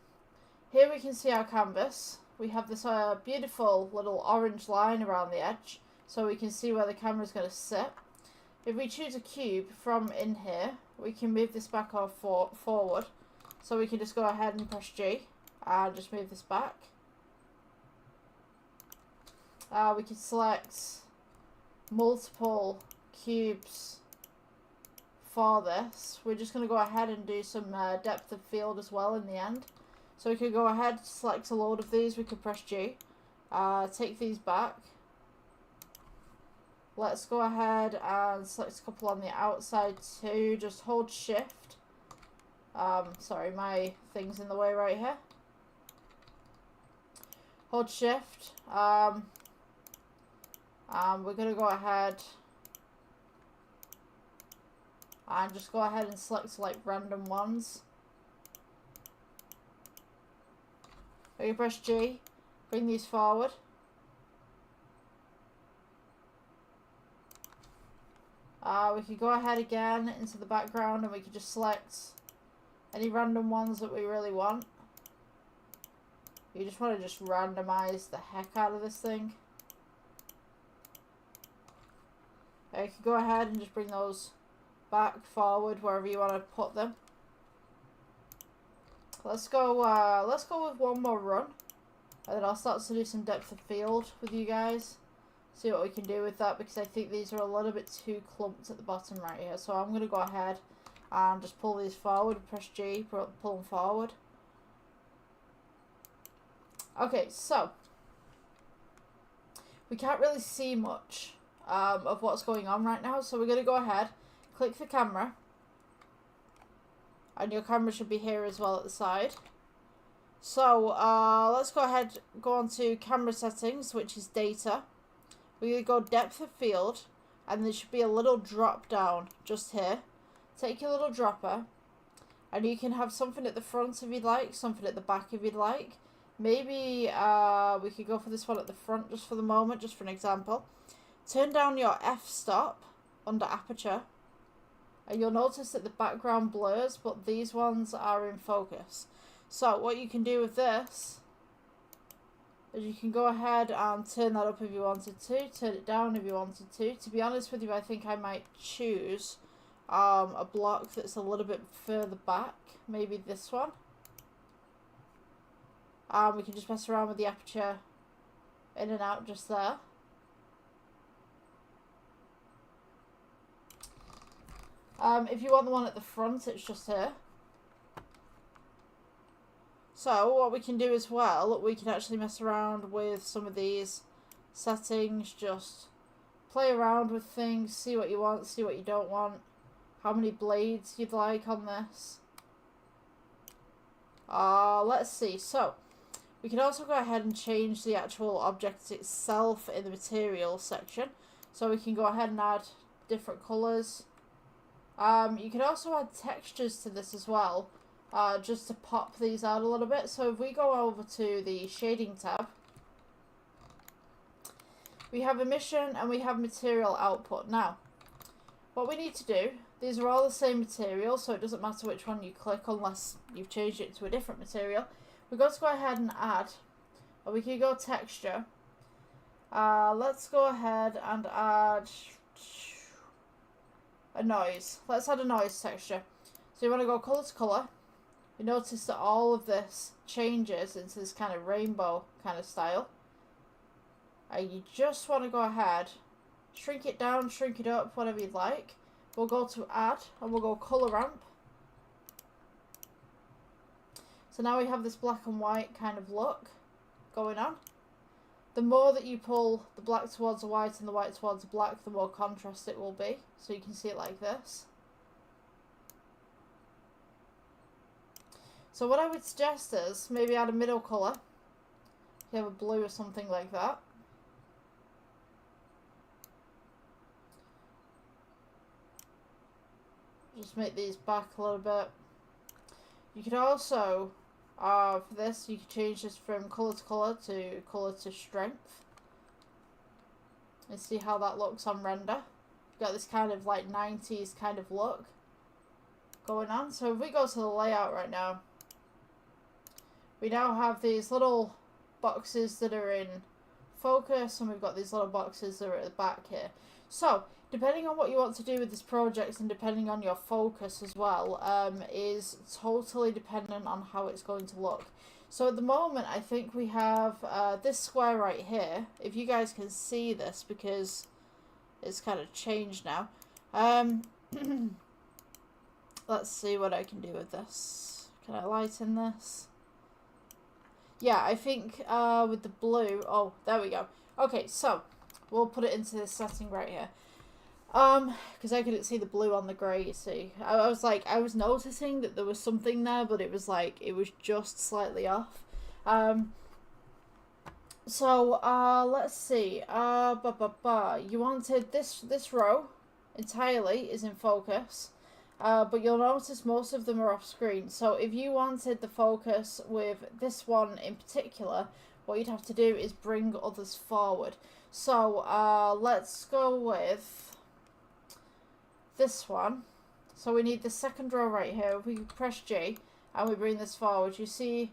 here we can see our canvas. We have this beautiful little orange line around the edge. So we can see where the camera is going to sit. If we choose a cube from in here, we can move this back or forward. So we can just go ahead and press G and just move this back. We can select multiple cubes for this. We're just going to go ahead and do some depth of field as well in the end. So we could go ahead, select a load of these, we could press G, take these back. Let's go ahead and select a couple on the outside too, just hold Shift. Sorry, my thing's in the way right here. Hold Shift, and we're going to go ahead and just go ahead and select like random ones. We can press G, bring these forward. We could go ahead again into the background and we could just select any random ones that we really want. You just want to just randomize the heck out of this thing. You can go ahead and just bring those back, forward, wherever you want to put them. Let's go with one more run, and then I'll start to do some depth of field with you guys. See what we can do with that, because I think these are a little bit too clumped at the bottom right here. So I'm going to go ahead and just pull these forward, press G, pull them forward. Okay, so we can't really see much of what's going on right now, so we're going to go ahead, click the camera, and your camera should be here as well at the side. So let's go ahead, go on to camera settings, which is data. We're going to go depth of field, and there should be a little drop down just here. Take your little dropper, and you can have something at the front if you'd like, something at the back if you'd like. Maybe we could go for this one at the front just for the moment, just for an example. Turn down your f-stop under aperture, and you'll notice that the background blurs, but these ones are in focus. So what you can do with this is you can go ahead and turn that up if you wanted to, turn it down if you wanted to. To be honest with you, I think I might choose a block that's a little bit further back, maybe this one. We can just mess around with the aperture in and out just there. If you want the one at the front, it's just here. So what we can do as well, we can actually mess around with some of these settings, just play around with things, see what you want, see what you don't want, how many blades you'd like on this. Let's see, so we can also go ahead and change the actual object itself in the materials section. So we can go ahead and add different colours. You can also add textures to this as well. Just to pop these out a little bit. So if we go over to the shading tab, we have emission and we have material output. Now, what we need to do, these are all the same material, so it doesn't matter which one you click unless you've changed it to a different material. We've got to go ahead and add, or we can go texture. Let's go ahead and add a noise. Let's add a noise texture. So you want to go color to color. you notice that all of this changes into this kind of rainbow kind of style. And you just want to go ahead, shrink it down, shrink it up, whatever you'd like. We'll go to add and we'll go color ramp. So now we have this black and white kind of look going on. The more that you pull the black towards the white and the white towards the black, the more contrast it will be. So you can see it like this. So what I would suggest is maybe add a middle colour. If you have a blue or something like that. Just make these back a little bit. You could also, for this, you could change this from colour to strength. And see how that looks on render. You've got this kind of like 90s kind of look going on. So if we go to the layout right now, we now have these little boxes that are in focus, and we've got these little boxes that are at the back here. So depending on what you want to do with this project and depending on your focus as well, is totally dependent on how it's going to look. So at the moment, I think we have this square right here. If you guys can see this, because it's kind of changed now. Let's see what I can do with this. Can I lighten this? Yeah, I think with the blue... Oh, there we go. Okay, so we'll put it into this setting right here. Because I couldn't see the blue on the grey, you see. I was noticing that there was something there, but it was like, it was just slightly off. So, let's see. You wanted this row entirely is in focus. But you'll notice most of them are off screen. So if you wanted the focus with this one in particular, what you'd have to do is bring others forward. So let's go with this one. So we need the second row right here. If we press G and we bring this forward, you see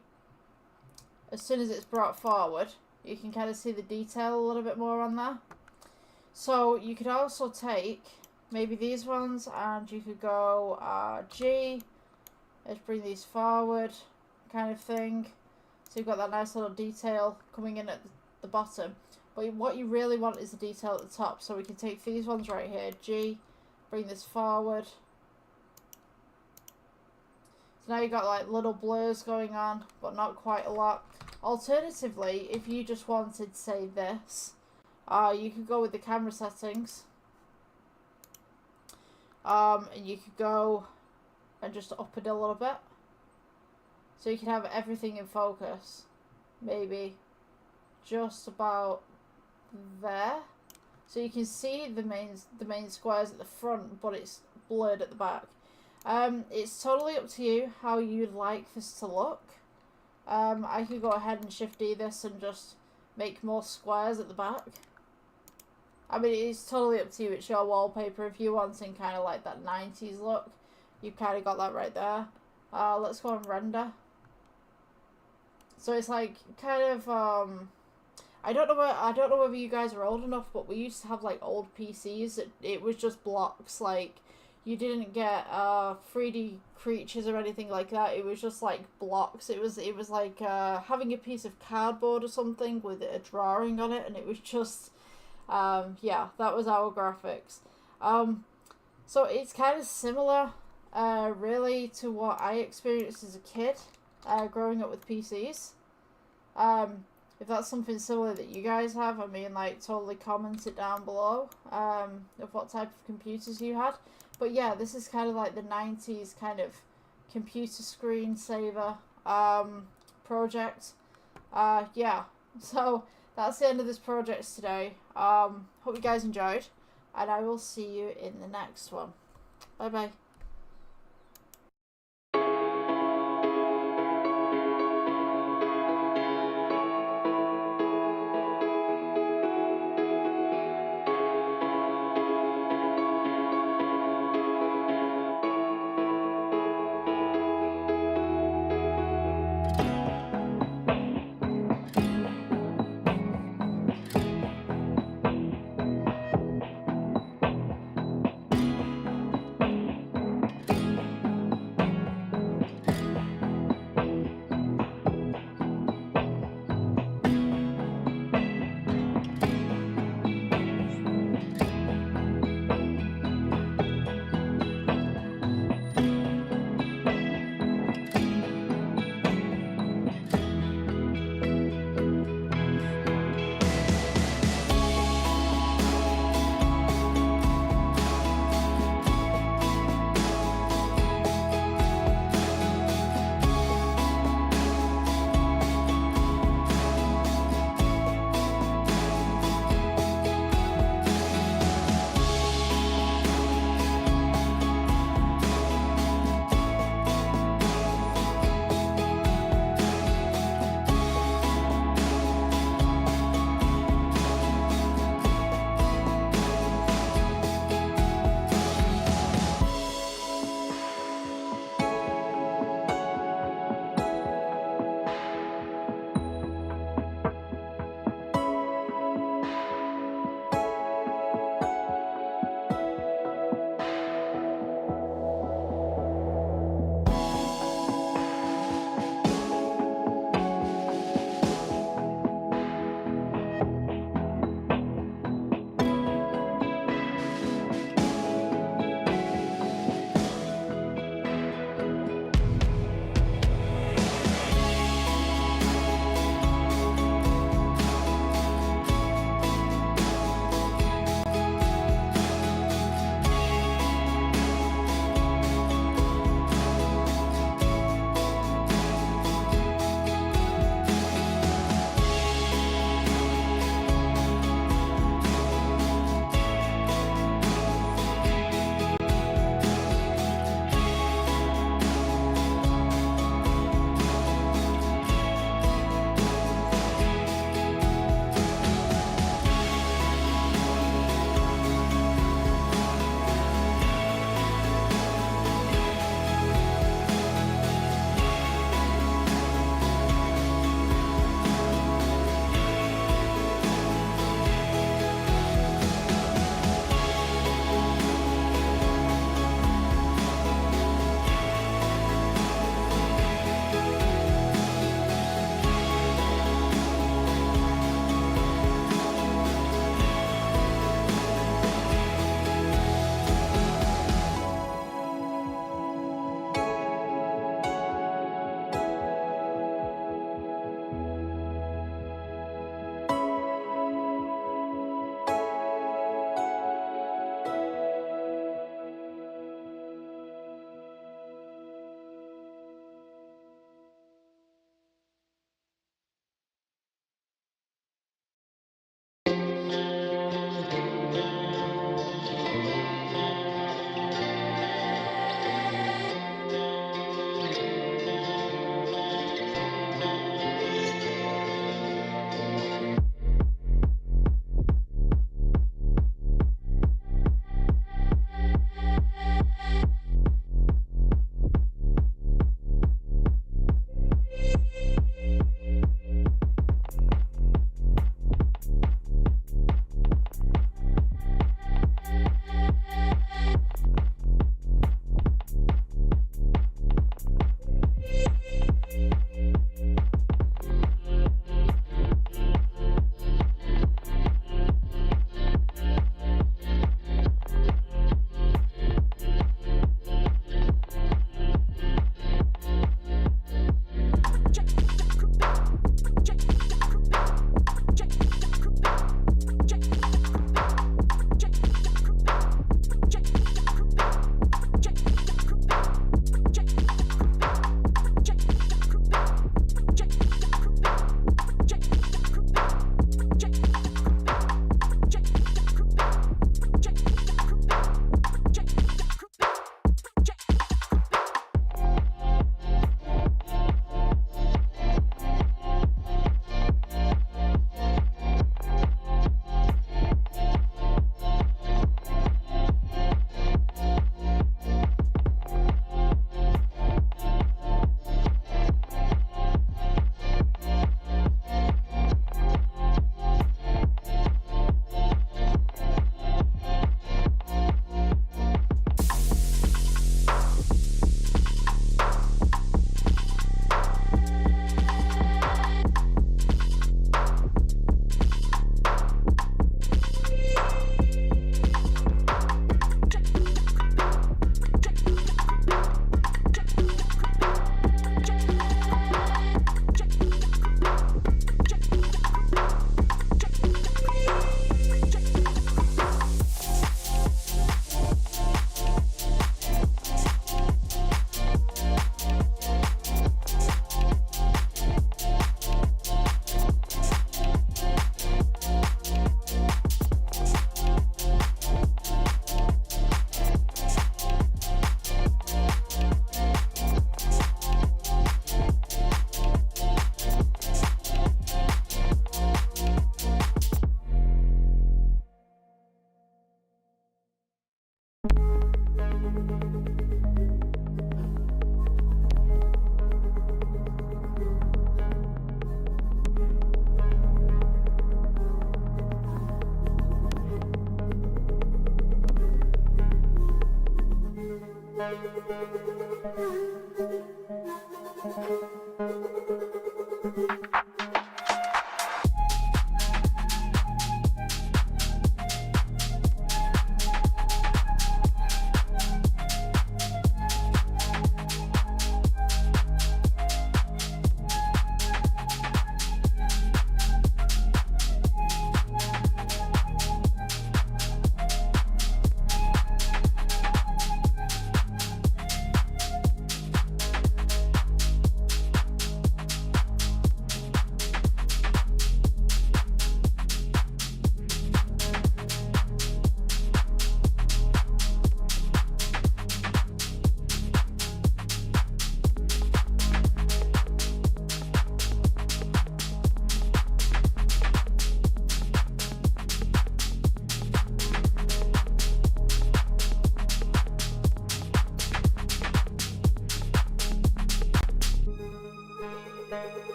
as soon as it's brought forward, you can kind of see the detail a little bit more on there. So you could also take maybe these ones and you could go G, let's bring these forward kind of thing. So you've got that nice little detail coming in at the bottom. But what you really want is the detail at the top. So we can take these ones right here, G, bring this forward. So now you've got like little blurs going on, but not quite a lot. Alternatively, if you just wanted, say, this, you could go with the camera settings. And you could go and just up it a little bit. So you can have everything in focus. Maybe just about there. So you can see the main squares at the front, but it's blurred at the back. It's totally up to you how you'd like this to look. I could go ahead and Shift D this and just make more squares at the back. I mean, it's totally up to you. It's your wallpaper. If you're wanting kind of like that 90s look, you've kind of got that right there. Let's go and render. So it's like kind of I don't know whether you guys are old enough, but we used to have like old PCs that it was just blocks. Like you didn't get 3D creatures or anything like that. It was just like blocks. It was like having a piece of cardboard or something with a drawing on it, and it was just yeah, that was our graphics. So it's kind of similar really to what I experienced as a kid growing up with PCs. If that's something similar that you guys have, I mean, like, totally comment it down below of what type of computers you had. But yeah, this is kind of like the 90s kind of computer screensaver project. Yeah, so that's the end of this project today. Hope you guys enjoyed, and I will see you in the next one. Bye bye.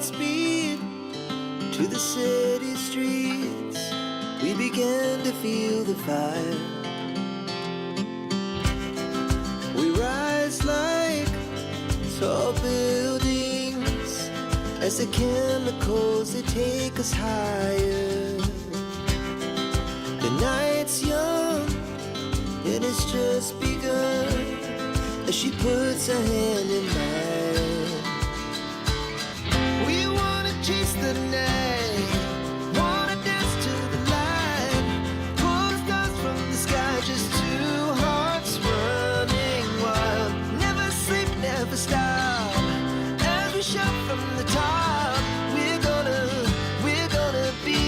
speed to the city streets. We began to feel the fire. We rise like tall buildings as the chemicals, they take us higher. The night's young and it's just begun as she puts her hand in mine. We wanna chase the night, wanna dance to the light, pull the stars from the sky, just two hearts running wild. Never sleep, never stop, as we shout from the top. We're gonna be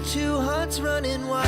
two hearts running wild.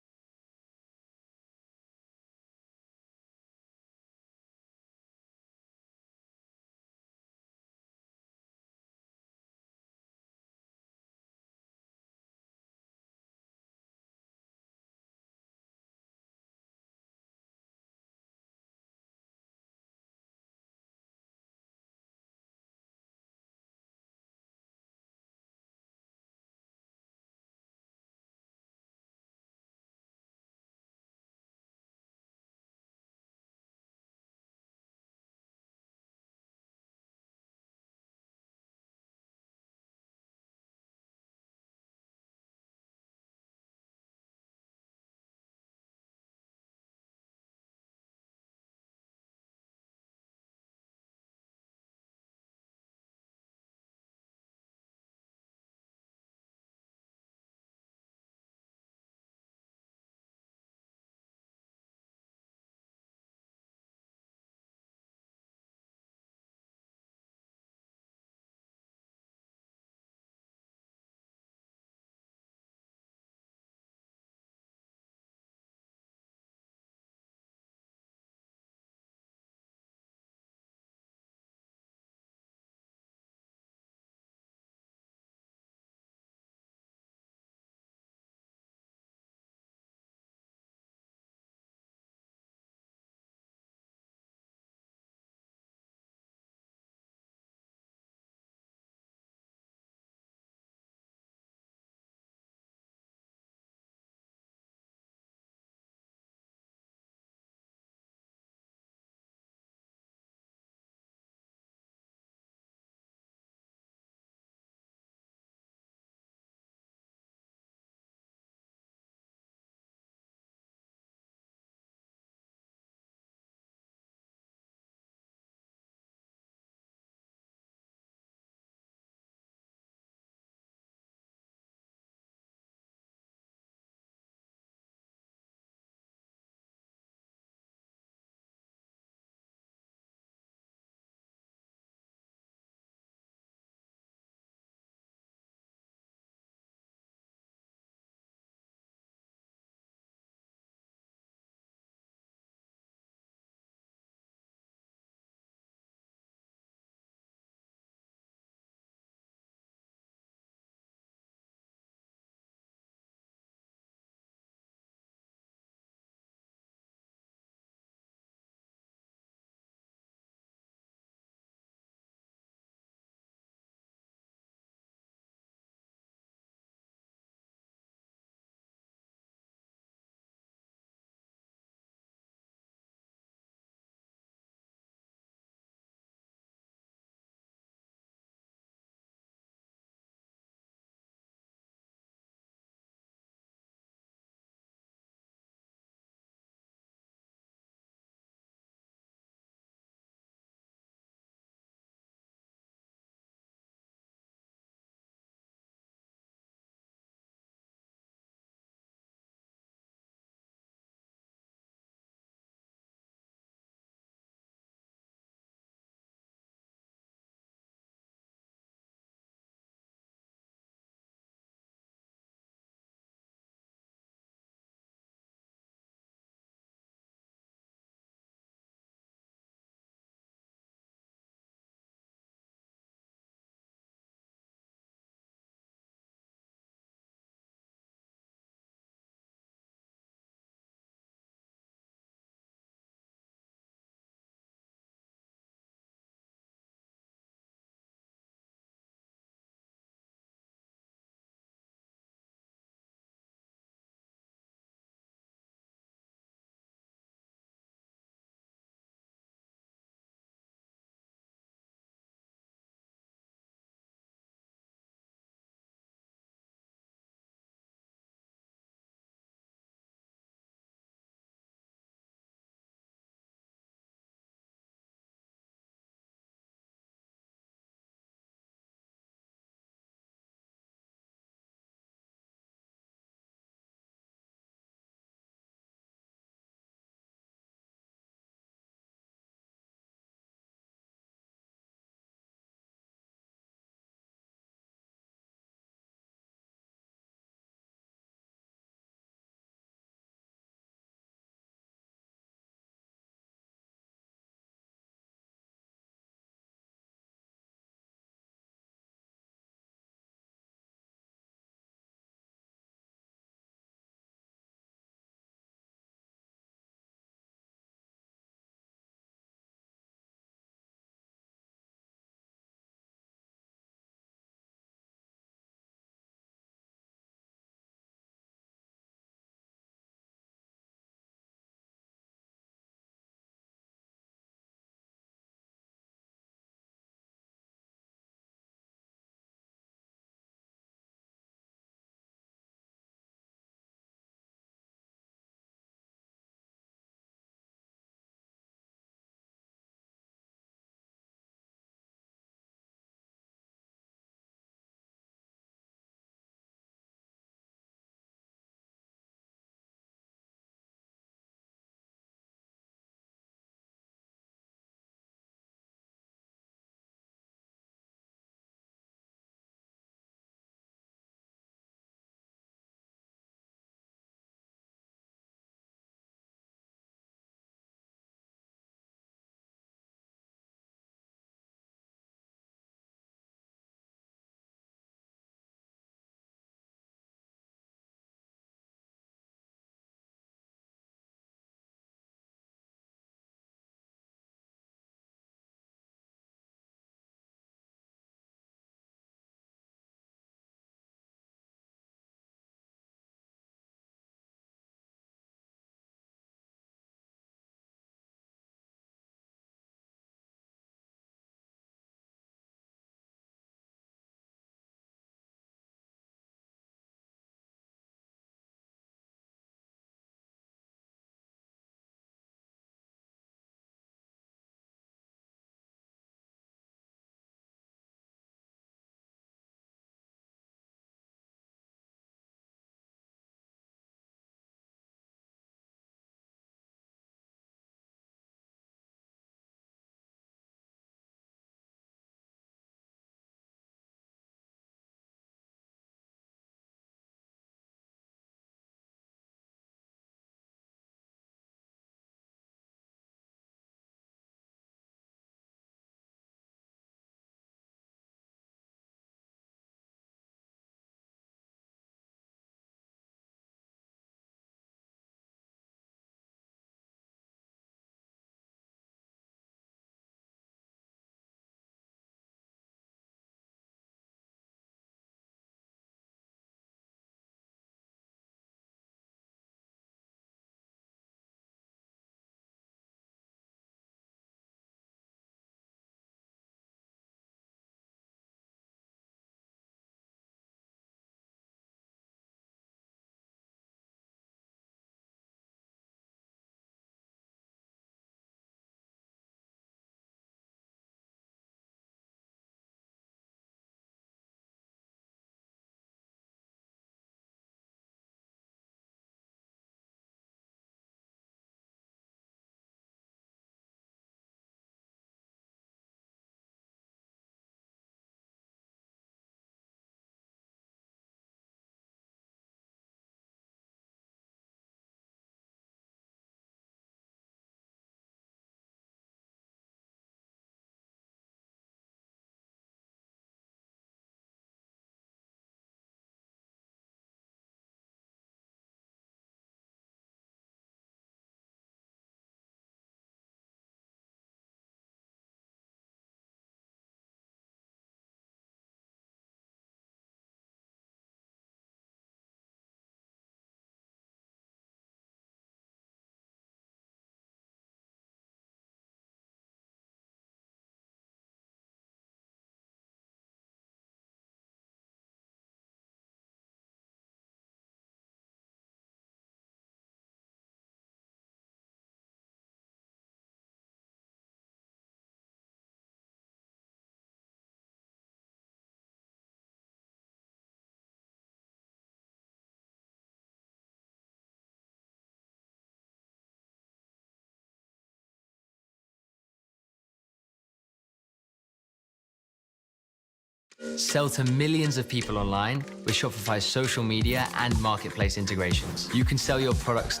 Sell to millions of people online with Shopify's social media and marketplace integrations. You can sell your products.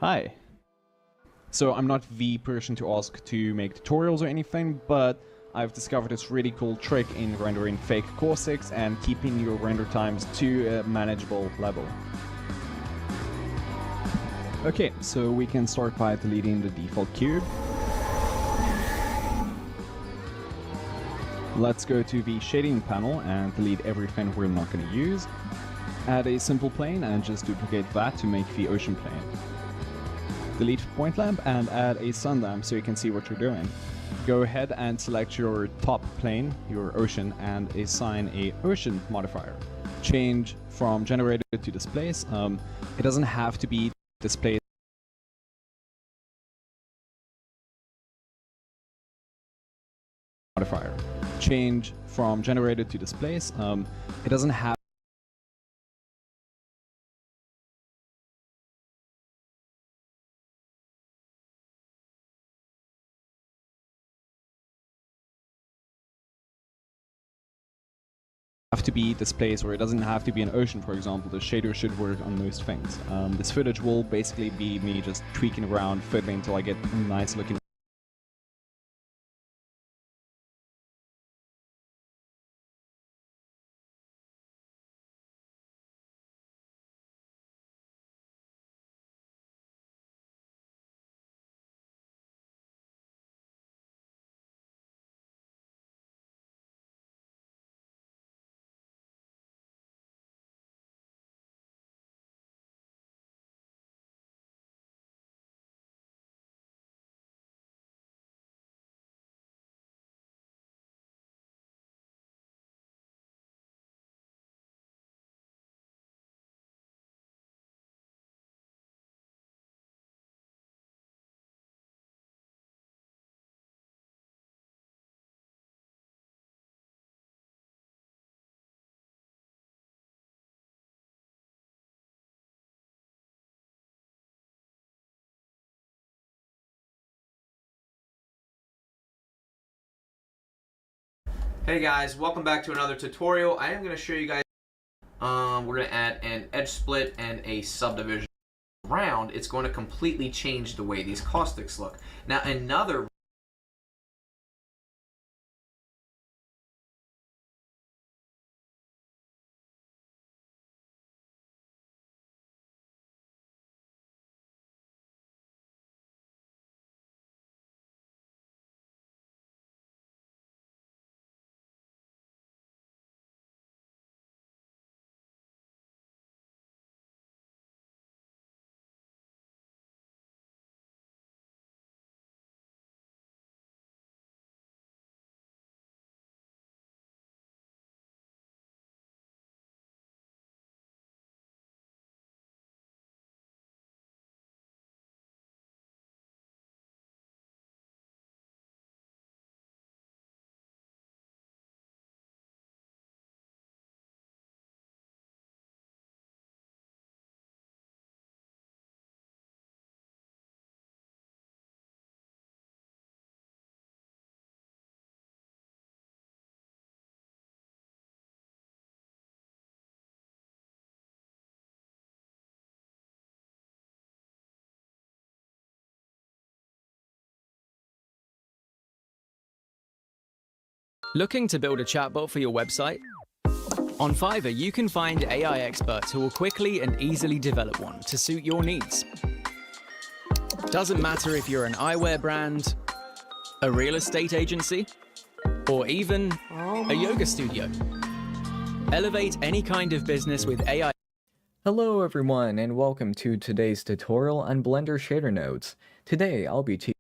Hi. So I'm not the person to ask to make tutorials or anything, but I've discovered this really cool trick in rendering fake caustics and keeping your render times to a manageable level. Okay, so we can start by deleting the default cube. Let's go to the shading panel and delete everything we're not going to use. Add a simple plane and just duplicate that to make the ocean plane. Delete the point lamp and add a sun lamp so you can see what you're doing. Go ahead and select your top plane, your ocean, and assign a ocean modifier. Change from generated to displace. It doesn't have to be displayed modifier. Change from generated to displace. It doesn't have to be displays, or it doesn't have to be an ocean, for example. The shader should work on most things. This footage will basically be me just tweaking around, fiddling until I get a nice looking. Hey guys, welcome back to another tutorial. I am going to show you guys, we're going to add an edge split and a subdivision around. It's going to completely change the way these caustics look. Now another Looking to build a chatbot for your website? On Fiverr, you can find AI experts who will quickly and easily develop one to suit your needs. Doesn't matter if you're an eyewear brand, a real estate agency, or even a yoga studio. Elevate any kind of business with AI. Hello everyone and welcome to today's tutorial on Blender shader nodes. Today I'll be teaching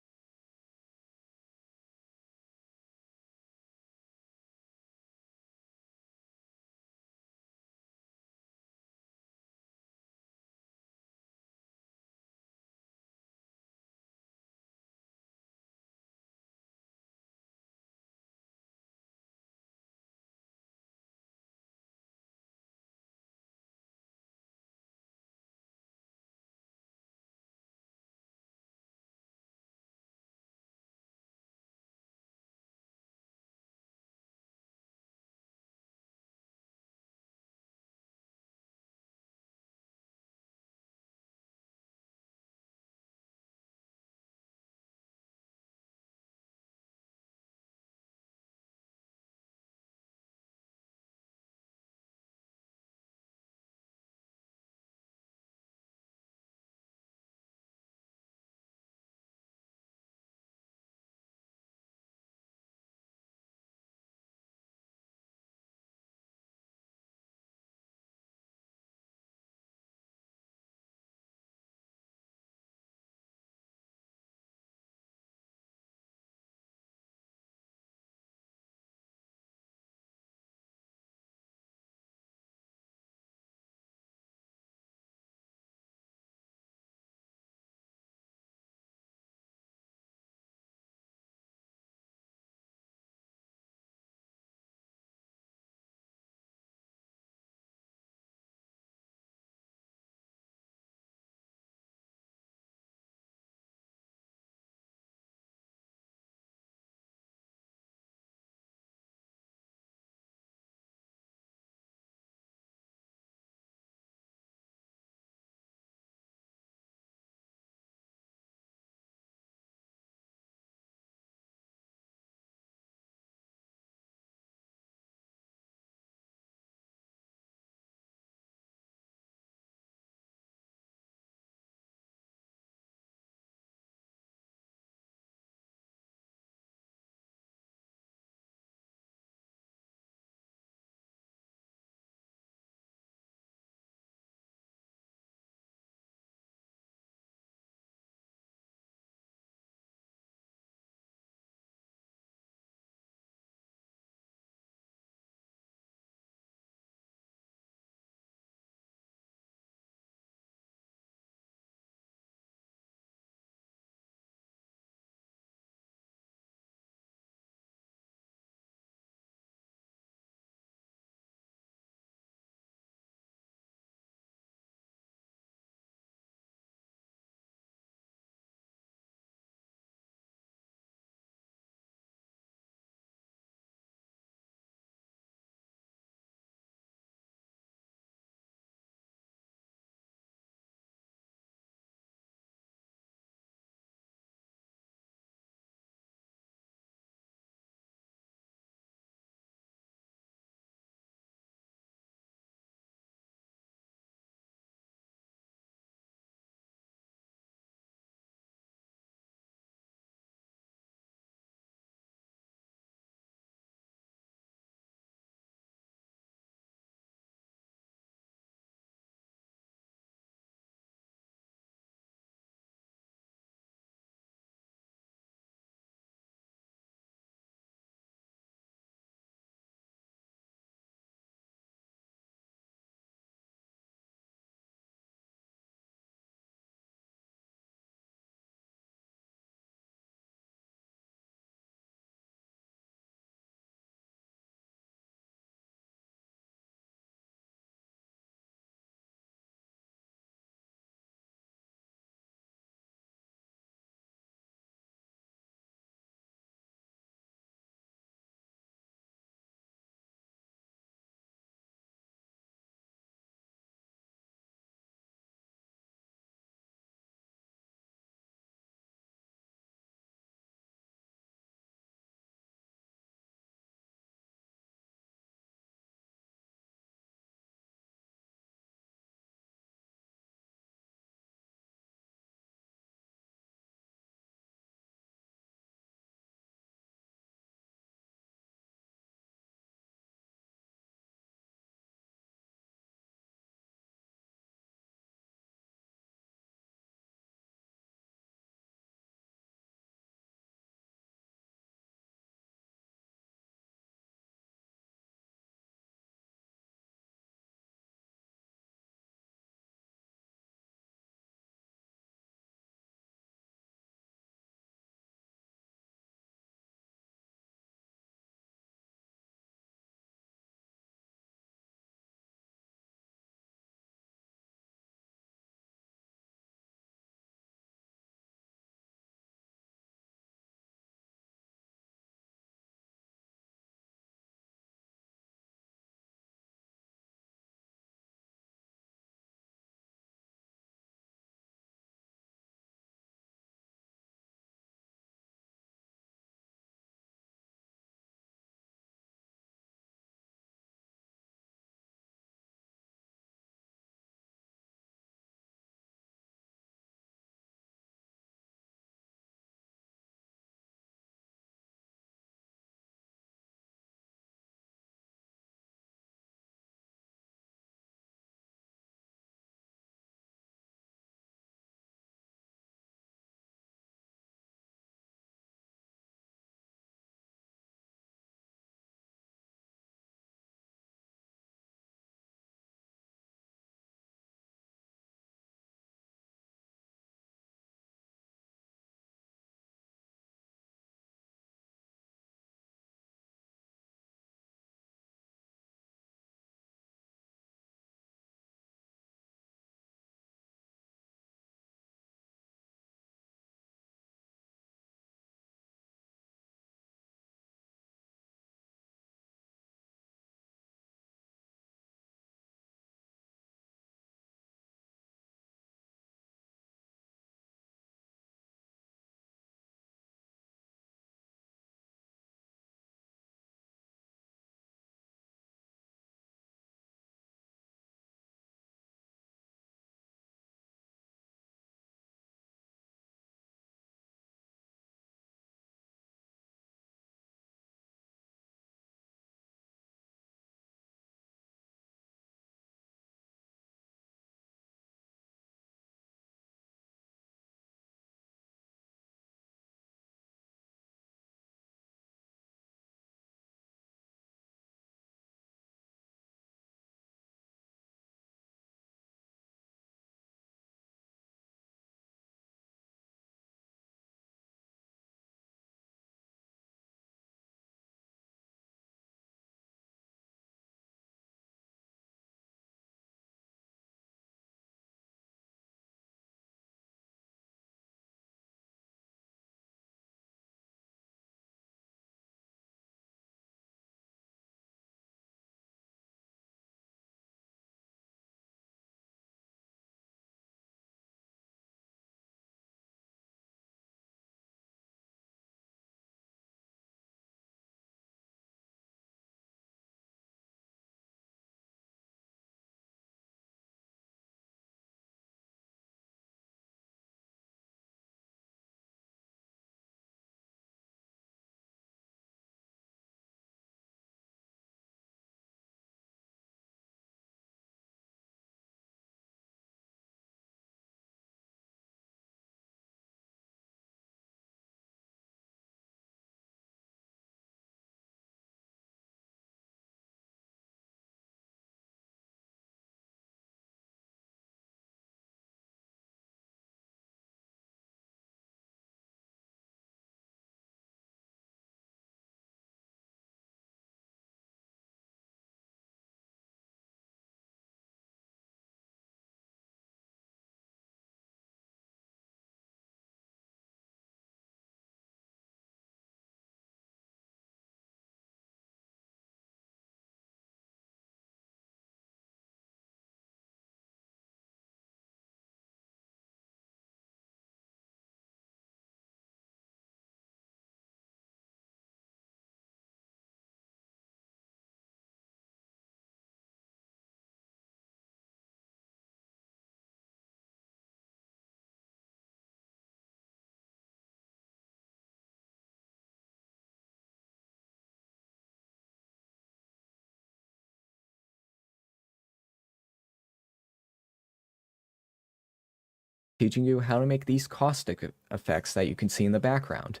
teaching you how to make these caustic effects that you can see in the background.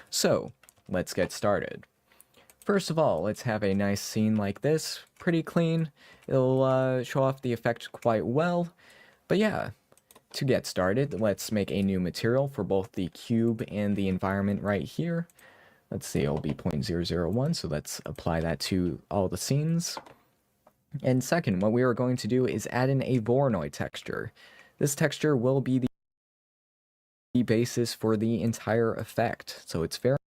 So, let's get started. First of all, let's have a nice scene like this, pretty clean. It'll show off the effect quite well. But yeah, to get started, let's make a new material for both the cube and the environment right here. Let's see, it'll be 0.001, so let's apply that to all the scenes. And second, what we are going to do is add in a Voronoi texture. This texture will be the basis for the entire effect, so it's very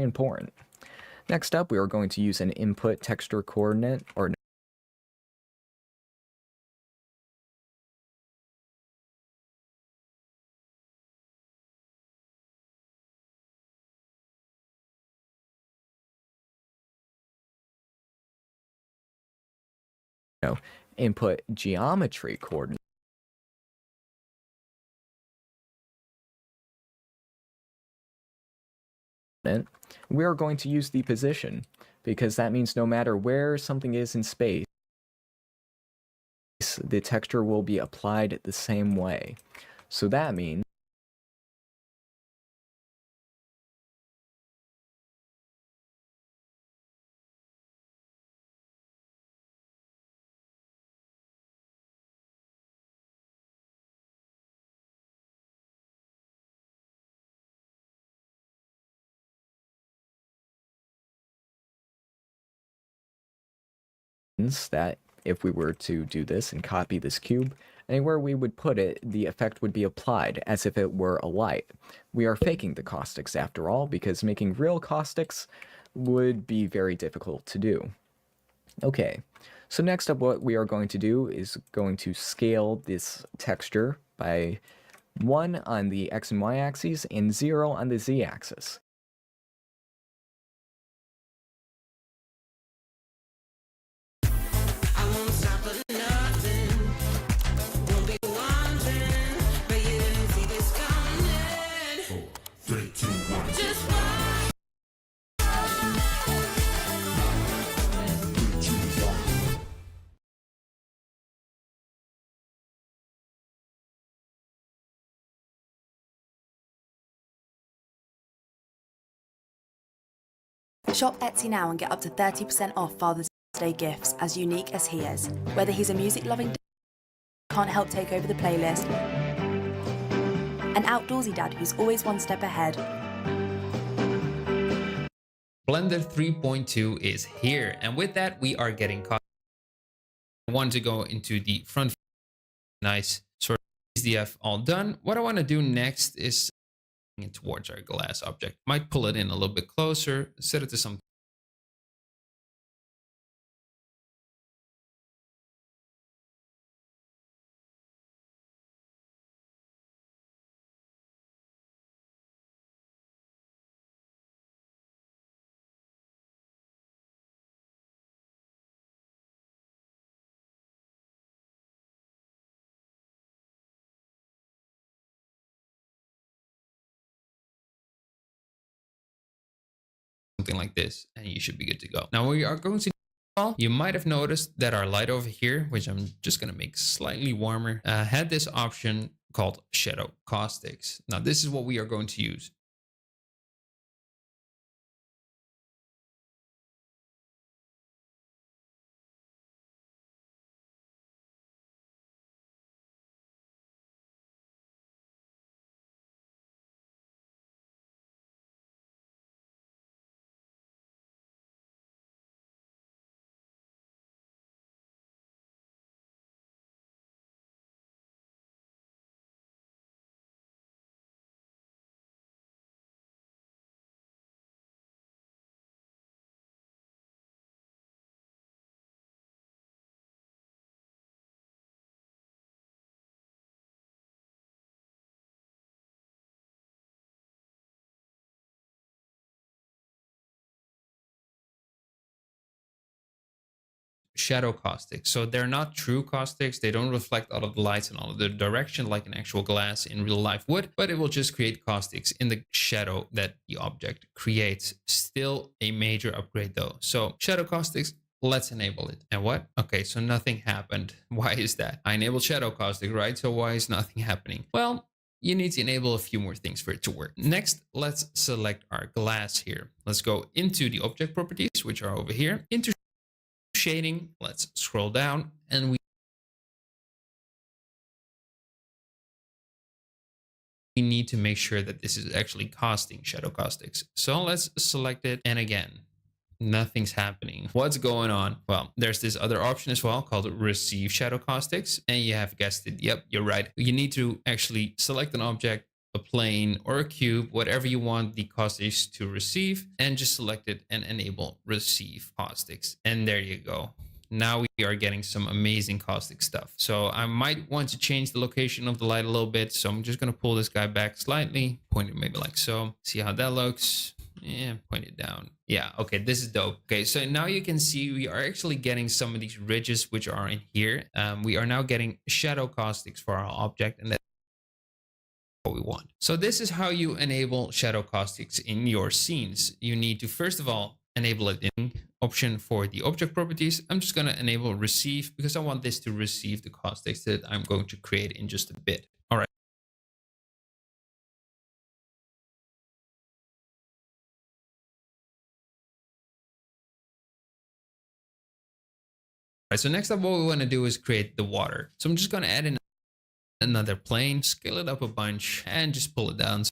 important. Next up, we are going to use an input texture coordinate, or input geometry coordinate. We are going to use the position, because that means no matter where something is in space, the texture will be applied the same way. So that means that if we were to do this and copy this cube, anywhere we would put it, the effect would be applied as if it were a light. We are faking the caustics after all, because making real caustics would be very difficult to do. Okay, so next up what we are going to do is going to scale this texture by 1 on the X and Y axes and 0 on the Z axis. Shop Etsy now and get up to 30% off Father's Day gifts as unique as he is. Whether he's a music-loving dad who can't help take over the playlist, an outdoorsy dad who's always one step ahead. Blender 3.2 is here, and with that we are getting caught. I want to go into the front. Nice sort of SDF all done. What I want to do next is it towards our glass object. Might pull it in a little bit closer, set it to some something like this, and you should be good to go. Now we are going to you might have noticed that our light over here, which I'm just going to make slightly warmer, had this option called shadow caustics. Now this is what we are going to use. shadow caustics. So they're not true caustics. They don't reflect all of the lights and all of the direction like an actual glass in real life would, but it will just create caustics in the shadow that the object creates. Still a major upgrade though. So shadow caustics, let's enable it. And what? Okay, so nothing happened. Why is that? I enabled shadow caustic, right? So why is nothing happening? Well, you need to enable a few more things for it to work. Next, let's select our glass here. Let's go into the object properties, which are over here, into shading. Let's scroll down and we need to make sure that this is actually casting shadow caustics. So let's select it. And again, nothing's happening. What's going on? Well, there's this other option as well called receive shadow caustics. And you have guessed it. Yep, you're right. You need to actually select an object, a plane or a cube, whatever you want the caustics to receive, and just select it and enable receive caustics. And there you go. Now we are getting some amazing caustic stuff. So I might want to change the location of the light a little bit. So I'm just going to pull this guy back slightly, point it maybe like so. See how that looks. Yeah, point it down. Yeah, okay, this is dope. Okay, so now you can see we are actually getting some of these ridges which are in here. We are now getting shadow caustics for our object, and that's what we want. So this is how you enable shadow caustics in your scenes. You need to first of all enable it in option for the object properties. I'm just going to enable receive because I want this to receive the caustics that I'm going to create in just a bit. All right. All right, so next up, what we want to do is create the water. So I'm just going to add in another plane, scale it up a bunch, and just pull it down.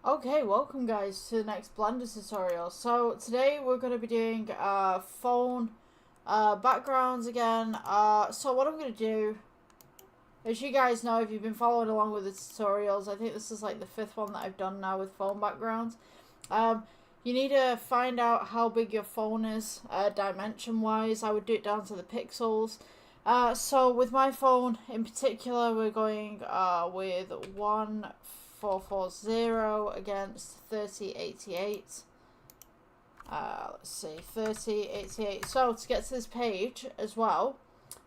Okay, welcome guys to the next Blender tutorial. So today we're going to be doing phone backgrounds again. So what I'm going to do, as you guys know if you've been following along with the tutorials, I think this is like the 5th one that I've done now with phone backgrounds. You need to find out how big your phone is dimension wise. I would do it down to the pixels. So with my phone in particular, we're going with 1440 against 3088. Let's see, 3088. So to get to this page as well,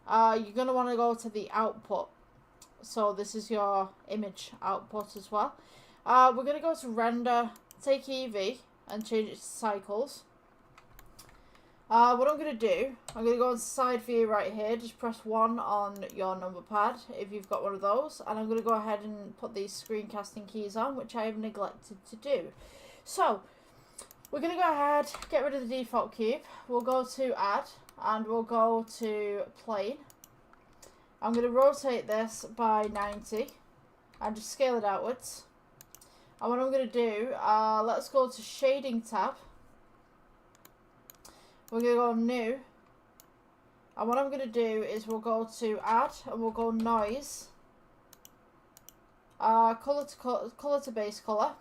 you're going to want to go to the output. So this is your image output as well. We're going to go to render, take Eevee and change it to cycles. What I'm going to do, I'm going to go on side view right here, just press 1 on your number pad if you've got one of those, and I'm going to go ahead and put these screencasting keys on, which I have neglected to do. So, we're going to go ahead, get rid of the default cube, we'll go to add, and we'll go to plane. I'm going to rotate this by 90, and just scale it outwards. And what I'm going to do, let's go to shading tab. We're going to go new, and what I'm going to do is we'll go to add and we'll go noise, colour to base colour.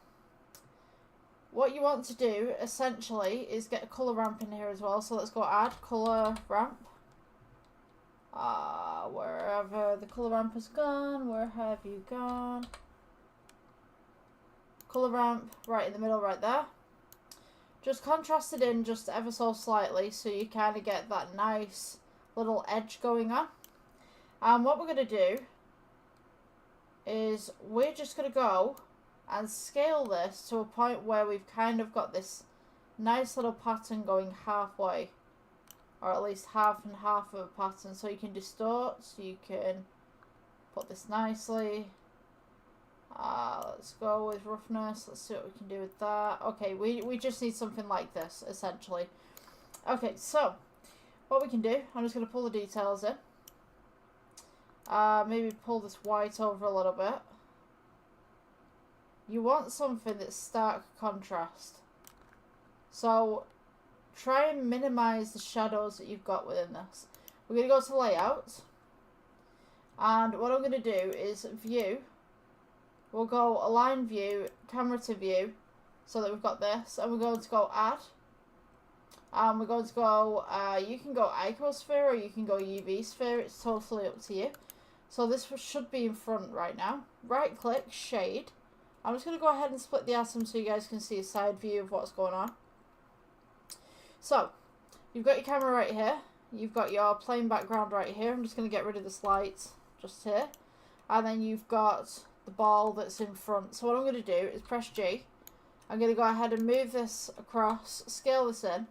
What you want to do essentially is get a colour ramp in here as well, so let's go add colour ramp. Wherever the colour ramp has gone, where have you gone? Colour ramp right in the middle right there. Just contrast it in just ever so slightly so you kind of get that nice little edge going on. And what we're going to do is we're just going to go and scale this to a point where we've kind of got this nice little pattern going halfway. Or at least half and half of a pattern. So you can distort, so you can put this nicely. Let's go with roughness. Let's see what we can do with that. Okay, we just need something like this, essentially. Okay, so what we can do, I'm just going to pull the details in. Maybe pull this white over a little bit. You want something that's stark contrast. So try and minimize the shadows that you've got within this. We're going to go to layout. And what I'm going to do is view. We'll go align view, camera to view, so that we've got this, and we're going to go add. We're going to go, you can go icosphere or you can go UV sphere, it's totally up to you. So this should be in front right now. Right click, shade. I'm just going to go ahead and split the atom so you guys can see a side view of what's going on. So, you've got your camera right here, you've got your plain background right here. I'm just going to get rid of this light just here. And then you've got the ball that's in front. So what I'm going to do is press G. I'm going to go ahead and move this across, scale this in.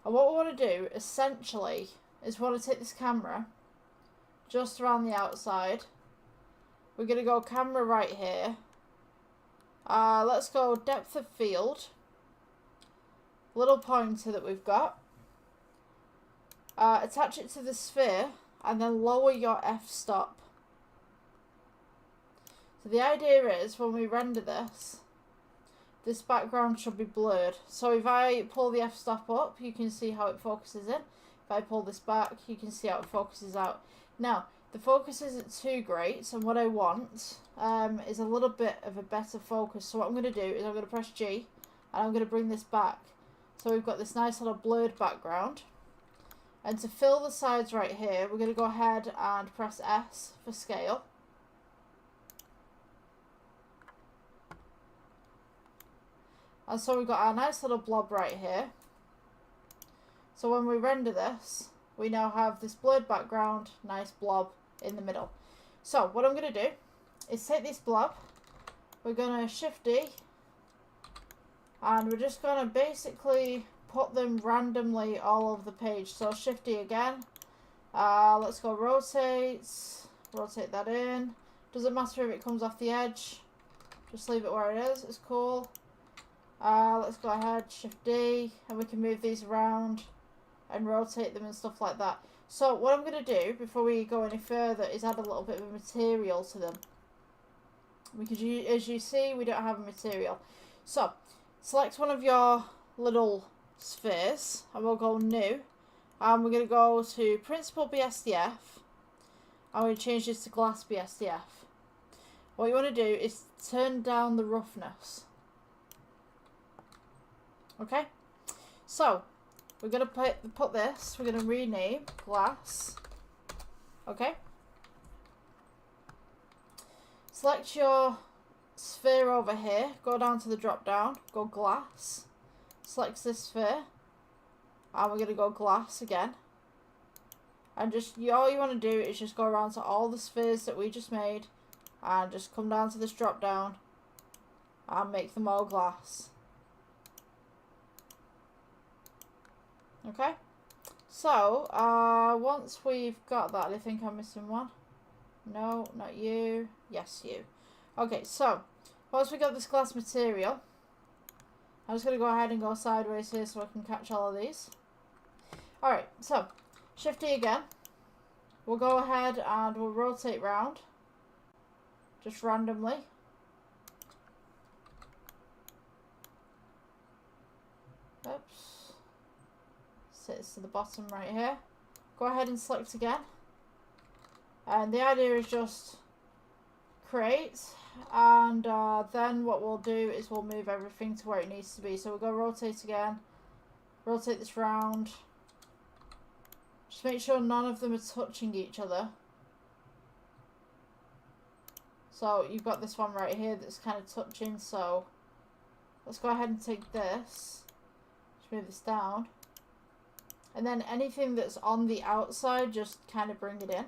And what we want to do essentially is we want to take this camera just around the outside. We're going to go camera right here. Let's go depth of field. Little pointer that we've got. Attach it to the sphere and then lower your f-stop. So the idea is when we render this, this background should be blurred. So if I pull the f-stop up, you can see how it focuses in. If I pull this back, you can see how it focuses out. Now, the focus isn't too great, and what I want is a little bit of a better focus. So what I'm going to do is I'm going to press G, and I'm going to bring this back. So we've got this nice little blurred background. And to fill the sides right here, we're going to go ahead and press S for scale. And so we've got our nice little blob right here. So when we render this, we now have this blurred background, nice blob in the middle. So what I'm going to do is take this blob, we're going to Shift D, and we're just going to basically put them randomly all over the page. So Shift D again. Let's go rotate that in. Doesn't matter if it comes off the edge, just leave it where it is, it's cool. Let's go ahead, Shift D, and we can move these around and rotate them and stuff like that. So what I'm going to do before we go any further is add a little bit of material to them. because as you see, we don't have a material. So, select one of your little spheres, and we'll go new. And we're going to go to Principal BSDF. I'm going to change this to Glass BSDF. What you want to do is turn down the roughness. Okay? So, we're going to put this, we're going to rename Glass. Okay? Select your sphere over here, go down to the drop down, go Glass. Select this sphere. And we're going to go Glass again. And just, all you want to do is just go around to all the spheres that we just made. And just come down to this drop down. And make them all glass. Okay? So, once we've got that, I think I'm missing one. No, not you. Yes, you. Okay, so, once we got this glass material, I'm just going to go ahead and go sideways here so I can catch all of these. Alright, so, Shift E again. We'll go ahead and we'll rotate round. Just randomly. Oops. Sits to the bottom right here. Go ahead and select again. And the idea is just create. And then what we'll do is we'll move everything to where it needs to be. So we'll go rotate again. Rotate this round. Just make sure none of them are touching each other. So you've got this one right here that's kind of touching. So let's go ahead and take this. Just move this down. And then anything that's on the outside, just kind of bring it in.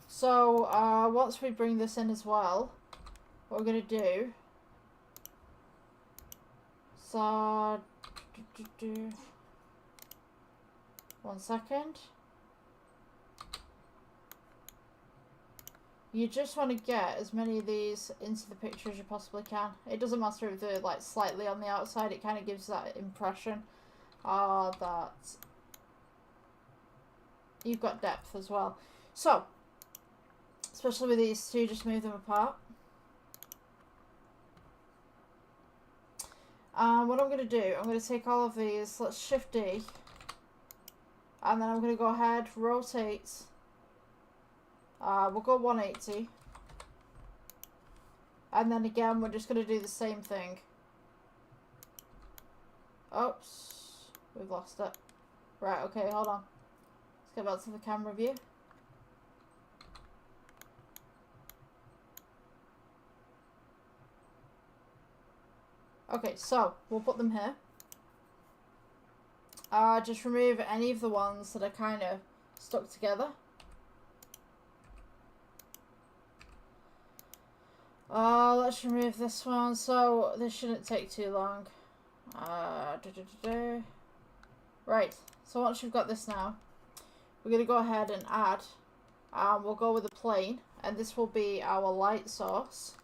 So, once we bring this in as well, what we're going to do, so, 1 second. You just want to get as many of these into the picture as you possibly can. It doesn't matter if they're like slightly on the outside, it kind of gives that impression that you've got depth as well. So, especially with these two, just move them apart. What I'm going to do, I'm going to take all of these, let's Shift D, and then I'm going to go ahead, rotate, we'll go 180, and then again we're just going to do the same thing. Oops, we've lost it. Right, okay, hold on. Let's get back to the camera view. Okay, so we'll put them here. Just remove any of the ones that are kind of stuck together. Let's remove this one. So this shouldn't take too long. Right. So once you've got this now, we're going to go ahead and add. We'll go with a plane, and this will be our light source.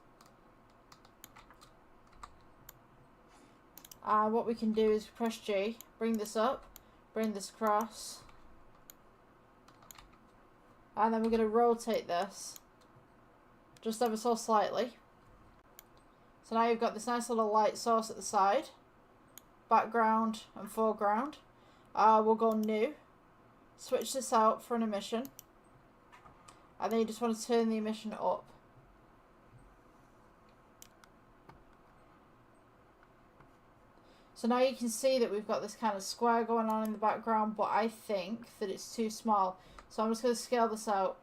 What we can do is press G, bring this up, bring this across, and then we're going to rotate this just ever so slightly. So now you've got this nice little light source at the side, background and foreground. We'll go new, switch this out for an emission, and then you just want to turn the emission up. So now you can see that we've got this kind of square going on in the background, but I think that it's too small. So I'm just going to scale this out.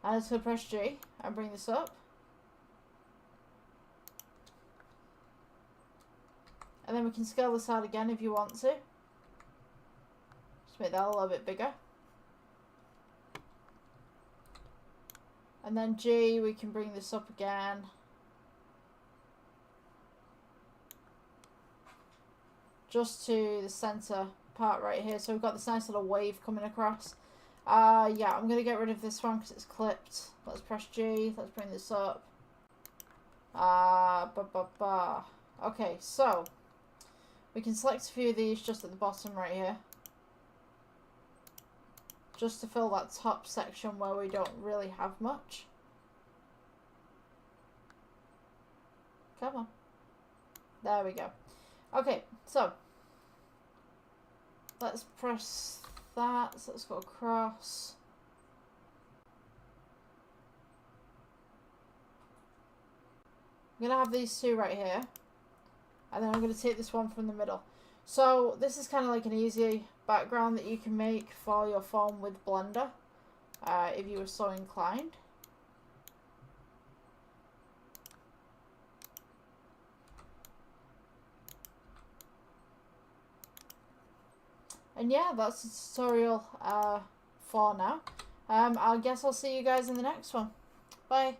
And I'm just going to press G and bring this up. And then we can scale this out again if you want to. Just make that a little bit bigger. And then G, we can bring this up again. Just to the center part right here. So we've got this nice little wave coming across. Yeah, I'm going to get rid of this one because it's clipped. Let's press G. Let's bring this up. Okay, so we can select a few of these just at the bottom right here. Just to fill that top section where we don't really have much. Come on. There we go. Okay, so let's press that. So let's go across. I'm going to have these two right here. And then I'm going to take this one from the middle. So this is kind of like an easy background that you can make for your phone with Blender. If you were so inclined. And yeah, that's the tutorial for now. I guess I'll see you guys in the next one. Bye.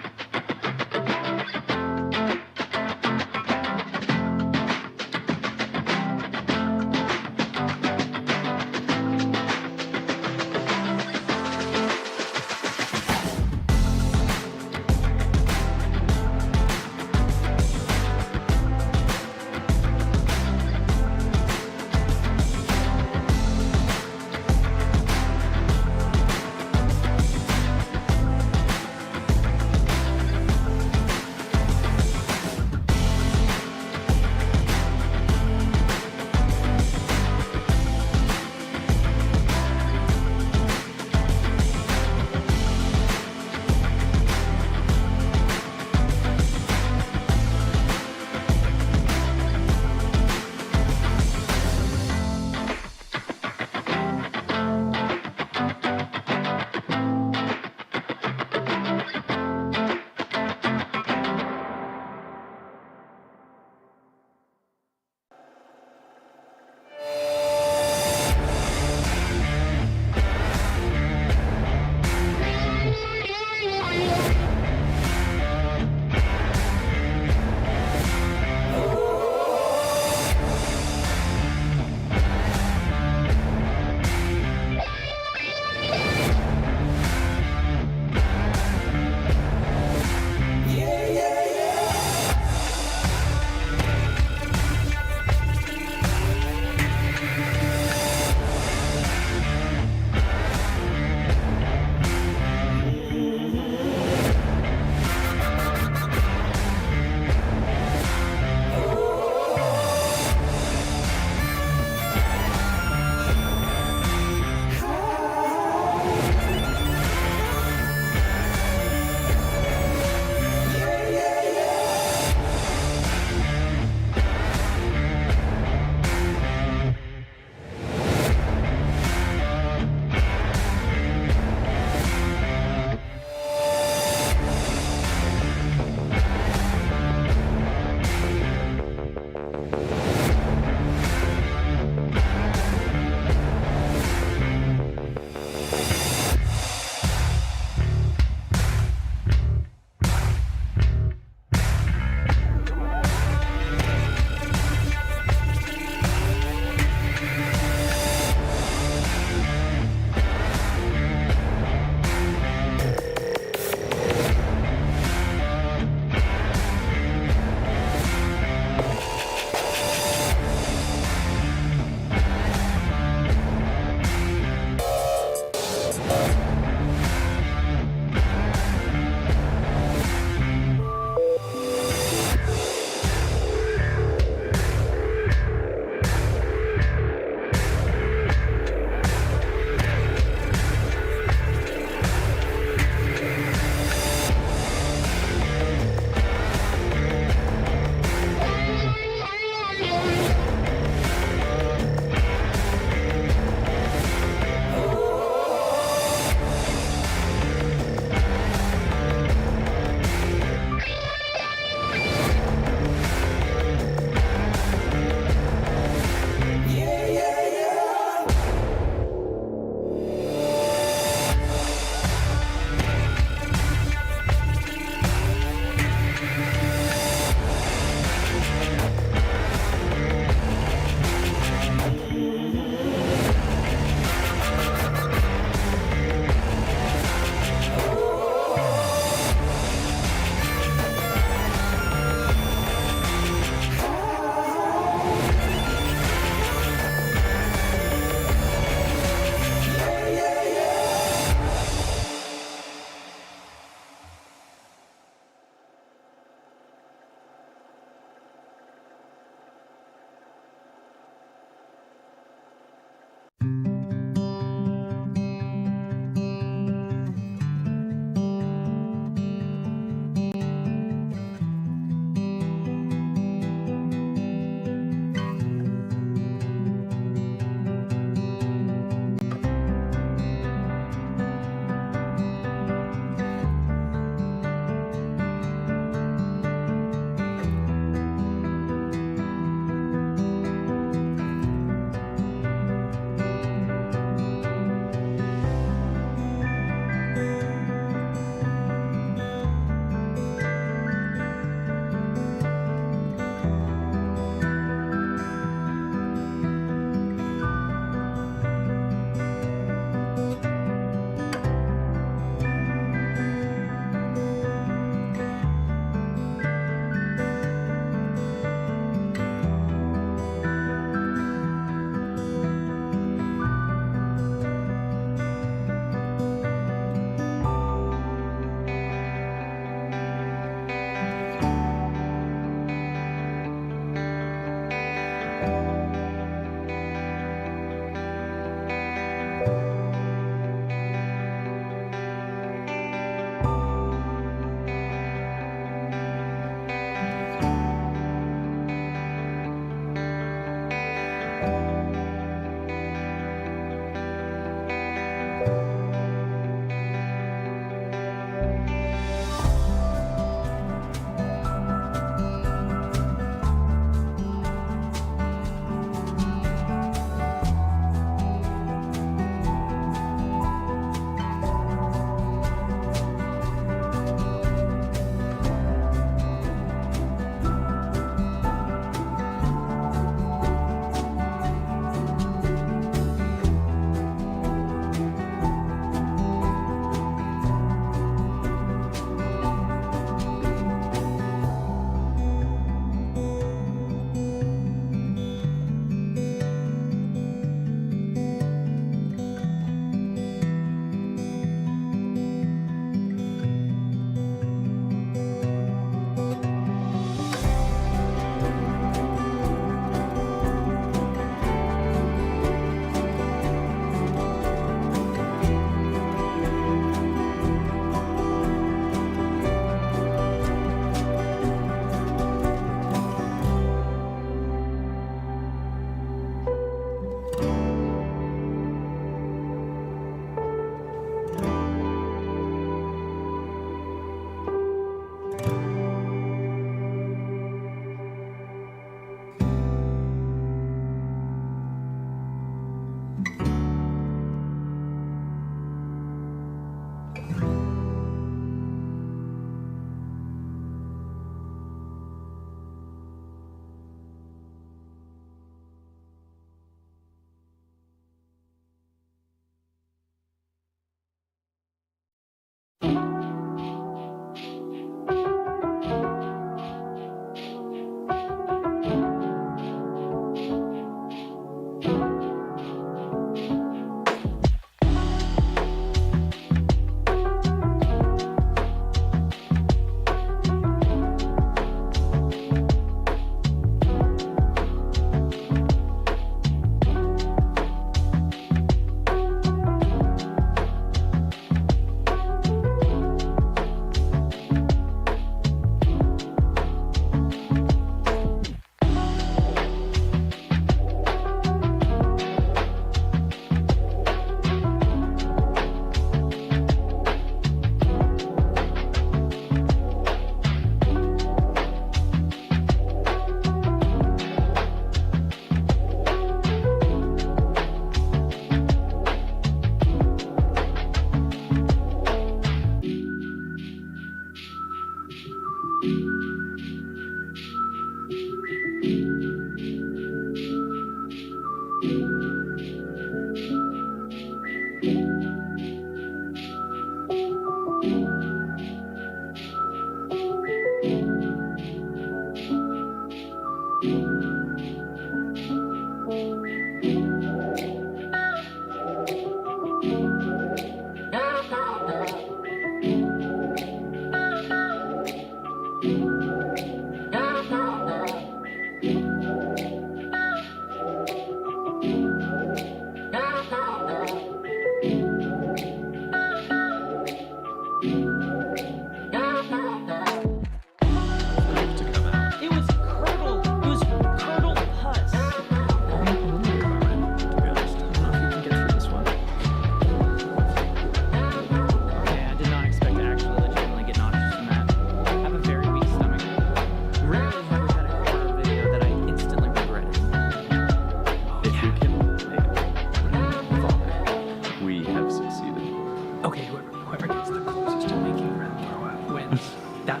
Okay, whoever gets the closest to making Ren throw up wins. That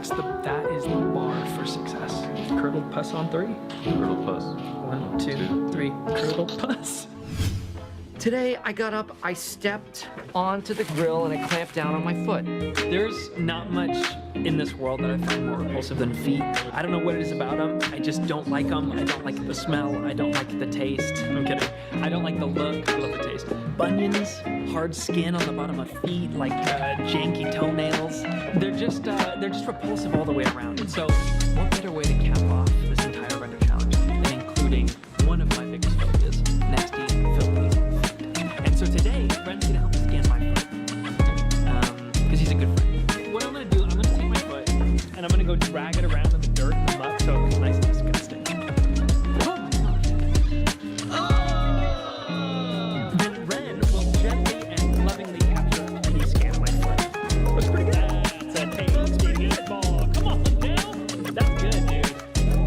is the bar for success. Curdled pus on 3. Curdled pus. 1, 2, 3. Curdled pus. Today I got up, I stepped onto the grill, and I clamped down on my foot. There's not much in this world that I find more repulsive than feet. I don't know what it is about them. I just don't like them. I don't like the smell. I don't like the taste. I'm kidding. I don't like the look. I love the taste. Bunions, hard skin on the bottom of feet, like janky toenails. They're just repulsive all the way around. And so, what better way to cap off this entire render challenge than including one of my biggest phobias, nasty, filthy feet. And so today, Ren's gonna help me scan my foot, because he's a good friend. What I'm gonna do, I'm gonna take my foot and I'm gonna go drag it around in the dirt and the muck so it looks nice and disgusting. Oh my gosh. Then Ren will gently and lovingly capture any scan of my foot. Looks pretty good. That's a tasty meatball. Come on down. That's good, dude.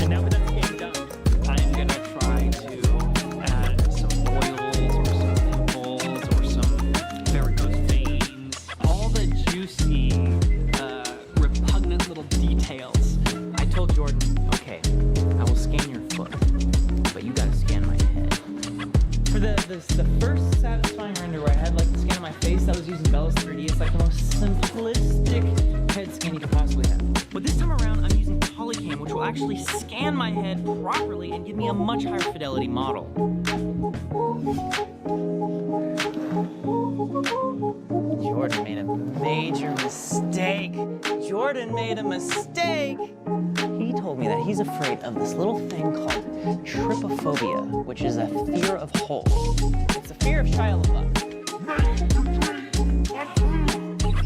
And now with that scan done, I'm gonna try to add some oils or some pimples or some varicose veins. All the juicy, repugnant little details. I told Jordan, okay, I will scan your foot, but you gotta scan my head. For the first satisfying render where I had like the scan of my face, that was using Bella's 3D. It's like the most simplistic head scan you could possibly have. But this time around, I'm using Polycam, which will actually scan my head properly and give me a much higher fidelity model. Jordan made a major mistake. Jordan made a mistake. He told me that he's afraid of this little thing called trypophobia, which is a fear of holes. It's a fear of Shia LaBeouf.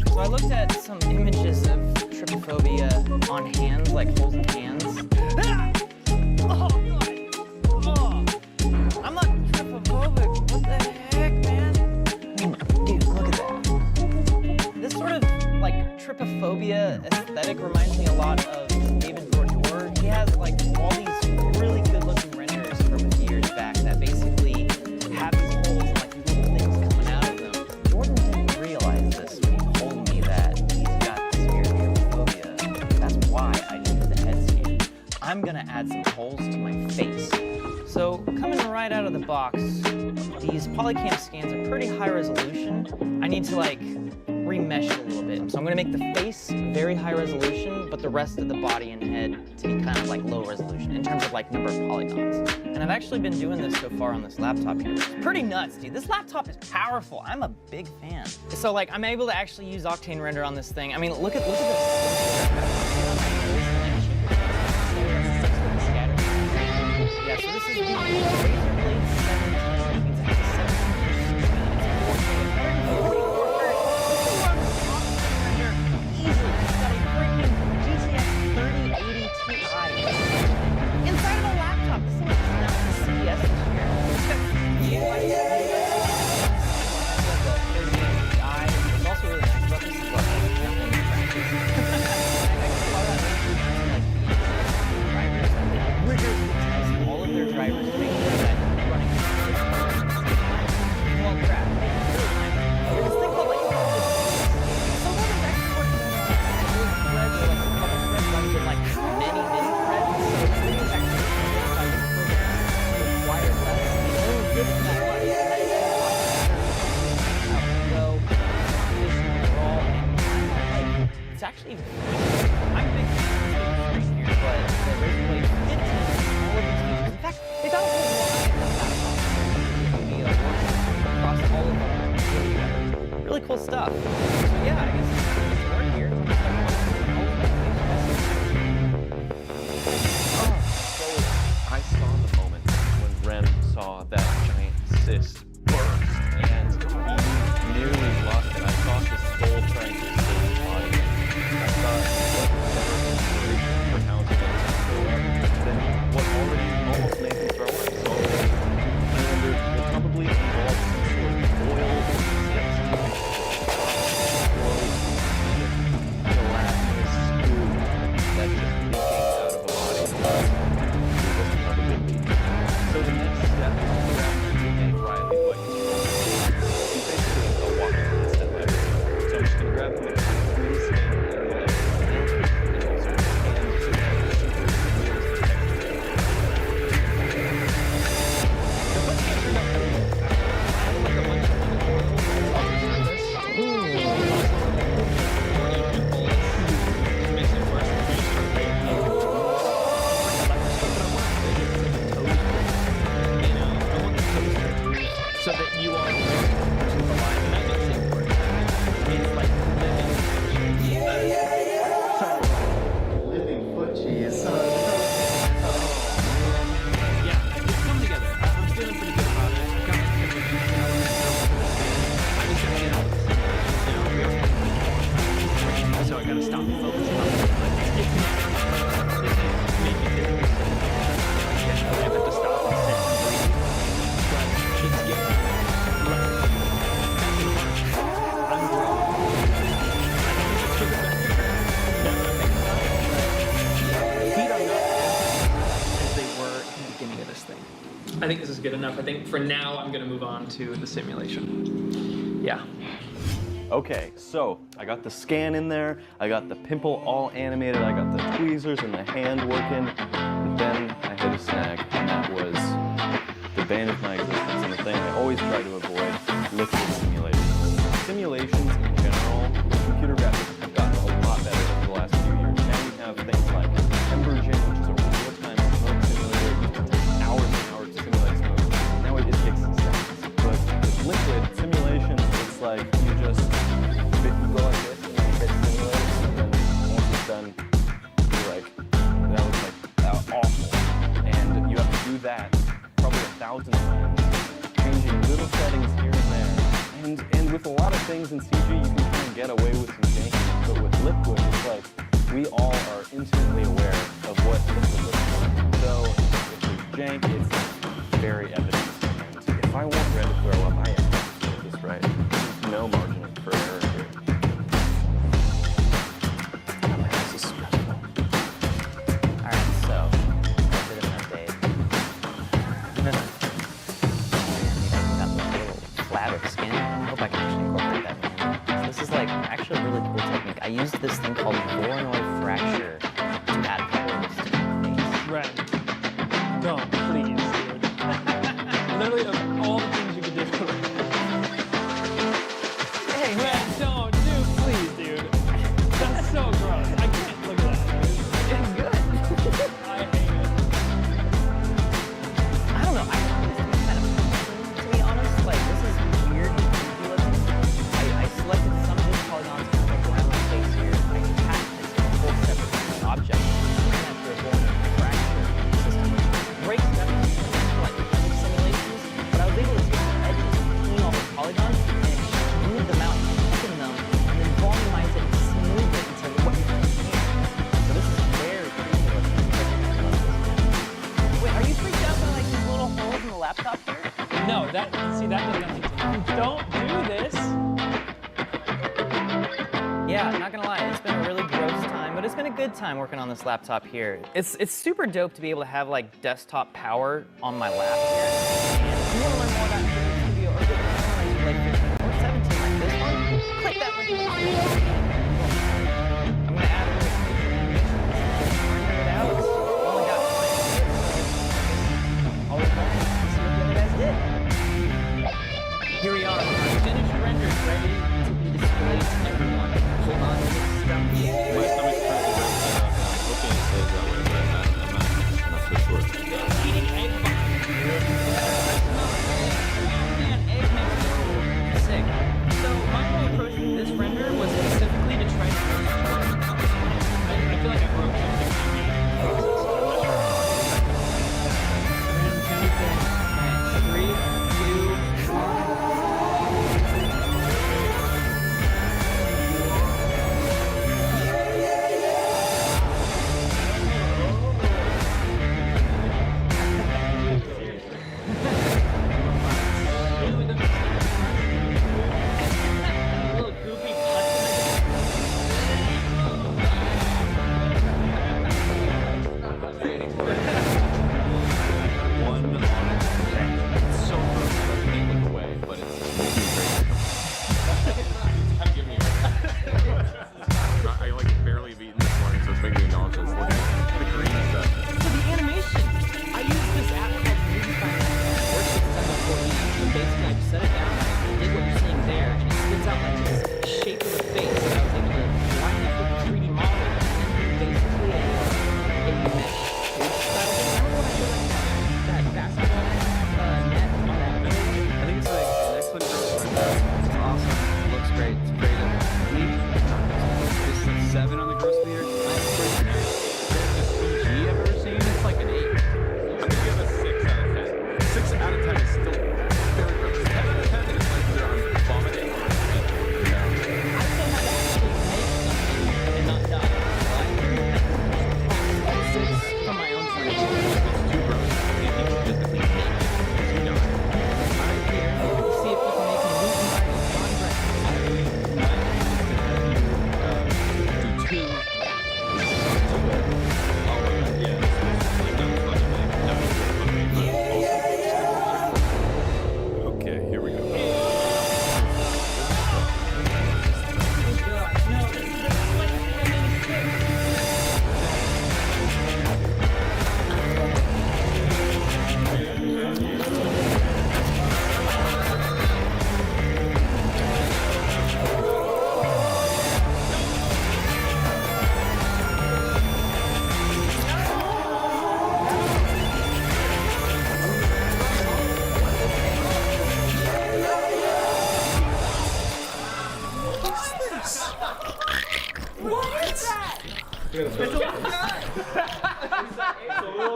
So I looked at some images of trypophobia on hands, like holes in hands. Ah! Oh, God. Oh. I'm not trypophobic. What the heck, man? Dude, look at that. This sort of like trypophobia aesthetic reminds me a lot of David Bordure. He has like all these really good-looking renders from years back that basically have these holes and like these little things coming out of them. Jordan didn't realize this when he told me that he's got severe trypophobia. That's why I did the head scan. I'm gonna add some holes to my face. So coming right out of the box, these Polycam scans are pretty high resolution. I need to like remesh it a little bit. So I'm gonna make the face very high resolution, but the rest of the body and head to be kind of like low resolution in terms of like number of polygons. And I've actually been doing this so far on this laptop here. It's pretty nuts, dude. This laptop is powerful. I'm a big fan. So like I'm able to actually use Octane Render on this thing. I mean, look at this. Yeah, so this is the Razer Blade 17, which means it has a 17 inside of a laptop. This thing is coming out from CES this year. It's also really nice about this as well. Rigorously test all of their drivers to make sure that running well crap. There's this thing called like someone is actually working on threads or like a couple threads running in like many threads. So it's actually require less. It's good for that one. It's actually I'm a big fan of the screen here, but the Razer Blade 15 all of these features. In fact, they got a whole line across all of them. Really cool stuff. So yeah, I guess it's work here. So I saw the moment when Ren saw that giant cyst burst, and he nearly lost it. I saw his soul trying to escape his body. I thought, what inspiration for how to get then what already almost made him throw up. So I wondered, it probably involved some sort of oil or cyst. is good enough. I think for now, I'm gonna move on to the simulation. Yeah. Okay, so I got the scan in there, I got the pimple all animated, I got the tweezers and the hand working, but then I hit a snag, and that was the bane of my existence and the thing I always try to avoid, liquid simulations. Simulations in general, computer graphics have gotten a lot better over the last few years. Now we have things like Embergen, which is a real-time smoke simulator. It takes hours and hours to simulate smoke. Now it just takes seconds. But with liquid simulations, it's like you just go like this and you hit simulate, and then once it's done, you're like, that was like awful. And you have to do that probably 1,000 times, changing little settings here and there. And with a lot of things in CG, you can kind of get away with some jankiness, but with liquid, it's like we all are intimately aware of what liquid looks like. So if there's jank, it's very evident. And if I want red to throw up, I have to get this right. There's no margin for error here. Oh man, this is stressful. Alright, so a bit of an update. Got the little flab of skin. I hope I can actually incorporate that in. So this is like actually a really cool technique. I used this thing called Voronoi fracture to add colors to my face. Ren, don't, please, dude. Literally, of all the things you could do. Hey, Ren, don't, dude, please, dude. That's so gross. I can't look at that. It's good. I hate it. I don't know. I found this kind of fun, to be honest. Like, this is weird. I selected some of these polygons from like around my face here. I attached this to a whole separate object. And that through a whole fracture system. Breaks it up into like hundred simulations, but I was able to take the edges between all the polygons and smooth them out, thicken them, and then volumize it and smooth it into what you can see. So this is very ridiculous. Wait, are you freaked out by like these little holes in the laptop here? No, that does nothing to me. Don't do this. Yeah, not gonna lie, it's been a really gross time, but it's been a good time working on this laptop here. It's super dope to be able to have like desktop power on my lap here. And if you want to learn more about Creative Studio or get like or 17 like this one, click that link in the description. I'm gonna add a little check it out. Oh my god. All the fun. See what the other guys did. Here we are, finished renders ready to be displayed to everyone. Hold on to this stuff. My stomach's currently hoping it stays that way, but I'm not so sure.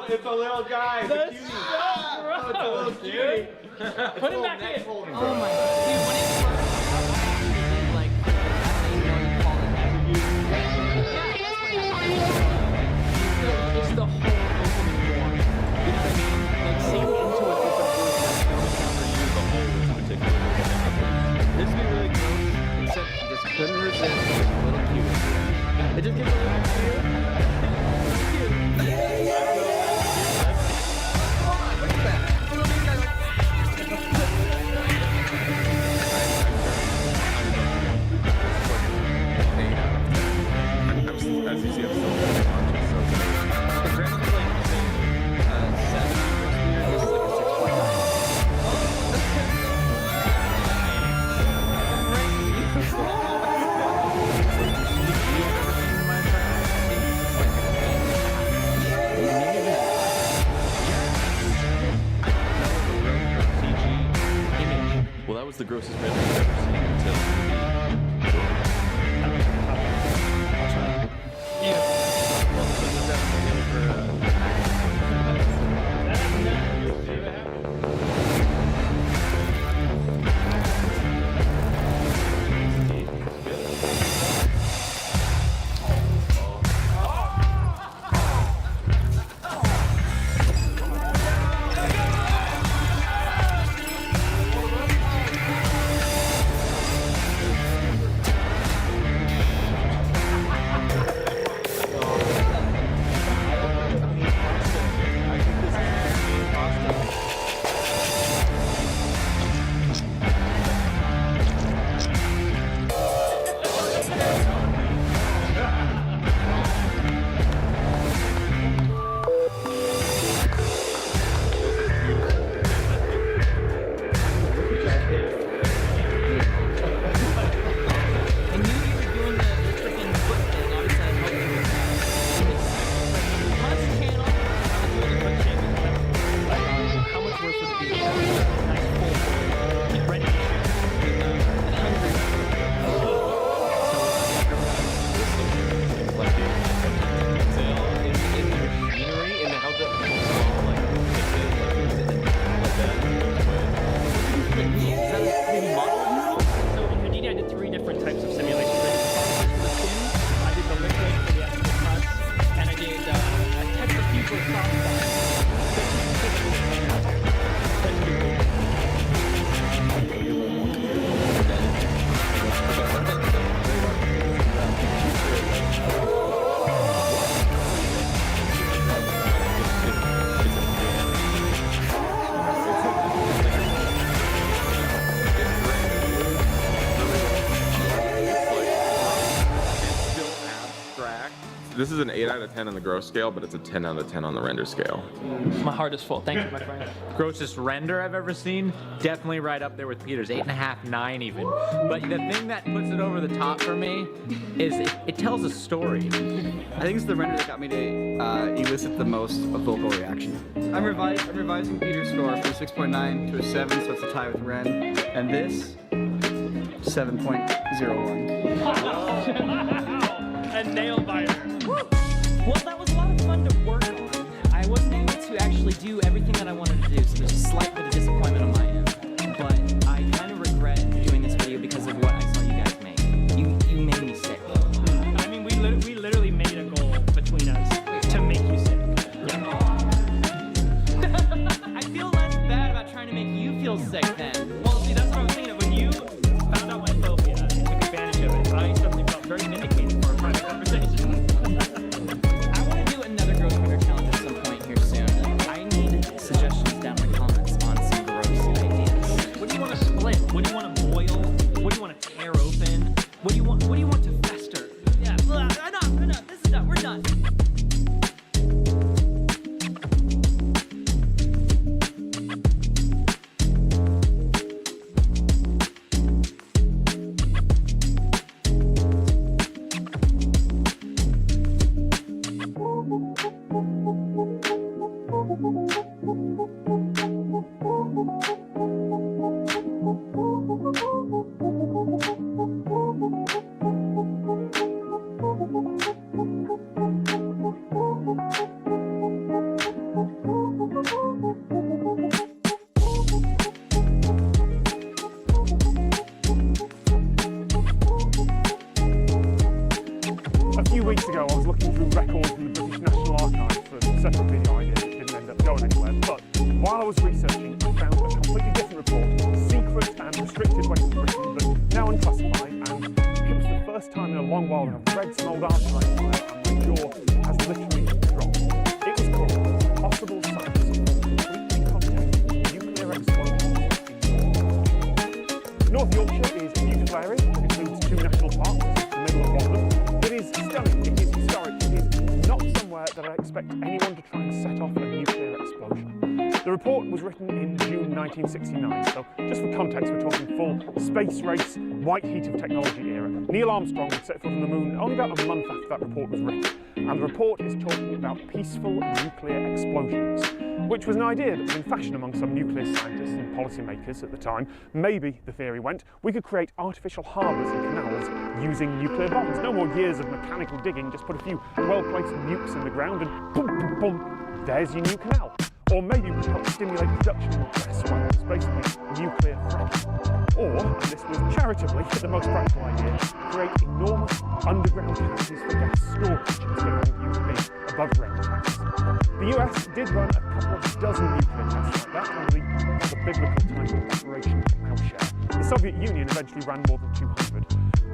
It's a little guy. That's so gross. It's a little cutie. Put him back in. Oh my god. Dude, when it first like, I don't even know what you call it. It's the whole opening form. You know what I mean? Like seeing into an open This would be really gross, except I just couldn't resist a little cute. It just gets a little cute. Well, that was the grossest render I've ever seen until. This is an 8 out of 10 on the gross scale, but it's a 10 out of 10 on the render scale. My heart is full. Thank you, my friend. Grossest render I've ever seen, definitely right up there with Peter's, 8.5, 9 even. But the thing that puts it over the top for me is it tells a story. I think it's the render that got me to elicit the most of vocal reaction. I'm revising Peter's score from 6.9 to a 7, so it's a tie with Ren. And this, 7.01. A nail biter. Well, that was a lot of fun to work on. I wasn't able to actually do everything that I wanted to do, so there's a slight bit of disappointment on my end. But I kind of regret doing this video because of what I saw you guys make. You made me sick. I mean, we literally made a goal between us to make you sick. I feel less bad about trying to make you feel sick then. Well, see, that's what I was thinking of. When you found out my phobia and took advantage of it, I suddenly felt very vindicated for a private conversation. I want to do another gross render challenge at some point here soon. I need suggestions down in the comments on some gross weeks ago, I was looking through records from the British National Archives for a separate video idea that didn't end up going anywhere. But while I was researching, I found a completely different report, secret and restricted way from Britain, but now unclassified. And it was the first time in a long while that I've read some old archives file, and my jaw has literally dropped. It was called Possible Sites of Completely Contained Nuclear Explosions in North Yorkshire. North Yorkshire is a beautiful area that includes 2 national parks, the middle of one of them. It is stunning, it is historic, it is not somewhere that I expect anyone to try and set off a nuclear explosion. The report was written in June 1969, so just for context, we're talking full space race, white heat of technology era. Neil Armstrong would set foot on the moon only about a month after that report was written, and the report is talking about peaceful nuclear explosions, which was an idea that was in fashion among some nuclear scientists and policymakers at the time. Maybe, the theory went, we could create artificial harbours and canals using nuclear bombs. No more years of mechanical digging, just put a few well-placed nukes in the ground and boom, boom, boom, there's your new canal. Or maybe we could help stimulate production of gas wells, basically nuclear fracking. Or, and this was charitably the most practical idea, create enormous underground cavities for gas storage instead of having used big above-ground tanks. The US did run a couple of dozen nuclear tests like that under the biblical title Operation Plowshare. The Soviet Union eventually ran more than 200.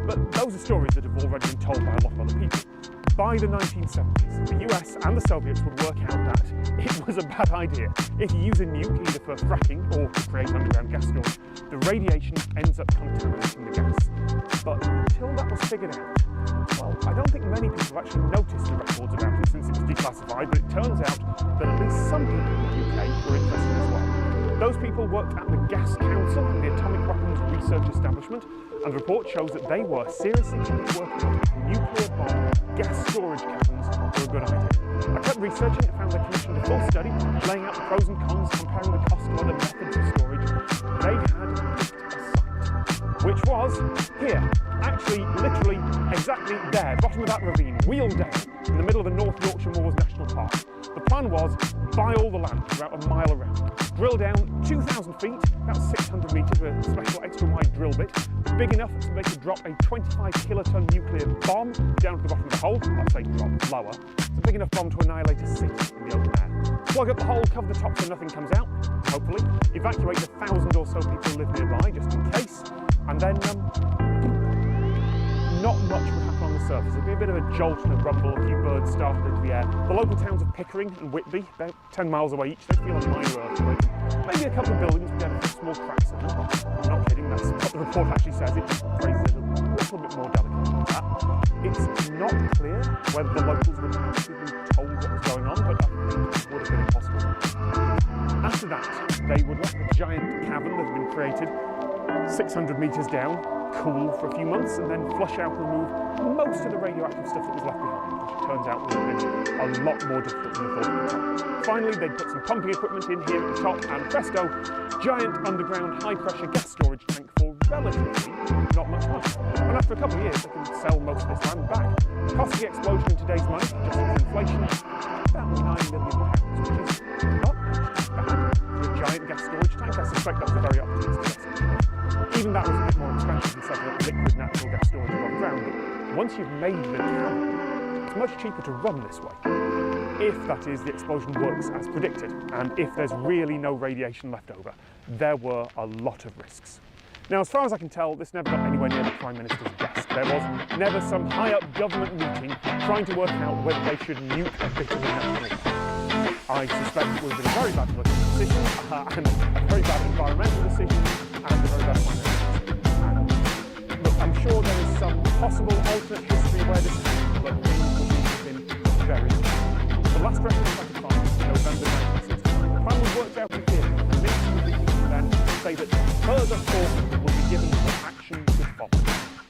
But those are stories that have already been told by a lot of other people. By the 1970s, the US and the Soviets would work out that it was a bad idea. If you use a nuke either for fracking or to create underground gas storage, the radiation ends up contaminating the gas. But until that was figured out, well, I don't think many people have actually noticed the records about it since it was declassified, but it turns out that at least some people in the UK were interested as well. Those people worked at the Gas Council, the Atomic Weapons Research Establishment, and the report shows that they were seriously working out if nuclear bomb gas storage caverns were a good idea. I kept researching and found they commissioned a full study, laying out the pros and cons, comparing the cost of other methods of storage. They had picked a site, which was here. Actually, literally, exactly there, bottom of that ravine, Wheeldale, in the middle of the North Yorkshire Moors National Park. The plan was, buy all the land for about a mile around, drill down 2,000 feet, about 600 metres with a special extra wide drill bit, big enough so they could drop a 25 kiloton nuclear bomb down to the bottom of the hole. I'd say drop lower. It's a big enough bomb to annihilate a city in the open air. Plug up the hole, cover the top so nothing comes out, hopefully. Evacuate the 1,000 or so people who live nearby, just in case. And then, not much would happen on the surface. There'd be a bit of a jolt and a rumble, a few birds started into the air. The local towns of Pickering and Whitby, about 10 miles away each, they'd feel a minor earthquake. Maybe a couple of buildings would get a few small cracks in them. I'm not kidding, that's what the report actually says. It just phrases it a little bit more delicate than that. It's not clear whether the locals would have actually been told what was going on, but I think it would have been possible. After that, they would let the giant cavern that had been created 600 metres down cool for a few months and then flush out and remove most of the radioactive stuff that was left behind, which turns out would have been a lot more difficult than they thought at the time. Finally, they'd put some pumping equipment in here at the top and presto, giant underground high-pressure gas storage tank for relatively not much money. And after a couple of years, they can sell most of this land back. The cost of the explosion in today's money, just for inflation, about £9 million, which is not actually bad for a giant gas storage tank. I suspect that was a very optimistic estimate. Even that was a bit more expensive than setting up liquid natural gas storage above ground, but once you've made the cavern, it's much cheaper to run this way. If, that is, the explosion works as predicted, and if there's really no radiation left over. There were a lot of risks. Now, as far as I can tell, this never got anywhere near the Prime Minister's desk. There was never some high-up government meeting trying to work out whether they should nuke a bit of the national park. I suspect it would have been a very bad political decision, and a very bad environmental decision, and a very bad financial decision. Look, I'm sure there is some possible alternate history where this happened, but things would have been very bad. The last reference I could find is November 1969. The plan was worked out in theory, and Nixon would then say that further thought will be given to action would follow.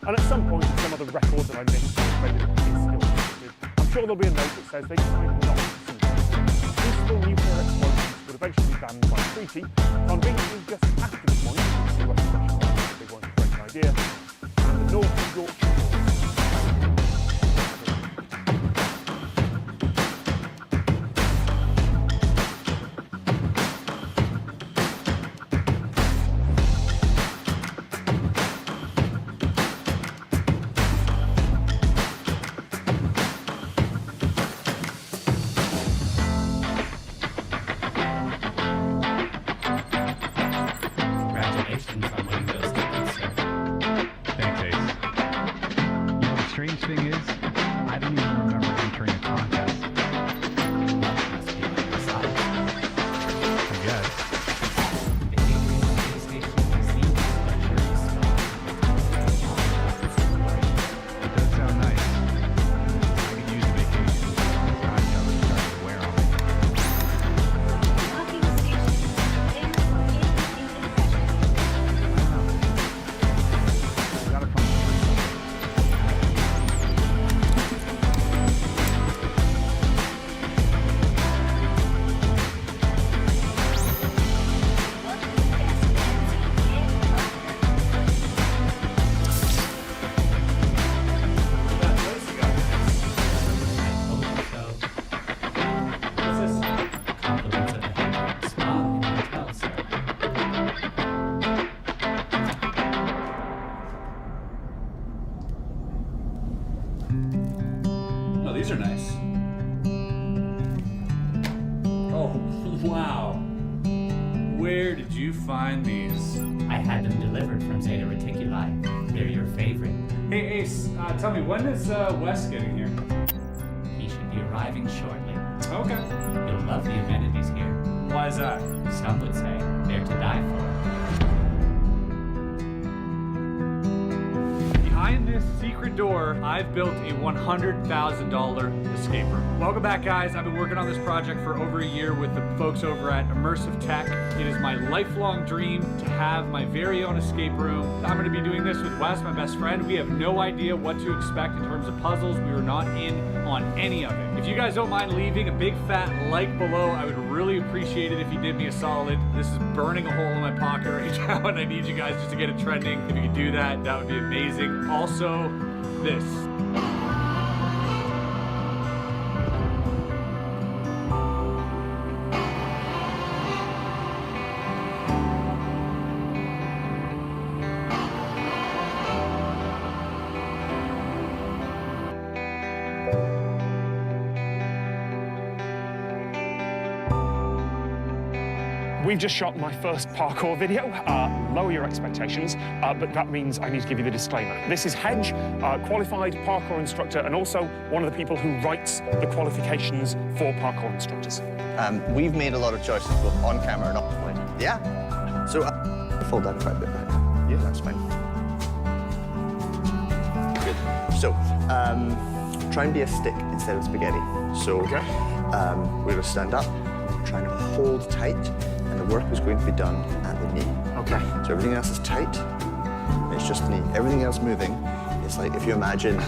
And at some point, some other record that I missed, maybe it's still existed, I'm sure there'll be a note that says they decided not to pursue peaceful nuclear explosions would eventually be banned by treaty, conveniently just after the point, the US special they weren't a great idea, and the North Yorkshire strange thing is, I don't even remember entering a contest. I guess. It does sound nice. I could use a vacation. God, yeah, it's starting to wear on me. I gotta find Oh, these are nice. Oh, wow. Where did you find these? I had them delivered from Zeta Reticuli. They're your favorite. Hey, Ace, tell me, when is Wes getting here? He should be arriving shortly. Okay. You'll love the amenities here. Why is that? Some would say they're to die for. Behind this secret door, I've built a $100,000 escape room. Welcome back, guys. I've been working on this project for over a year with the folks over at Immersive Tech. It is my lifelong dream to have my very own escape room. I'm going to be doing this with Wes, my best friend. We have no idea what to expect in terms of puzzles. We were not in on any of it. If you guys don't mind leaving a big fat like below, I would really appreciate it if you did me a solid. This is burning a hole in my pocket right now, and I need you guys just to get it trending. If you could do that, that would be amazing. Also, this. We've just shot my first parkour video. Lower your expectations, but that means I need to give you the disclaimer. This is Hedge, qualified parkour instructor, and also one of the people who writes the qualifications for parkour instructors. We've made a lot of choices, both on camera and offline. Yeah? So, fold that quite a bit back. Yeah, that's fine. Good. So, try and be a stick instead of spaghetti. So, we're going to stand up, trying to hold tight, and the work is going to be done at the knee. Okay. So everything else is tight, and it's just the knee. Everything else moving, it's like if you imagine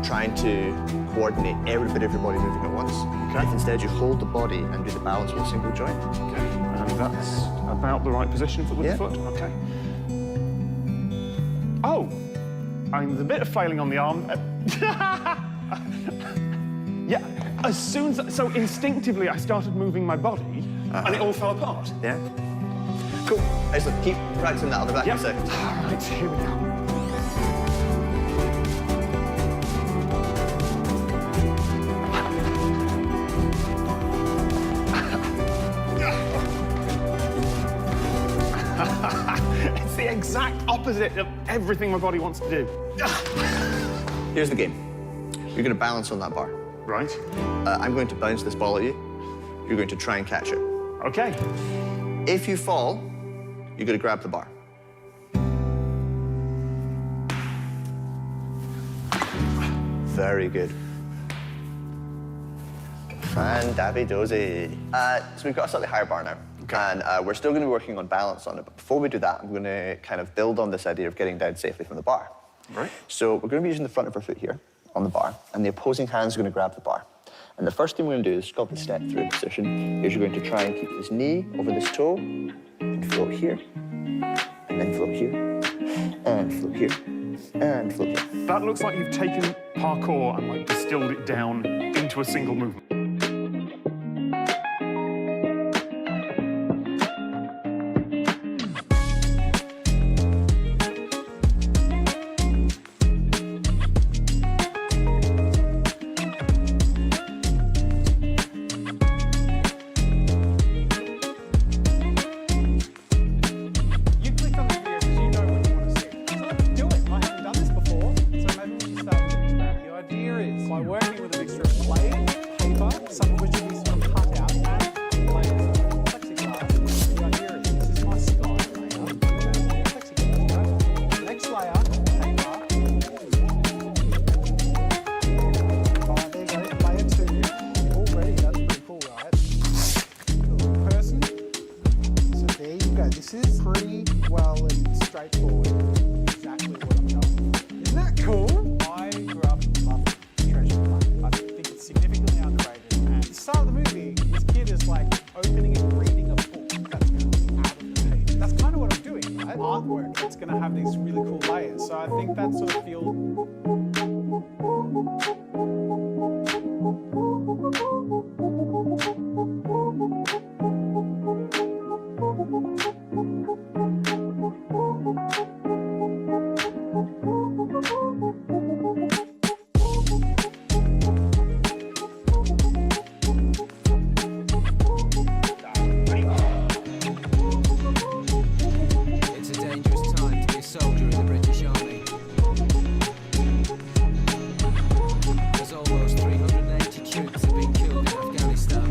trying to coordinate every bit of your body moving at once. Okay. If instead you hold the body and do the balance with a single joint. Okay. And that's about the right position for the foot. Okay. Oh, I mean, there's a bit of flailing on the arm. Yeah, as soon as, so instinctively I started moving my body and it all fell apart. Yeah. Cool. Excellent. Keep practicing that on the back of a second. All right, here we go. It's the exact opposite of everything my body wants to do. Here's the game. You're going to balance on that bar. Right. I'm going to bounce this ball at you. You're going to try and catch it. Okay. If you fall, you're going to grab the bar. Very good. Fan-dabby-dozy. So we've got a slightly higher bar now. Okay. And we're still going to be working on balance on it. But before we do that, I'm going to kind of build on this idea of getting down safely from the bar. Right. So we're going to be using the front of our foot here on the bar, and the opposing hand's going to grab the bar. And the first thing we're going to do is called the step through position. Is you're going to try and keep this knee over this toe, and float here, and then float here, and float here, and float here. That looks like you've taken parkour and like distilled it down into a single movement. You clicked on the video because you know what you want to see. So let's do it. I haven't done this before, so maybe we'll by working with a mixture of layers, paper, some of which can be sort of cut out, and layers of plexiglass. The idea is this is my sky layer, plexiglass, right? Next layer, paper. Alright, there you go, layer 2. Already, that's pretty cool, right? Little person. So there you go. This is pretty well and straightforward. Exactly what I'm doing. Isn't that cool? I grew up loving Treasure Planet. I think it's significantly underrated. And at the start of the movie, this kid is like opening and reading a book that's going to be out of the page. That's kind of what I'm doing, right? Artwork that's going to have these really cool layers. So I think that sort of feels. It's a dangerous time to be a soldier in the British Army. As almost 380 troops have been killed in Afghanistan,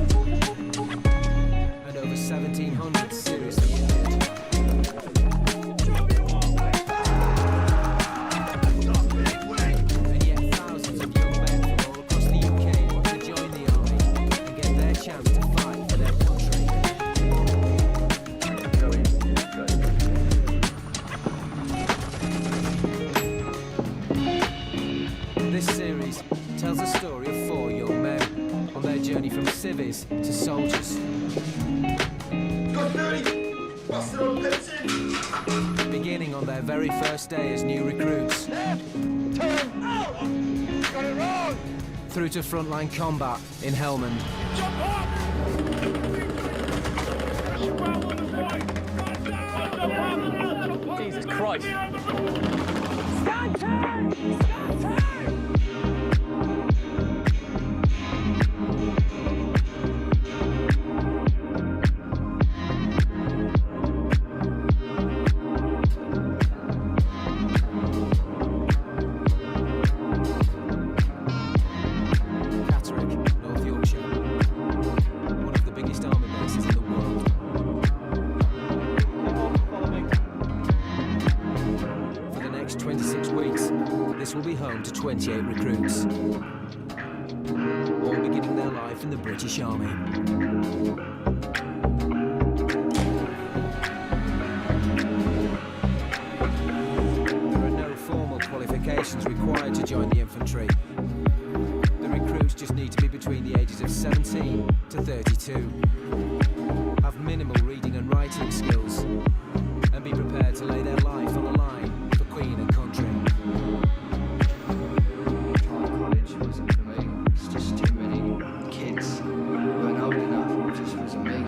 and over 1,700 seriously injured. And yet thousands of young men from all across the UK want to join the army and get their chance to fight for their country. This series tells the story of 4 young men on their journey from civvies to soldiers. Beginning on their very first day as new recruits. Through to frontline combat in Helmand. Jesus Christ. Catterick, North Yorkshire. One of the biggest army bases in the world. For the next 26 weeks, this will be home to 28 recruits. All beginning their life in the British Army. There are no formal qualifications required to join the infantry. The recruits just need to be between the ages of 17 to 32, have minimal reading and writing skills, and be prepared to lay their life on the line for Queen and country. College wasn't for me. It's just too many kids who weren't old enough. It just wasn't me.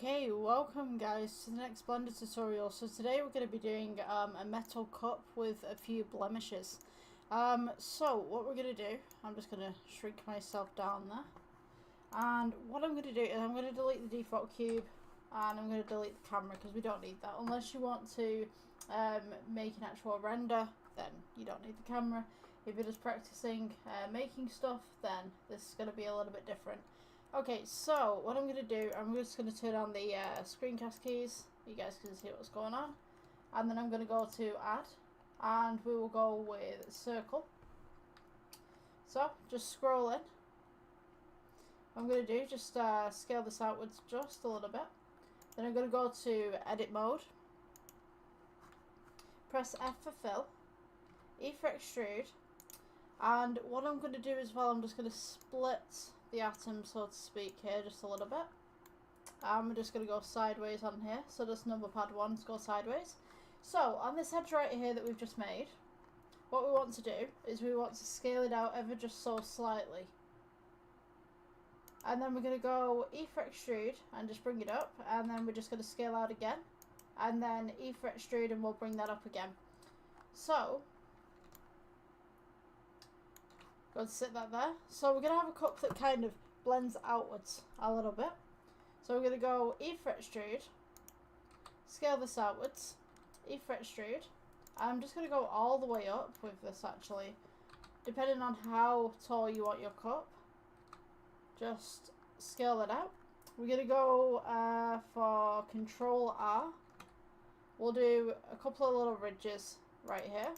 Okay, welcome guys to the next Blender tutorial. So today we're going to be doing a metal cup with a few blemishes. So what we're going to do, I'm just going to shrink myself down there. And what I'm going to do is I'm going to delete the default cube and I'm going to delete the camera because we don't need that. Unless you want to make an actual render, then you don't need the camera. If you're just practicing making stuff, then this is going to be a little bit different. Okay, so what I'm going to do, I'm just going to turn on the screencast keys. You guys can see what's going on. And then I'm going to go to add. And we will go with circle. So, just scroll in. What I'm going to do, just scale this outwards just a little bit. Then I'm going to go to edit mode. Press F for fill. E for extrude. And what I'm going to do as well, I'm just going to split the atom, so to speak, here just a little bit. I'm just going to go sideways on here, so just number pad 1 to go sideways. So on this edge right here that we've just made, what we want to do is we want to scale it out ever just so slightly. And then we're going to go E for extrude and just bring it up, and then we're just going to scale out again, and then E for extrude and we'll bring that up again. So go to sit that there. So we're going to have a cup that kind of blends outwards a little bit. So we're going to go E for extrude, scale this outwards, E for extrude. I'm just going to go all the way up with this actually, depending on how tall you want your cup. Just scale it out. We're going to go for Control R. We'll do a couple of little ridges right here.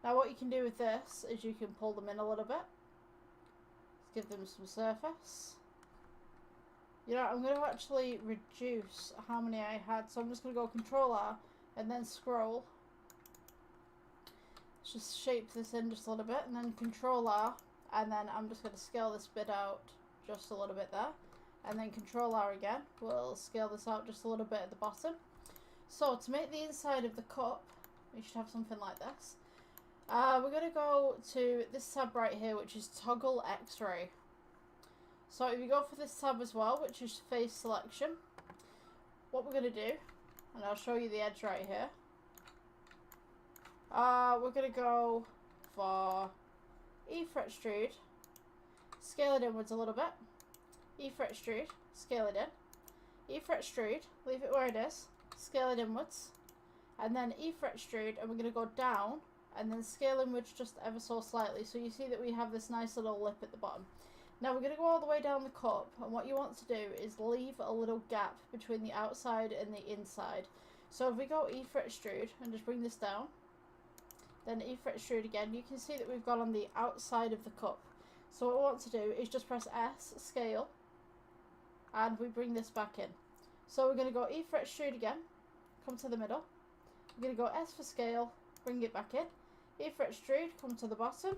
Now what you can do with this is you can pull them in a little bit. Let's give them some surface. You know, I'm going to actually reduce how many I had. So I'm just going to go Control R and then scroll. Let's just shape this in just a little bit and then Control R. And then I'm just going to scale this bit out just a little bit there. And then Control R again. We'll scale this out just a little bit at the bottom. So to make the inside of the cup, we should have something like this. We're going to go to this tab right here, which is Toggle X-Ray. So if you go for this tab as well, which is Face Selection, what we're going to do, and I'll show you the edge right here, we're going to go for E for extrude, scale it inwards a little bit, E for extrude, scale it in, E for extrude, leave it where it is, scale it inwards, and then E for extrude, and we're going to go down, and then scale inwards just ever so slightly, so you see that we have this nice little lip at the bottom. Now we're going to go all the way down the cup, and what you want to do is leave a little gap between the outside and the inside. So if we go E for extrude and just bring this down, then E for extrude again, you can see that we've got on the outside of the cup. So what we want to do is just press S, scale, and we bring this back in. So we're going to go E for extrude again, come to the middle, we're going to go S for scale, bring it back in, E for extrude, come to the bottom,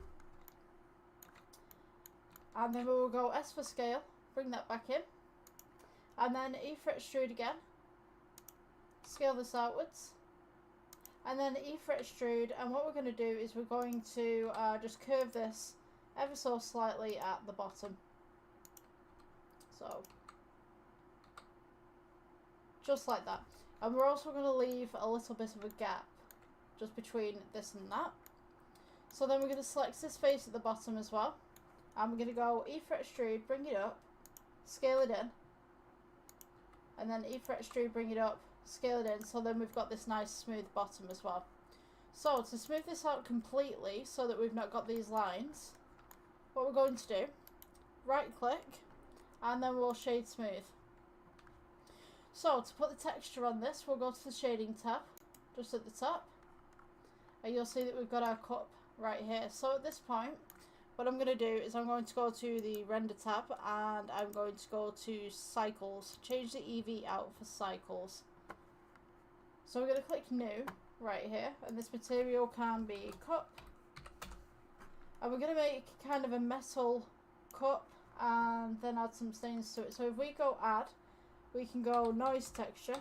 and then we will go S for scale, bring that back in, and then E for extrude again, scale this outwards, and then E for extrude, and what we're going to do is we're going to just curve this ever so slightly at the bottom. So just like that. And we're also going to leave a little bit of a gap just between this and that. So then we're going to select this face at the bottom as well. And we're going to go E for extrude, bring it up, scale it in. And then E for extrude, bring it up, scale it in. So then we've got this nice smooth bottom as well. So to smooth this out completely so that we've not got these lines, what we're going to do, right click, and then we'll shade smooth. So to put the texture on this, we'll go to the shading tab, just at the top. And you'll see that we've got our cup right here. So at this point, what I'm going to do is I'm going to go to the render tab and I'm going to go to cycles, change the EV out for cycles. So we're going to click new right here, and this material can be cup. And we're going to make kind of a metal cup and then add some stains to it. So if we go add, we can go noise texture,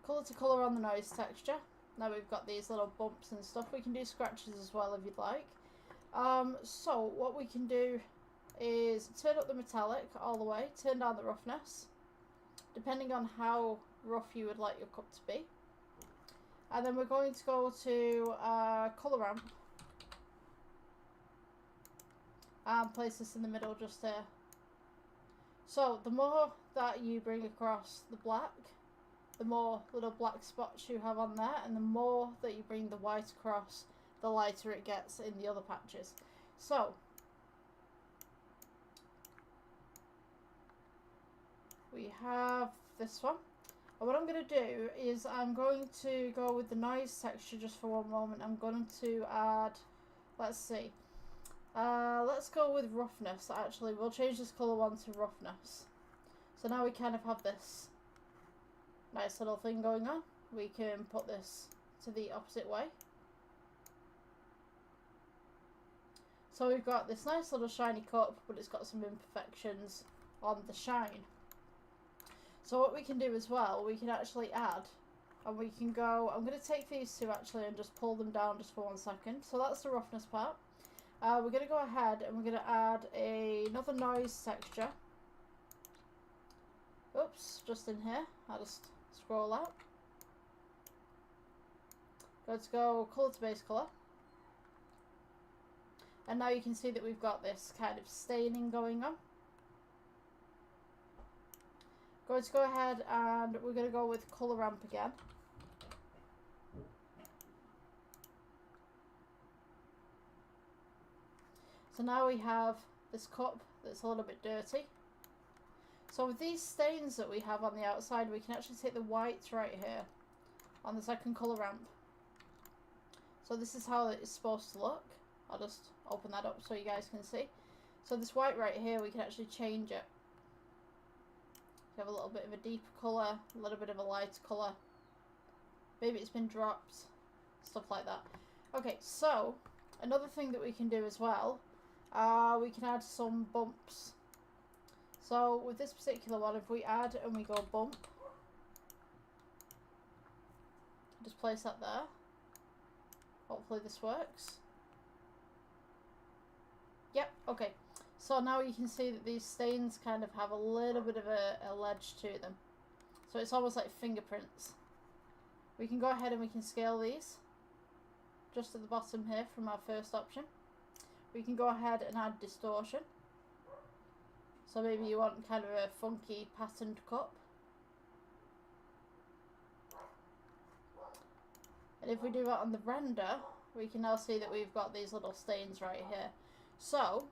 colour to colour on the noise texture. Now we've got these little bumps and stuff. We can do scratches as well if you'd like. So what we can do is turn up the metallic all the way, turn down the roughness, depending on how rough you would like your cup to be. And then we're going to go to colour ramp and place this in the middle just here. So the more that you bring across the black, the more little black spots you have on there, and the more that you bring the white across, the lighter it gets in the other patches. So we have this one, and what I'm going to do is I'm going to go with the noise texture just for one moment. I'm going to add, let's see, let's go with roughness. Actually, we'll change this colour one to roughness. So now we kind of have this nice little thing going on. We can put this to the opposite way. So we've got this nice little shiny cup, but it's got some imperfections on the shine. So what we can do as well, we can actually add, and we can go, I'm going to take these two actually and just pull them down just for 1 second. So that's the roughness part. We're going to go ahead and we're going to add another noise texture. Oops, just in here. I'll just scroll out. Let's go colour to base colour. And now you can see that we've got this kind of staining going on. Going to go ahead and we're going to go with colour ramp again. So now we have this cup that's a little bit dirty. So with these stains that we have on the outside, we can actually take the white right here on the second colour ramp. So this is how it's supposed to look. I'll just open that up so you guys can see. So this white right here, we can actually change it. You have a little bit of a deeper colour, a little bit of a lighter colour. Maybe it's been dropped, stuff like that. Okay, so another thing that we can do as well, we can add some bumps. So with this particular one, if we add and we go bump, just place that there. Hopefully this works. Yep, okay. So now you can see that these stains kind of have a little bit of a ledge to them. So it's almost like fingerprints. We can go ahead and we can scale these. Just at the bottom here from our first option. We can go ahead and add distortion. So maybe you want kind of a funky patterned cup. And if we do that on the render, we can now see that we've got these little stains right here. So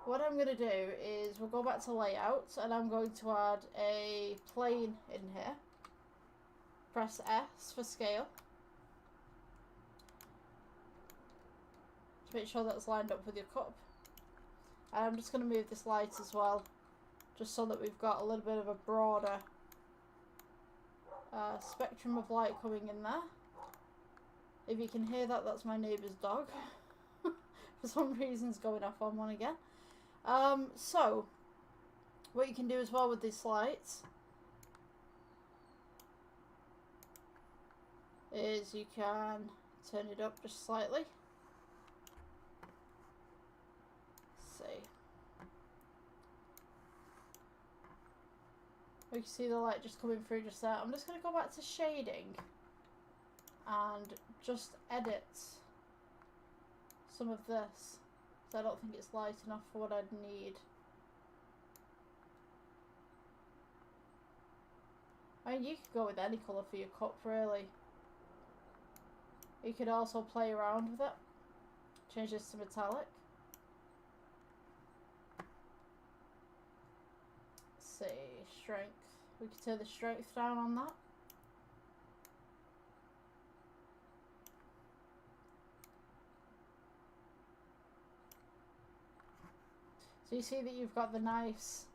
what I'm going to do is we'll go back to layout and I'm going to add a plane in here. Press S for scale. To make sure that's lined up with your cup. And I'm just going to move this light as well, just so that we've got a little bit of a broader spectrum of light coming in there. If you can hear that, that's my neighbour's dog. For some reason it's going off on one again. So, what you can do as well with these lights is you can turn it up just slightly. See. We can see the light just coming through just there. I'm just going to go back to shading and just edit some of this. So I don't think it's light enough for what I'd need. I mean, you could go with any colour for your cup, really. You could also play around with it. Change this to metallic. See, strength. We could turn the strength down on that. So you see that you've got the nice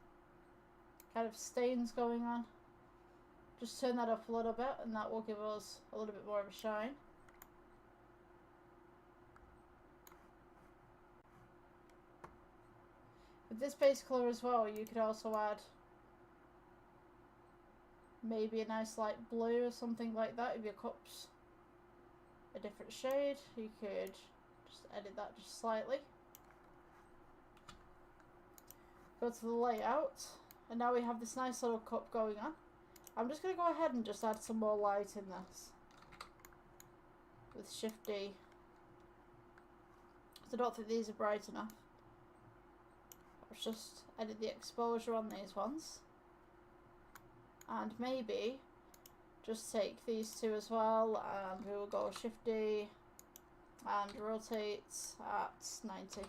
kind of stains going on. Just turn that up a little bit and that will give us a little bit more of a shine. With this base colour as well, you could also add maybe a nice light blue or something like that. If your cup's a different shade, you could just edit that just slightly. Go to the layout, and now we have this nice little cup going on. I'm just going to go ahead and just add some more light in this with Shift D. I don't think these are bright enough. Let's just edit the exposure on these ones. And maybe just take these two as well, and we will go Shift D and rotate at 90.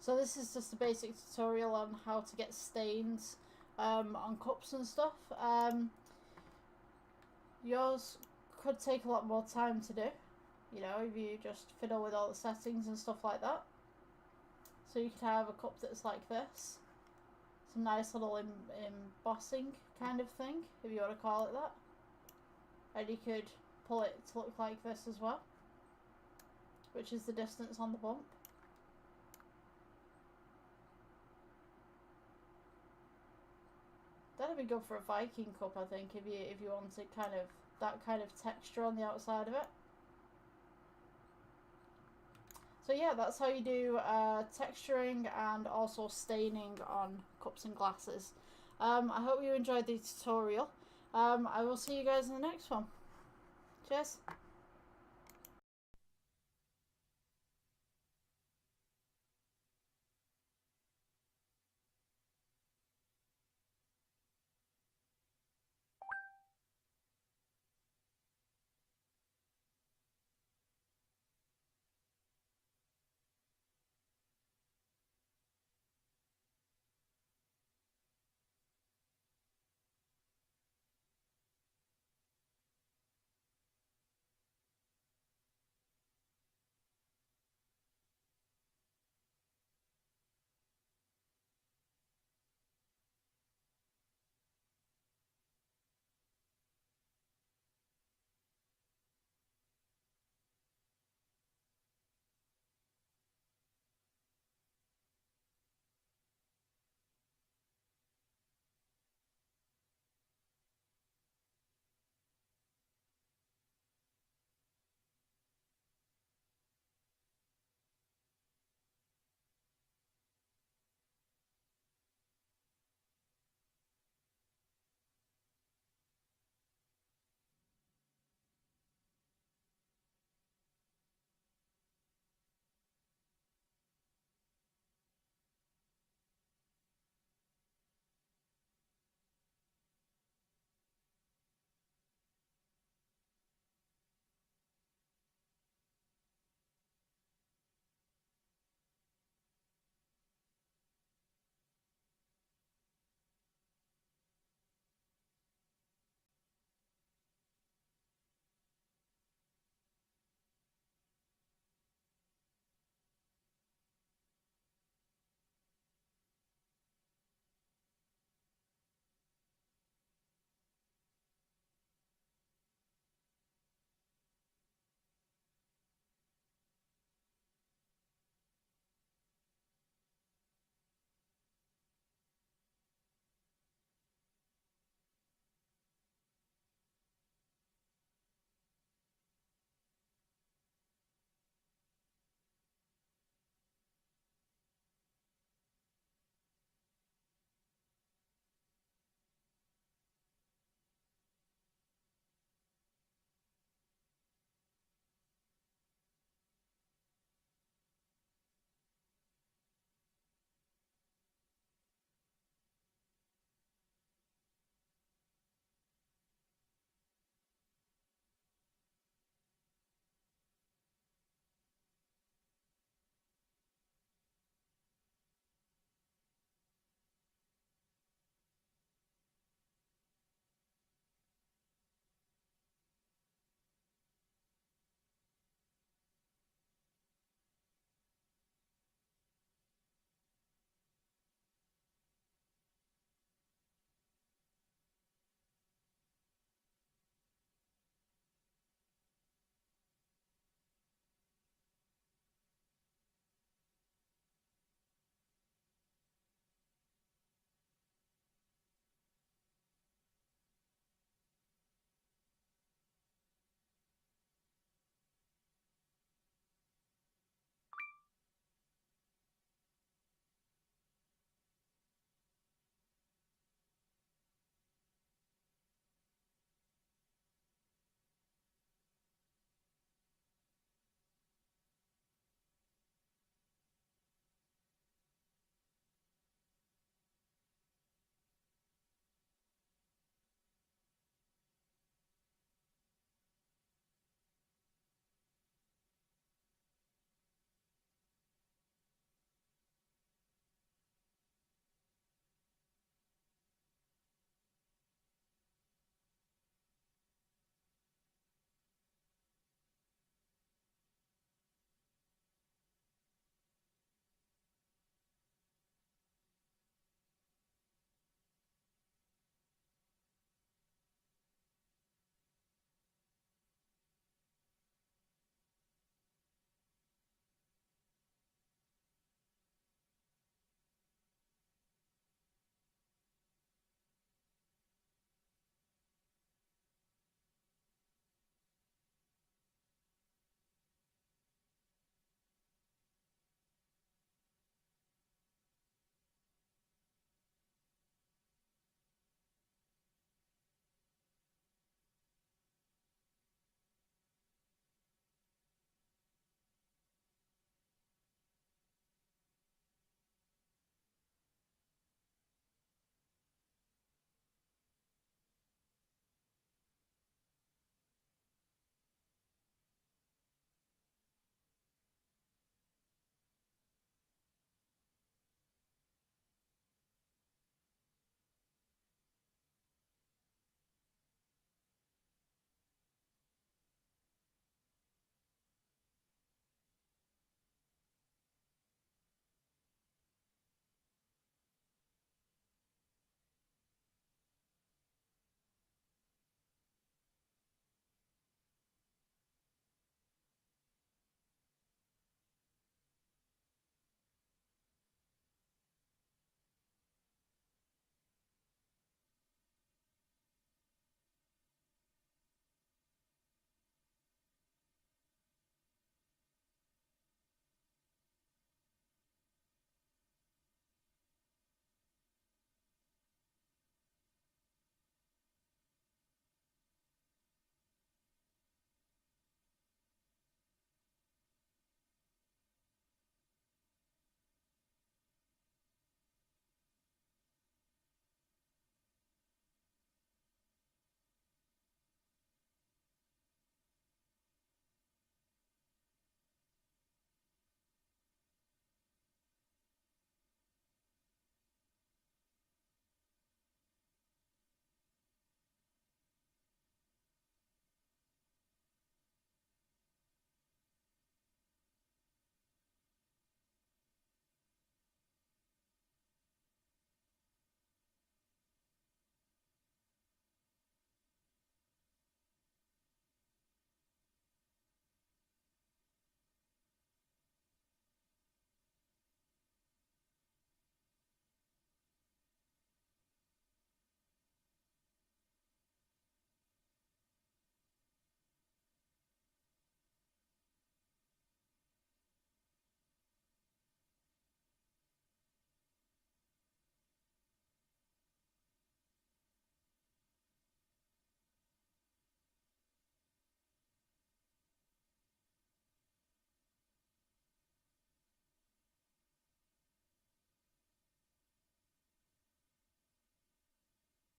So this is just a basic tutorial on how to get stains on cups and stuff. Yours could take a lot more time to do, you know, if you just fiddle with all the settings and stuff like that. So you could have a cup that's like this, some nice little embossing kind of thing, if you want to call it that. And you could pull it to look like this as well, which is the distance on the bump. That'd be good for a Viking cup, I think, if you wanted kind of that kind of texture on the outside of it. So yeah, that's how you do texturing and also staining on cups and glasses. I hope you enjoyed the tutorial. I will see you guys in the next one. Cheers.